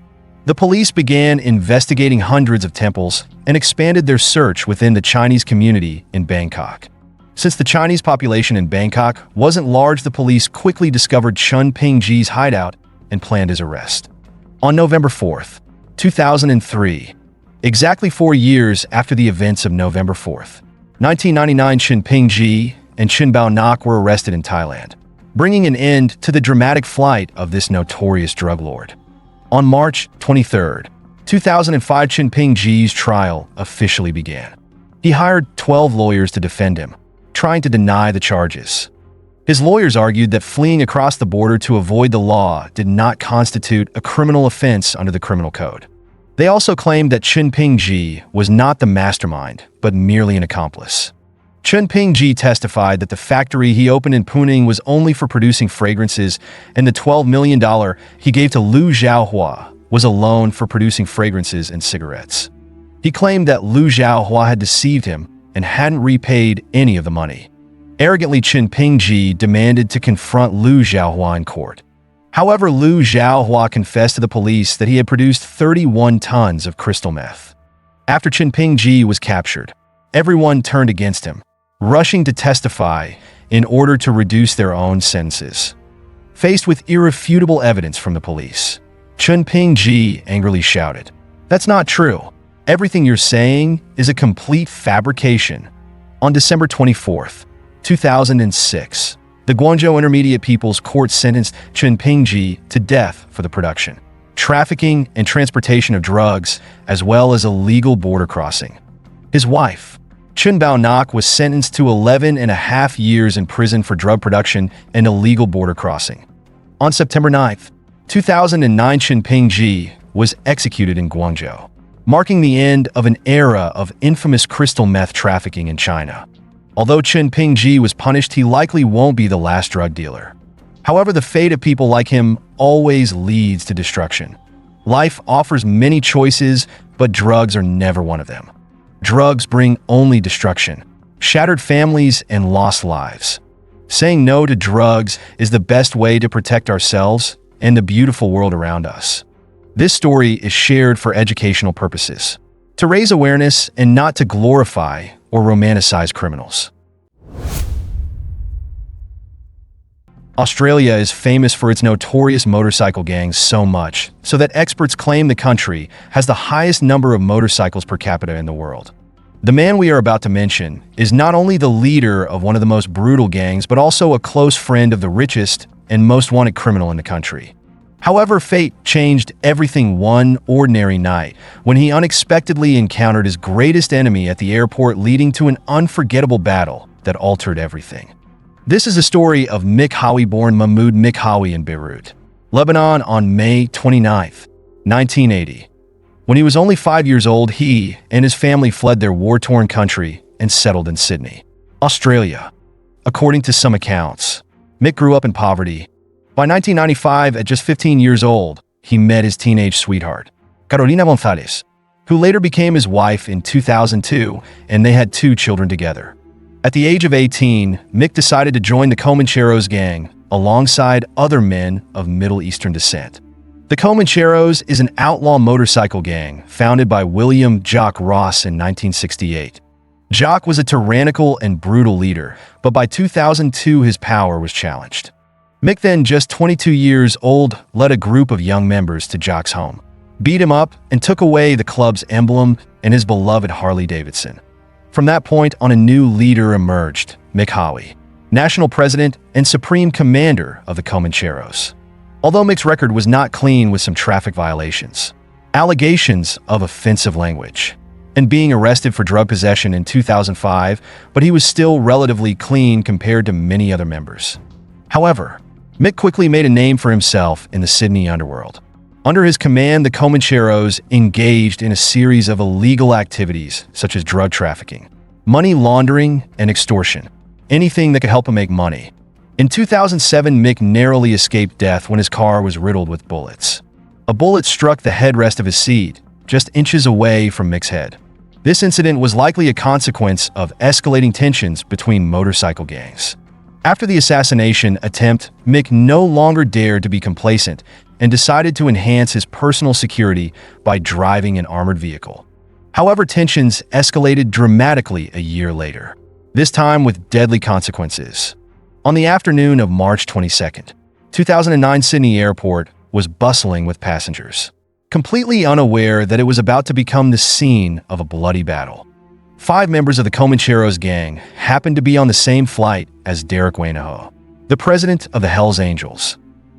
The police began investigating hundreds of temples and expanded their search within the Chinese community in Bangkok. Since the Chinese population in Bangkok wasn't large, the police quickly discovered Chen Pingji's hideout and planned his arrest. On November 4th, 2003, exactly 4 years after the events of November 4th, 1999, Chen Pingji and Chen Baonak were arrested in Thailand, bringing an end to the dramatic flight of this notorious drug lord. On March 23, 2005, Chen Pingji's trial officially began. He hired 12 lawyers to defend him, trying to deny the charges. His lawyers argued that fleeing across the border to avoid the law did not constitute a criminal offense under the criminal code. They also claimed that Chen Pingji was not the mastermind, but merely an accomplice. Chen Pingji testified that the factory he opened in Punning was only for producing fragrances, and the $12 million he gave to Liu Xiaohua was a loan for producing fragrances and cigarettes. He claimed that Liu Xiaohua had deceived him and hadn't repaid any of the money. Arrogantly, Chen Pingji demanded to confront Liu Xiaohua in court. However, Liu Xiaohua confessed to the police that he had produced 31 tons of crystal meth. After Chen Pingji was captured, everyone turned against him, rushing to testify in order to reduce their own sentences. Faced with irrefutable evidence from the police, Chen Pingji angrily shouted, "That's not true. Everything you're saying is a complete fabrication." On December 24th, 2006, the Guangzhou Intermediate People's Court sentenced Chen Pingji to death for the production, trafficking, and transportation of drugs, as well as illegal border crossing. His wife, Chen Baonak, was sentenced to 11 and a half years in prison for drug production and illegal border crossing. On September 9th, 2009, Chen Pingji was executed in Guangzhou, marking the end of an era of infamous crystal meth trafficking in China. Although Chen Pingji was punished, he likely won't be the last drug dealer. However, the fate of people like him always leads to destruction. Life offers many choices, but drugs are never one of them. Drugs bring only destruction, shattered families, and lost lives. Saying no to drugs is the best way to protect ourselves and the beautiful world around us. This story is shared for educational purposes, to raise awareness and not to glorify or romanticize criminals. Australia is famous for its notorious motorcycle gangs so much so that experts claim the country has the highest number of motorcycles per capita in the world. The man we are about to mention is not only the leader of one of the most brutal gangs, but also a close friend of the richest and most wanted criminal in the country. However, fate changed everything one ordinary night when he unexpectedly encountered his greatest enemy at the airport, leading to an unforgettable battle that altered everything. This is the story of Mikhawi, born Mahmoud Mikhawi in Beirut, Lebanon on May 29, 1980. When he was only 5 years old, he and his family fled their war-torn country and settled in Sydney, Australia. According to some accounts, Mick grew up in poverty. By 1995, at just 15 years old, he met his teenage sweetheart, Carolina Gonzalez, who later became his wife in 2002, and they had 2 children together. At the age of 18, Mick decided to join the Comancheros gang alongside other men of Middle Eastern descent. The Comancheros is an outlaw motorcycle gang founded by William Jock Ross in 1968. Jock was a tyrannical and brutal leader, but by 2002 his power was challenged. Mick, then just 22 years old, led a group of young members to Jock's home, beat him up, and took away the club's emblem and his beloved Harley-Davidson. From that point on, a new leader emerged, Mikhawi, national president and supreme commander of the Comancheros. Although Mick's record was not clean, with some traffic violations, allegations of offensive language, and being arrested for drug possession in 2005, but he was still relatively clean compared to many other members. However, Mick quickly made a name for himself in the Sydney underworld. Under his command, the Comancheros engaged in a series of illegal activities such as drug trafficking, money laundering, and extortion, anything that could help him make money. In 2007, Mick narrowly escaped death when his car was riddled with bullets. A bullet struck the headrest of his seat, just inches away from Mick's head. This incident was likely a consequence of escalating tensions between motorcycle gangs. After the assassination attempt, Mick no longer dared to be complacent and decided to enhance his personal security by driving an armored vehicle. However, tensions escalated dramatically a year later, this time with deadly consequences. On the afternoon of March 22, 2009, Sydney Airport was bustling with passengers, completely unaware that it was about to become the scene of a bloody battle. 5 members of the Comancheros gang happened to be on the same flight as Derek Wainaho, the president of the Hells Angels.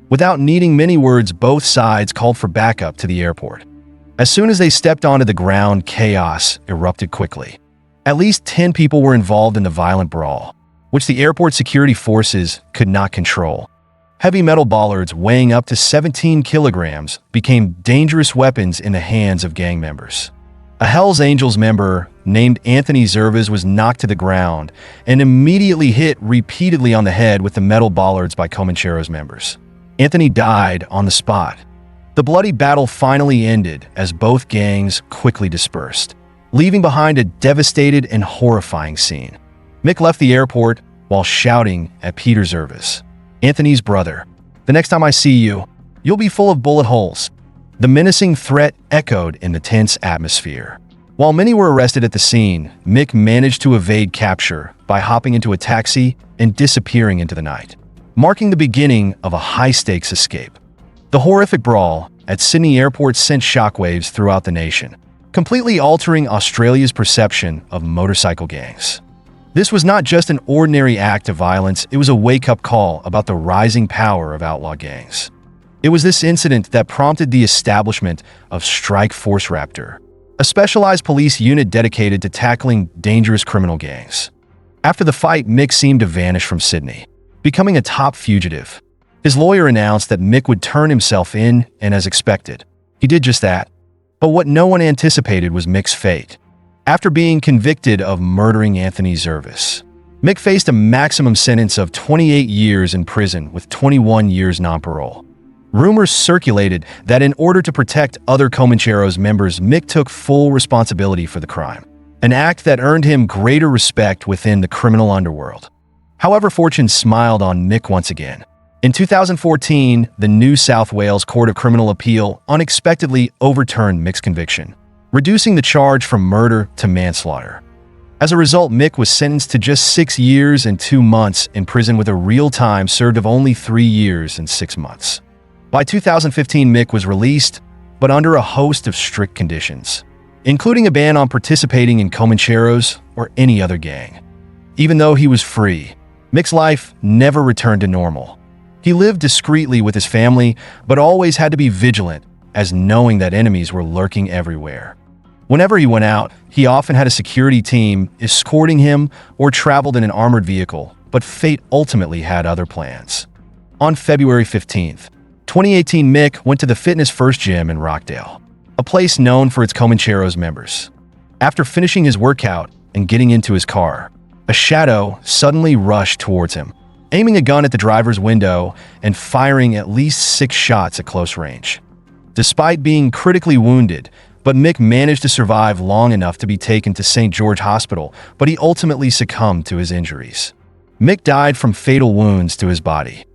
Without needing many words, both sides called for backup to the airport. As soon as they stepped onto the ground, chaos erupted quickly. At least 10 people were involved in the violent brawl, which the airport security forces could not control. Heavy metal bollards weighing up to 17 kilograms became dangerous weapons in the hands of gang members. A Hells Angels member named Anthony Zervas was knocked to the ground and immediately hit repeatedly on the head with the metal bollards by Comancheros members. Anthony died on the spot. The bloody battle finally ended as both gangs quickly dispersed, leaving behind a devastated and horrifying scene. Mick left the airport while shouting at Peter Zervas, Anthony's brother, "The next time I see you, you'll be full of bullet holes." The menacing threat echoed in the tense atmosphere. While many were arrested at the scene, Mick managed to evade capture by hopping into a taxi and disappearing into the night, marking the beginning of a high-stakes escape. The horrific brawl at Sydney Airport sent shockwaves throughout the nation, completely altering Australia's perception of motorcycle gangs. This was not just an ordinary act of violence, it was a wake-up call about the rising power of outlaw gangs. It was this incident that prompted the establishment of Strike Force Raptor, a specialized police unit dedicated to tackling dangerous criminal gangs. After the fight, Mick seemed to vanish from Sydney, becoming a top fugitive. His lawyer announced that Mick would turn himself in, and as expected, he did just that. But what no one anticipated was Mick's fate. After being convicted of murdering Anthony Zervis, Mick faced a maximum sentence of 28 years in prison with 21 years non-parole. Rumors circulated that in order to protect other Comancheros members, Mick took full responsibility for the crime, an act that earned him greater respect within the criminal underworld. However, fortune smiled on Mick once again. In 2014, the New South Wales Court of Criminal Appeal unexpectedly overturned Mick's conviction, reducing the charge from murder to manslaughter. As a result, Mick was sentenced to just 6 years and 2 months in prison with a real time served of only 3 years and 6 months. By 2015, Mick was released, but under a host of strict conditions, including a ban on participating in Comancheros or any other gang. Even though he was free, Mick's life never returned to normal. He lived discreetly with his family, but always had to be vigilant, as knowing that enemies were lurking everywhere. Whenever he went out, he often had a security team escorting him or traveled in an armored vehicle, but fate ultimately had other plans. On February 15th, 2018, Mick went to the Fitness First Gym in Rockdale, a place known for its Comancheros members. After finishing his workout and getting into his car, a shadow suddenly rushed towards him, aiming a gun at the driver's window and firing at least 6 shots at close range. Despite being critically wounded, Mick managed to survive long enough to be taken to St. George Hospital, but he ultimately succumbed to his injuries. Mick died from fatal wounds to his body.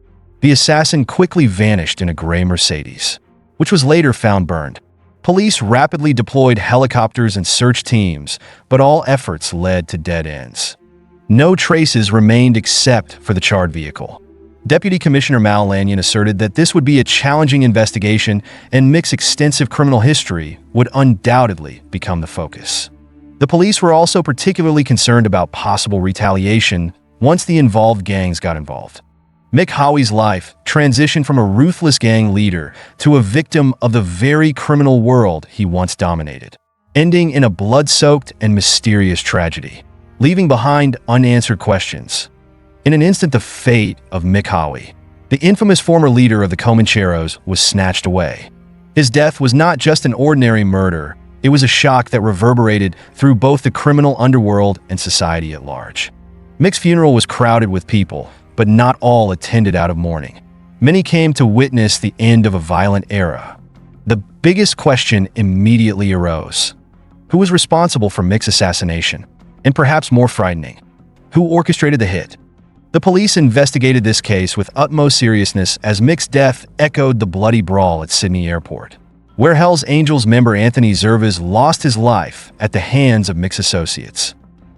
The assassin quickly vanished in a gray Mercedes, which was later found burned. Police rapidly deployed helicopters and search teams, but all efforts led to dead ends. No traces remained except for the charred vehicle. Deputy Commissioner Mal Lanyon asserted that this would be a challenging investigation and Mick's extensive criminal history would undoubtedly become the focus. The police were also particularly concerned about possible retaliation once the involved gangs got involved. Mick Howie's life transitioned from a ruthless gang leader to a victim of the very criminal world he once dominated, ending in a blood-soaked and mysterious tragedy, leaving behind unanswered questions. In an instant, the fate of Mick Howie, the infamous former leader of the Comancheros, was snatched away. His death was not just an ordinary murder, it was a shock that reverberated through both the criminal underworld and society at large. Mick's funeral was crowded with people, but not all attended out of mourning. Many came to witness the end of a violent era. The biggest question immediately arose: who was responsible for Mick's assassination? And perhaps more frightening, who orchestrated the hit? The police investigated this case with utmost seriousness as Mick's death echoed the bloody brawl at Sydney Airport, where Hell's Angels member Anthony Zervis lost his life at the hands of Mick's associates.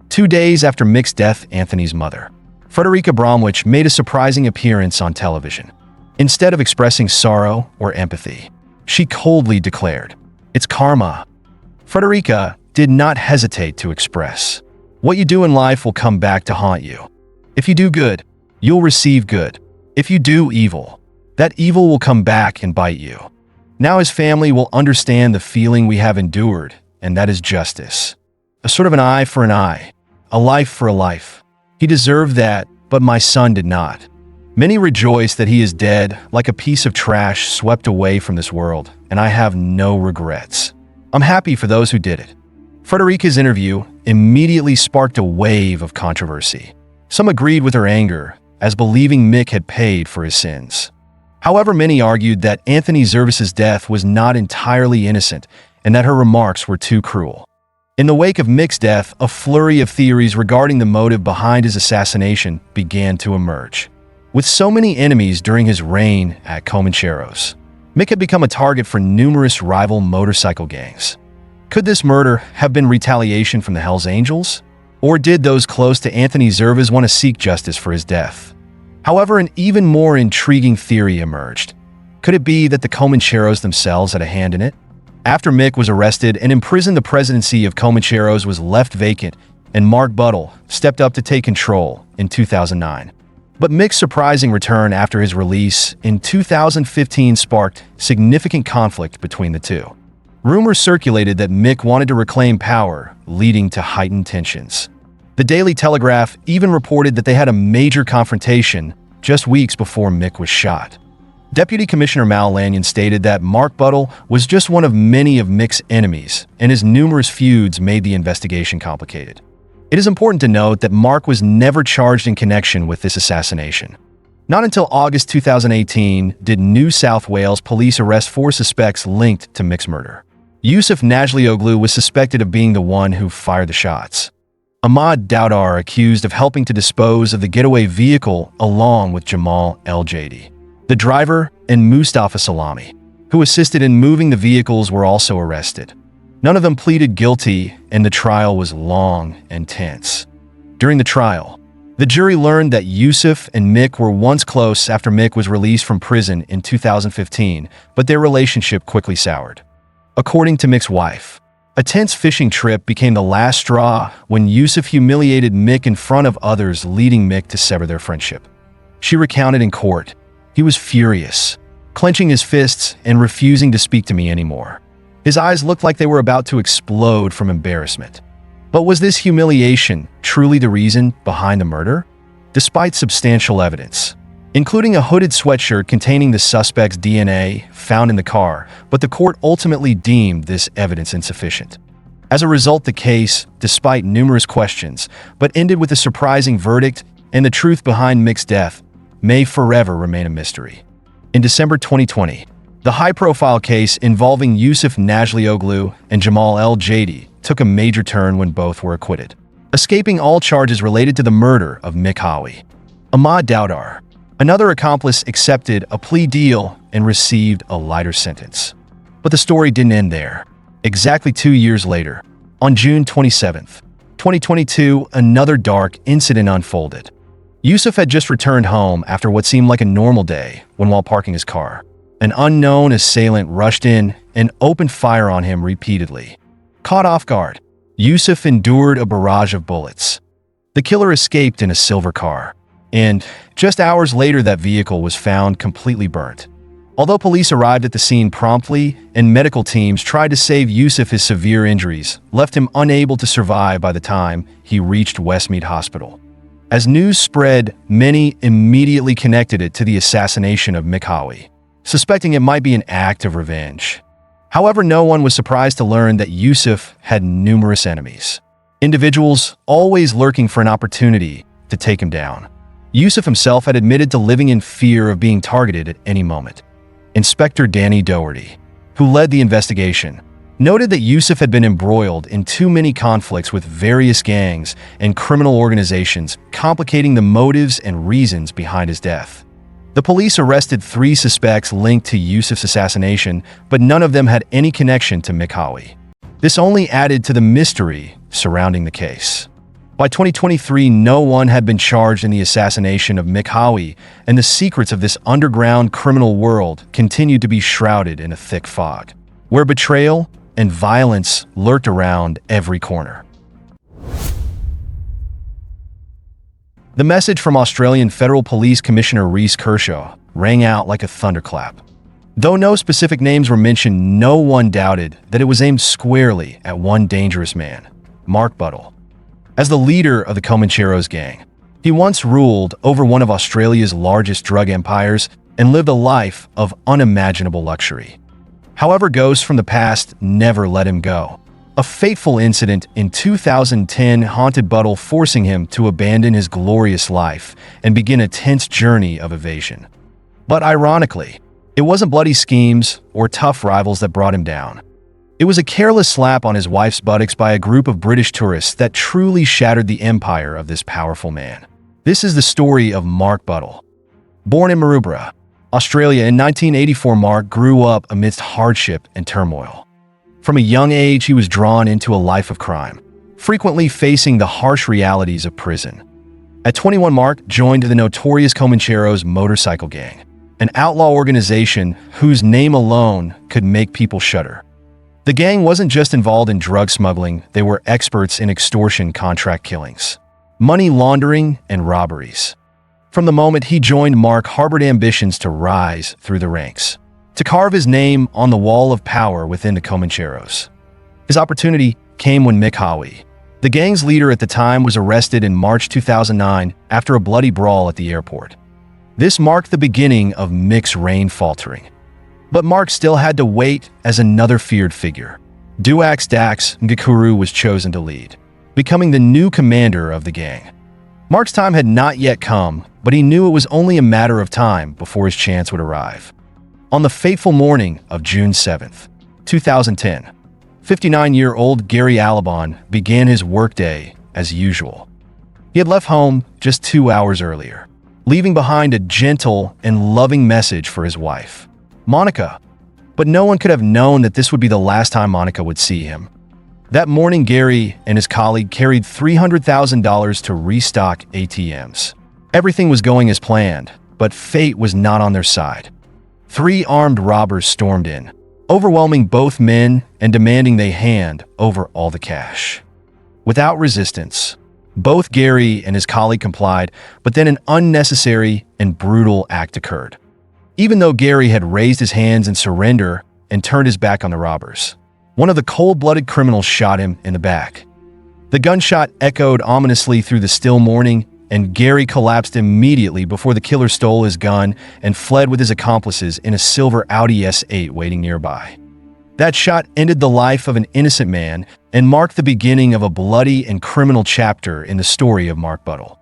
2 days after Mick's death, Anthony's mother, Frederica Bromwich, made a surprising appearance on television. Instead of expressing sorrow or empathy, she coldly declared, "It's karma." Frederica did not hesitate to express, "What you do in life will come back to haunt you. If you do good, you'll receive good. If you do evil, that evil will come back and bite you. Now his family will understand the feeling we have endured, and that is justice. A sort of an eye for an eye, a life for a life. He deserved that, but my son did not. Many rejoice that he is dead, like a piece of trash swept away from this world, and I have no regrets. I'm happy for those who did it." Frederica's interview immediately sparked a wave of controversy. Some agreed with her anger, as believing Mick had paid for his sins. However, many argued that Anthony Zervis's death was not entirely innocent and that her remarks were too cruel. In the wake of Mick's death, a flurry of theories regarding the motive behind his assassination began to emerge. With so many enemies during his reign at Comancheros, Mick had become a target for numerous rival motorcycle gangs. Could this murder have been retaliation from the Hells Angels? Or did those close to Anthony Zervas want to seek justice for his death? However, an even more intriguing theory emerged. Could it be that the Comancheros themselves had a hand in it? After Mick was arrested and imprisoned, the presidency of Comancheros was left vacant, and Mark Buttle stepped up to take control in 2009. But Mick's surprising return after his release in 2015 sparked significant conflict between the two. Rumors circulated that Mick wanted to reclaim power, leading to heightened tensions. The Daily Telegraph even reported that they had a major confrontation just weeks before Mick was shot. Deputy Commissioner Mal Lanyon stated that Mark Buttle was just one of many of Mick's enemies, and his numerous feuds made the investigation complicated. It is important to note that Mark was never charged in connection with this assassination. Not until August 2018 did New South Wales police arrest 4 suspects linked to Mick's murder. Yusuf Najlioglu was suspected of being the one who fired the shots. Ahmad Dowdar accused of helping to dispose of the getaway vehicle along with Jamal El-Jadi. The driver and Mustafa Salami, who assisted in moving the vehicles, were also arrested. None of them pleaded guilty, and the trial was long and tense. During the trial, the jury learned that Yusuf and Mick were once close after Mick was released from prison in 2015, but their relationship quickly soured. According to Mick's wife, a tense fishing trip became the last straw when Yusuf humiliated Mick in front of others, leading Mick to sever their friendship. She recounted in court, "He was furious, clenching his fists and refusing to speak to me anymore. His eyes looked like they were about to explode from embarrassment." But was this humiliation truly the reason behind the murder? Despite substantial evidence, including a hooded sweatshirt containing the suspect's DNA found in the car, but the court ultimately deemed this evidence insufficient. As a result, the case, despite numerous questions, but ended with a surprising verdict, and the truth behind Mick's death may forever remain a mystery. In December 2020, the high-profile case involving Yusuf Najlioglu and Jamal El-Jadi took a major turn when both were acquitted, escaping all charges related to the murder of Mick Howie. Ahmad Dowdar, another accomplice, accepted a plea deal and received a lighter sentence. But the story didn't end there. Exactly 2 years later, on June 27, 2022, another dark incident unfolded. Yusuf had just returned home after what seemed like a normal day when, while parking his car, an unknown assailant rushed in and opened fire on him repeatedly. Caught off guard, Yusuf endured a barrage of bullets. The killer escaped in a silver car, and just hours later that vehicle was found completely burnt. Although police arrived at the scene promptly and medical teams tried to save Yusuf, his severe injuries left him unable to survive by the time he reached Westmead Hospital. As news spread, many immediately connected it to the assassination of Mick Howie, suspecting it might be an act of revenge. However, no one was surprised to learn that Yusuf had numerous enemies, individuals always lurking for an opportunity to take him down. Yusuf himself had admitted to living in fear of being targeted at any moment. Inspector Danny Doherty, who led the investigation, noted that Yusuf had been embroiled in too many conflicts with various gangs and criminal organizations, complicating the motives and reasons behind his death. The police arrested 3 suspects linked to Yusuf's assassination, but none of them had any connection to Mick Howie. This only added to the mystery surrounding the case. By 2023, no one had been charged in the assassination of Mick Howie, and the secrets of this underground criminal world continued to be shrouded in a thick fog, where betrayal and violence lurked around every corner. The message from Australian Federal Police Commissioner Reece Kershaw rang out like a thunderclap. Though no specific names were mentioned, no one doubted that it was aimed squarely at one dangerous man, Mark Buttle. As the leader of the Comancheros gang, he once ruled over one of Australia's largest drug empires and lived a life of unimaginable luxury. However, ghosts from the past never let him go. A fateful incident in 2010 haunted Buttle, forcing him to abandon his glorious life and begin a tense journey of evasion. But ironically, it wasn't bloody schemes or tough rivals that brought him down. It was a careless slap on his wife's buttocks by a group of British tourists that truly shattered the empire of this powerful man. This is the story of Mark Buttle. Born in Maroubra, Australia in 1984, Mark grew up amidst hardship and turmoil. From a young age, he was drawn into a life of crime, frequently facing the harsh realities of prison. At 21, Mark joined the notorious Comancheros motorcycle gang, an outlaw organization whose name alone could make people shudder. The gang wasn't just involved in drug smuggling, they were experts in extortion, contract killings, money laundering, and robberies. From the moment he joined, Mark harbored ambitions to rise through the ranks, to carve his name on the wall of power within the Comancheros. His opportunity came when Mick Howie, the gang's leader at the time, was arrested in March 2009 after a bloody brawl at the airport. This marked the beginning of Mick's reign faltering. But Mark still had to wait as another feared figure. Duax Dax Ngakuru was chosen to lead, becoming the new commander of the gang. Mark's time had not yet come, but he knew it was only a matter of time before his chance would arrive. On the fateful morning of June 7th, 2010, 59-year-old Gary Alabon began his workday as usual. He had left home just 2 hours earlier, leaving behind a gentle and loving message for his wife, Monica. But no one could have known that this would be the last time Monica would see him. That morning, Gary and his colleague carried $300,000 to restock ATMs. Everything was going as planned, but fate was not on their side. 3 armed robbers stormed in, overwhelming both men and demanding they hand over all the cash. Without resistance, both Gary and his colleague complied, but then an unnecessary and brutal act occurred. Even though Gary had raised his hands in surrender and turned his back on the robbers, one of the cold-blooded criminals shot him in the back. The gunshot echoed ominously through the still morning, and Gary collapsed immediately before the killer stole his gun and fled with his accomplices in a silver Audi S8 waiting nearby. That shot ended the life of an innocent man and marked the beginning of a bloody and criminal chapter in the story of Mark Buttle.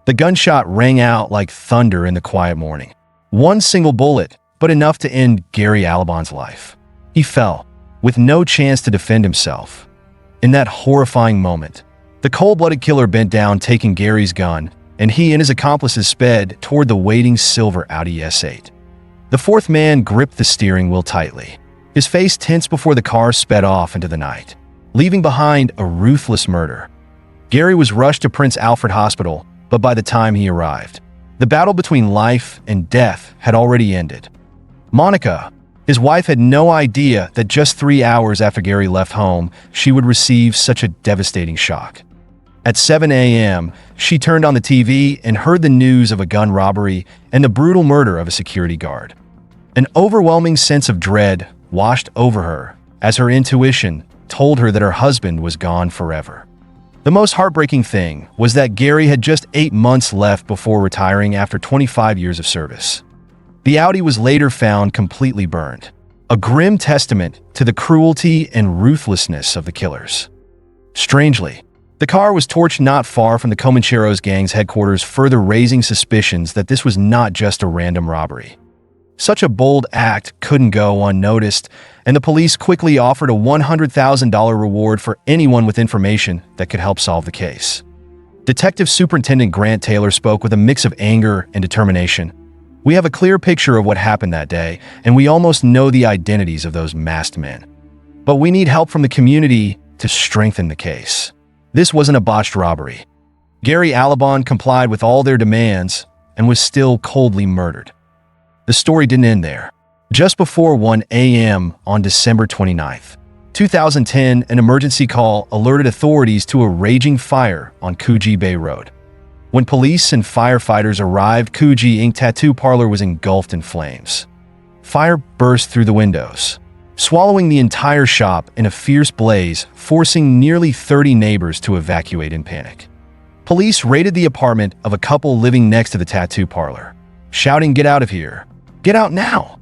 The gunshot rang out like thunder in the quiet morning. One single bullet, but enough to end Gary Alabon's life. He fell, with no chance to defend himself. In that horrifying moment, the cold-blooded killer bent down, taking Gary's gun, and he and his accomplices sped toward the waiting silver Audi S8. The fourth man gripped the steering wheel tightly, his face tense before the car sped off into the night, leaving behind a ruthless murder. Gary was rushed to Prince Alfred Hospital, but by the time he arrived, the battle between life and death had already ended. Monica, his wife, had no idea that just 3 hours after Gary left home, she would receive such a devastating shock. At 7 a.m., she turned on the TV and heard the news of a gun robbery and the brutal murder of a security guard. An overwhelming sense of dread washed over her as her intuition told her that her husband was gone forever. The most heartbreaking thing was that Gary had just 8 months left before retiring after 25 years of service. The Audi was later found completely burned, a grim testament to the cruelty and ruthlessness of the killers. Strangely, the car was torched not far from the Comancheros gang's headquarters, further raising suspicions that this was not just a random robbery. Such a bold act couldn't go unnoticed, and the police quickly offered a $100,000 reward for anyone with information that could help solve the case. Detective Superintendent Grant Taylor spoke with a mix of anger and determination. "We have a clear picture of what happened that day, and we almost know the identities of those masked men. But we need help from the community to strengthen the case. This wasn't a botched robbery. Gary Alabon complied with all their demands and was still coldly murdered." The story didn't end there. Just before 1 a.m. on December 29th, 2010, an emergency call alerted authorities to a raging fire on Coogee Bay Road. When police and firefighters arrived, Coogee Inc. Tattoo Parlor was engulfed in flames. Fire burst through the windows, swallowing the entire shop in a fierce blaze, forcing nearly 30 neighbors to evacuate in panic. Police raided the apartment of a couple living next to the tattoo parlor, shouting, "Get out of here! Get out now!"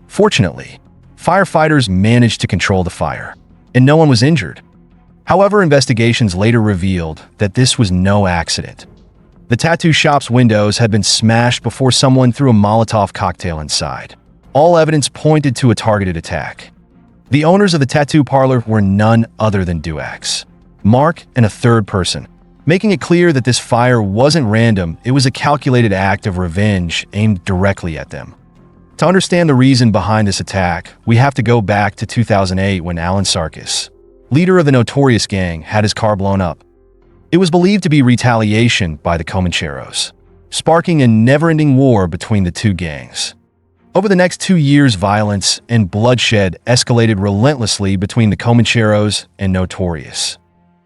Fortunately, firefighters managed to control the fire, and no one was injured. However, investigations later revealed that this was no accident. The tattoo shop's windows had been smashed before someone threw a Molotov cocktail inside. All evidence pointed to a targeted attack. The owners of the tattoo parlor were none other than Duax, Mark, and a third person, making it clear that this fire wasn't random. It was a calculated act of revenge aimed directly at them. To understand the reason behind this attack, we have to go back to 2008 when Alan Sarkis, leader of the Notorious gang, had his car blown up. It was believed to be retaliation by the Comancheros, sparking a never-ending war between the two gangs. Over the next 2 years, violence and bloodshed escalated relentlessly between the Comancheros and Notorious.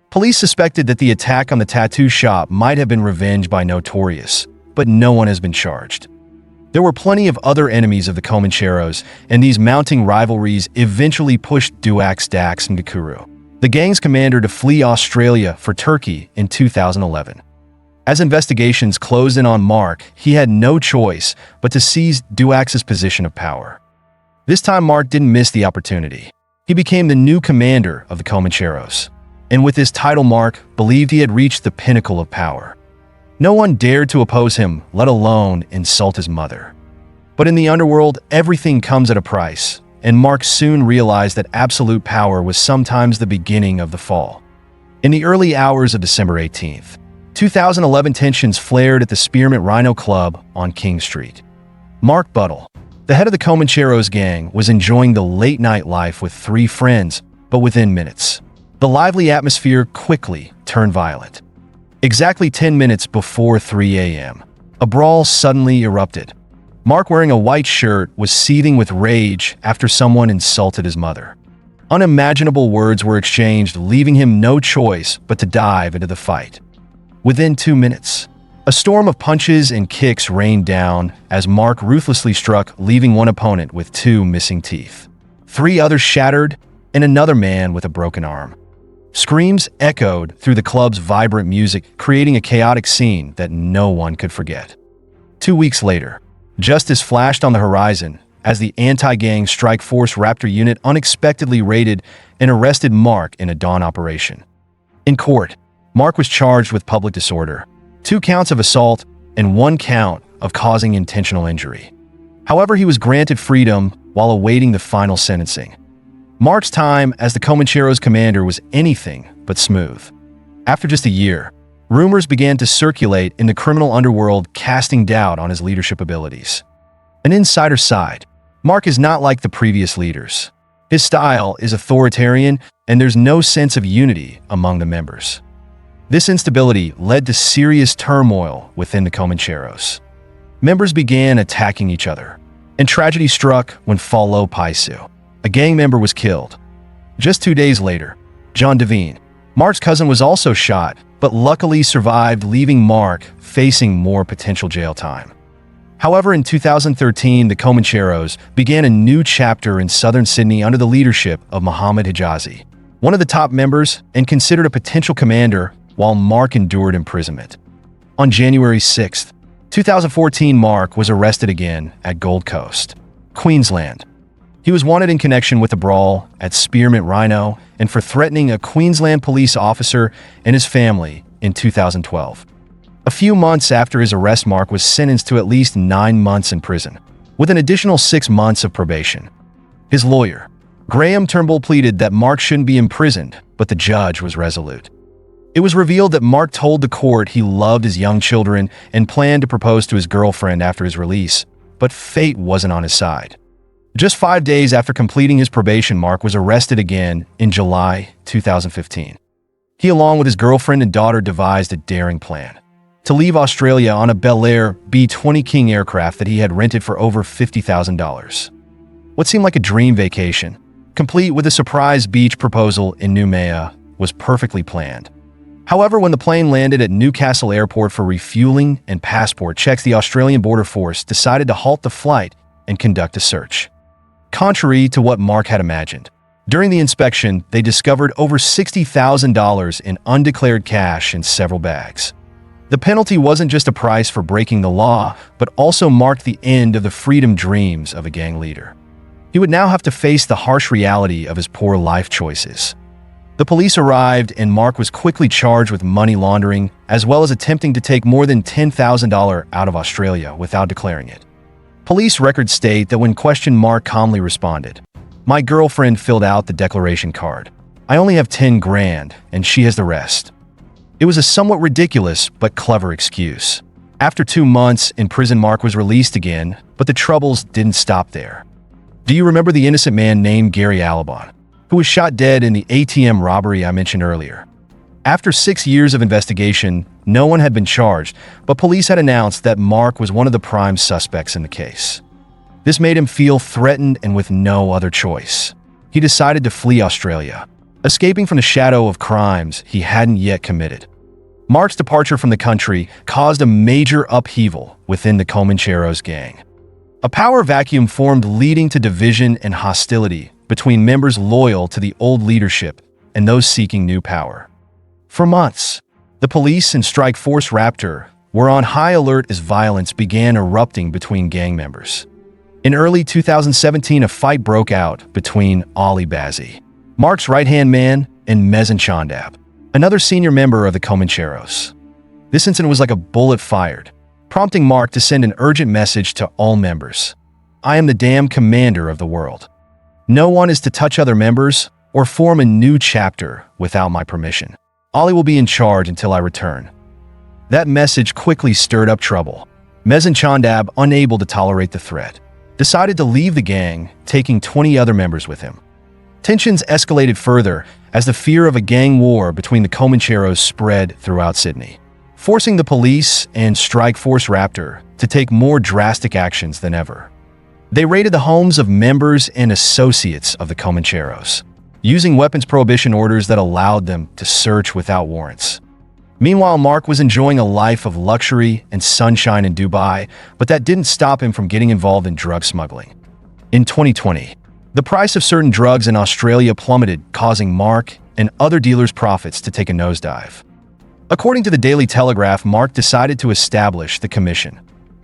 Police suspected that the attack on the tattoo shop might have been revenge by Notorious, but no one has been charged. There were plenty of other enemies of the Comancheros, and these mounting rivalries eventually pushed Duax Dax Ngakuru, the gang's commander, to flee Australia for Turkey in 2011. As investigations closed in on Mark, he had no choice but to seize Duax's position of power. This time, Mark didn't miss the opportunity. He became the new commander of the Comancheros, and with this title, Mark believed he had reached the pinnacle of power. No one dared to oppose him, let alone insult his mother. But in the underworld, everything comes at a price, and Mark soon realized that absolute power was sometimes the beginning of the fall. In the early hours of December 18th, 2011, tensions flared at the Spearmint Rhino Club on King Street. Mark Buttle, the head of the Comancheros gang, was enjoying the late-night life with 3 friends, but within minutes, the lively atmosphere quickly turned violent. Exactly 10 minutes before 3 a.m., a brawl suddenly erupted. Mark, wearing a white shirt, was seething with rage after someone insulted his mother. Unimaginable words were exchanged, leaving him no choice but to dive into the fight. Within 2 minutes, a storm of punches and kicks rained down as Mark ruthlessly struck, leaving one opponent with 2 missing teeth, 3 others shattered, and another man with a broken arm. Screams echoed through the club's vibrant music, creating a chaotic scene that no one could forget. 2 weeks later, justice flashed on the horizon as the anti-gang strike force Raptor unit unexpectedly raided and arrested Mark in a dawn operation. In court, Mark was charged with public disorder, 2 counts of assault, and 1 count of causing intentional injury. However, he was granted freedom while awaiting the final sentencing. Mark's time as the Comancheros commander was anything but smooth. After just a year, rumors began to circulate in the criminal underworld, casting doubt on his leadership abilities. An insider side, Mark is not like the previous leaders. His style is authoritarian, and there's no sense of unity among the members. This instability led to serious turmoil within the Comancheros. Members began attacking each other, and tragedy struck when Falo Paisu, a gang member, was killed. Just 2 days later, John Devine, Mark's cousin, was also shot, but luckily survived, leaving Mark facing more potential jail time. However, in 2013, the Comancheros began a new chapter in southern Sydney under the leadership of Muhammad Hijazi, one of the top members and considered a potential commander, while Mark endured imprisonment. On January 6, 2014, Mark was arrested again at Gold Coast, Queensland. He was wanted in connection with a brawl at Spearmint Rhino and for threatening a Queensland police officer and his family in 2012. A few months after his arrest, Mark was sentenced to at least 9 months in prison, with an additional 6 months of probation. His lawyer, Graham Turnbull, pleaded that Mark shouldn't be imprisoned, but the judge was resolute. It was revealed that Mark told the court he loved his young children and planned to propose to his girlfriend after his release, but fate wasn't on his side. Just 5 days after completing his probation, Mark was arrested again in July 2015. He, along with his girlfriend and daughter, devised a daring plan to leave Australia on a Bel Air B-20 King aircraft that he had rented for over $50,000. What seemed like a dream vacation, complete with a surprise beach proposal in Noumea, was perfectly planned. However, when the plane landed at Newcastle Airport for refueling and passport checks, the Australian Border Force decided to halt the flight and conduct a search. Contrary to what Mark had imagined, during the inspection, they discovered over $60,000 in undeclared cash in several bags. The penalty wasn't just a price for breaking the law, but also marked the end of the freedom dreams of a gang leader. He would now have to face the harsh reality of his poor life choices. The police arrived, and Mark was quickly charged with money laundering, as well as attempting to take more than $10,000 out of Australia without declaring it. Police records state that when questioned, Mark calmly responded, "My girlfriend filled out the declaration card. I only have 10 grand, and she has the rest." It was a somewhat ridiculous but clever excuse. After 2 months in prison, Mark was released again, but the troubles didn't stop there. Do you remember the innocent man named Gary Alabon, who was shot dead in the ATM robbery I mentioned earlier? After 6 years of investigation, no one had been charged, but police had announced that Mark was one of the prime suspects in the case. This made him feel threatened, and with no other choice, he decided to flee Australia, escaping from the shadow of crimes he hadn't yet committed. Mark's departure from the country caused a major upheaval within the Comancheros gang. A power vacuum formed, leading to division and hostility between members loyal to the old leadership and those seeking new power. For months, the police and Strike Force Raptor were on high alert as violence began erupting between gang members. In early 2017, a fight broke out between Ali Bazzi, Mark's right-hand man, and Mezin Chandab, another senior member of the Comancheros. This incident was like a bullet fired, prompting Mark to send an urgent message to all members. I am the damn commander of the world. No one is to touch other members or form a new chapter without my permission. Ali will be in charge until I return. That message quickly stirred up trouble. Mezin Chandab, unable to tolerate the threat, decided to leave the gang, taking 20 other members with him. Tensions escalated further as the fear of a gang war between the Comancheros spread throughout Sydney, forcing the police and Strike Force Raptor to take more drastic actions than ever. They raided the homes of members and associates of the Comancheros, using weapons prohibition orders that allowed them to search without warrants. Meanwhile, Mark was enjoying a life of luxury and sunshine in Dubai, but that didn't stop him from getting involved in drug smuggling. In 2020, the price of certain drugs in Australia plummeted, causing Mark and other dealers' profits to take a nosedive. According to the Daily Telegraph, Mark decided to establish the Commission,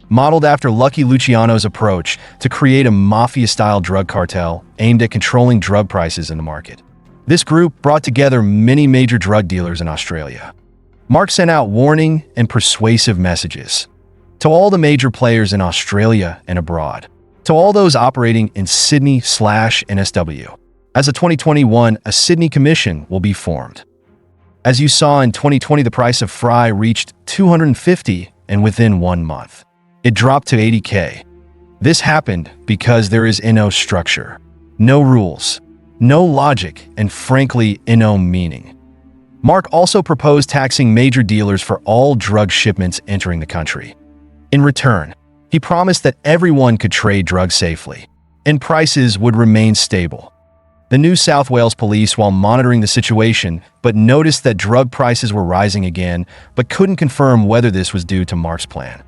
modeled after Lucky Luciano's approach to create a mafia-style drug cartel aimed at controlling drug prices in the market. This group brought together many major drug dealers in Australia. Mark sent out warning and persuasive messages to all the major players in Australia and abroad, to all those operating in Sydney/NSW. As of 2021, a Sydney Commission will be formed. As you saw in 2020, the price of fry reached $250, and within 1 month, it dropped to $80K. This happened because there is no structure, no rules, no logic, and frankly, no meaning. Mark also proposed taxing major dealers for all drug shipments entering the country. In return, he promised that everyone could trade drugs safely, and prices would remain stable. The New South Wales police, while monitoring the situation, but noticed that drug prices were rising again, but couldn't confirm whether this was due to Mark's plan.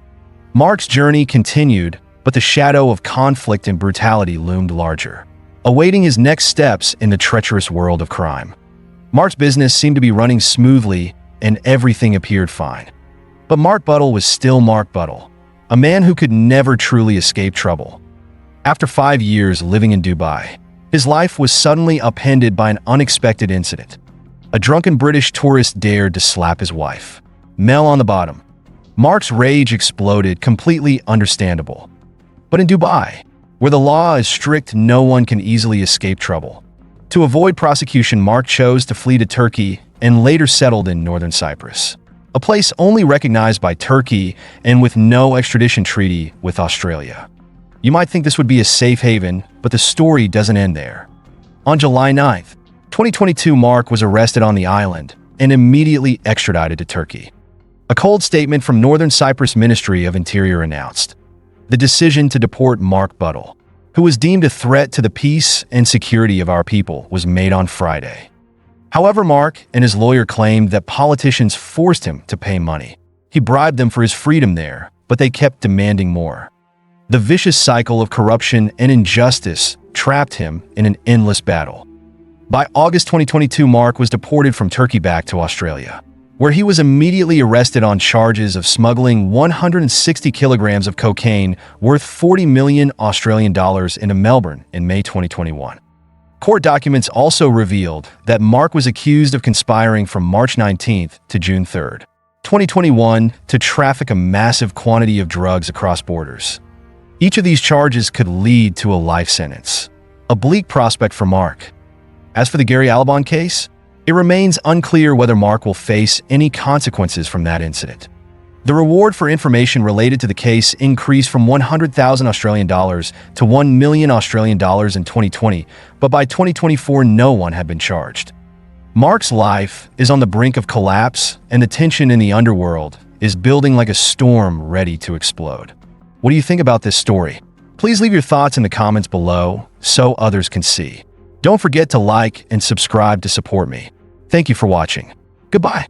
Mark's journey continued, but the shadow of conflict and brutality loomed larger, awaiting his next steps in the treacherous world of crime. Mark's business seemed to be running smoothly, and everything appeared fine. But Mark Buttle was still Mark Buttle, a man who could never truly escape trouble. After 5 years living in Dubai, his life was suddenly upended by an unexpected incident. A drunken British tourist dared to slap his wife, Mel, on the bottom. Mark's rage exploded, completely understandable. But in Dubai, where the law is strict, no one can easily escape trouble. To avoid prosecution, Mark chose to flee to Turkey and later settled in northern Cyprus, a place only recognized by Turkey and with no extradition treaty with Australia. You might think this would be a safe haven, but the story doesn't end there. On July 9th, 2022, Mark was arrested on the island and immediately extradited to Turkey. A cold statement from Northern Cyprus Ministry of Interior announced the decision to deport Mark Buttle, who was deemed a threat to the peace and security of our people, was made on Friday. However, Mark and his lawyer claimed that politicians forced him to pay money. He bribed them for his freedom there, but they kept demanding more. The vicious cycle of corruption and injustice trapped him in an endless battle. By August 2022, Mark was deported from Turkey back to Australia, where he was immediately arrested on charges of smuggling 160 kilograms of cocaine worth 40 million Australian dollars into Melbourne in May 2021. Court documents also revealed that Mark was accused of conspiring from March 19th to June 3rd, 2021 to traffic a massive quantity of drugs across borders. Each of these charges could lead to a life sentence, a bleak prospect for Mark. As for the Gary Alabon case, it remains unclear whether Mark will face any consequences from that incident. The reward for information related to the case increased from 100,000 Australian dollars to 1 million Australian dollars in 2020, but by 2024 no one had been charged. Mark's life is on the brink of collapse, and the tension in the underworld is building like a storm ready to explode. What do you think about this story? Please leave your thoughts in the comments below so others can see. Don't forget to like and subscribe to support me. Thank you for watching. Goodbye.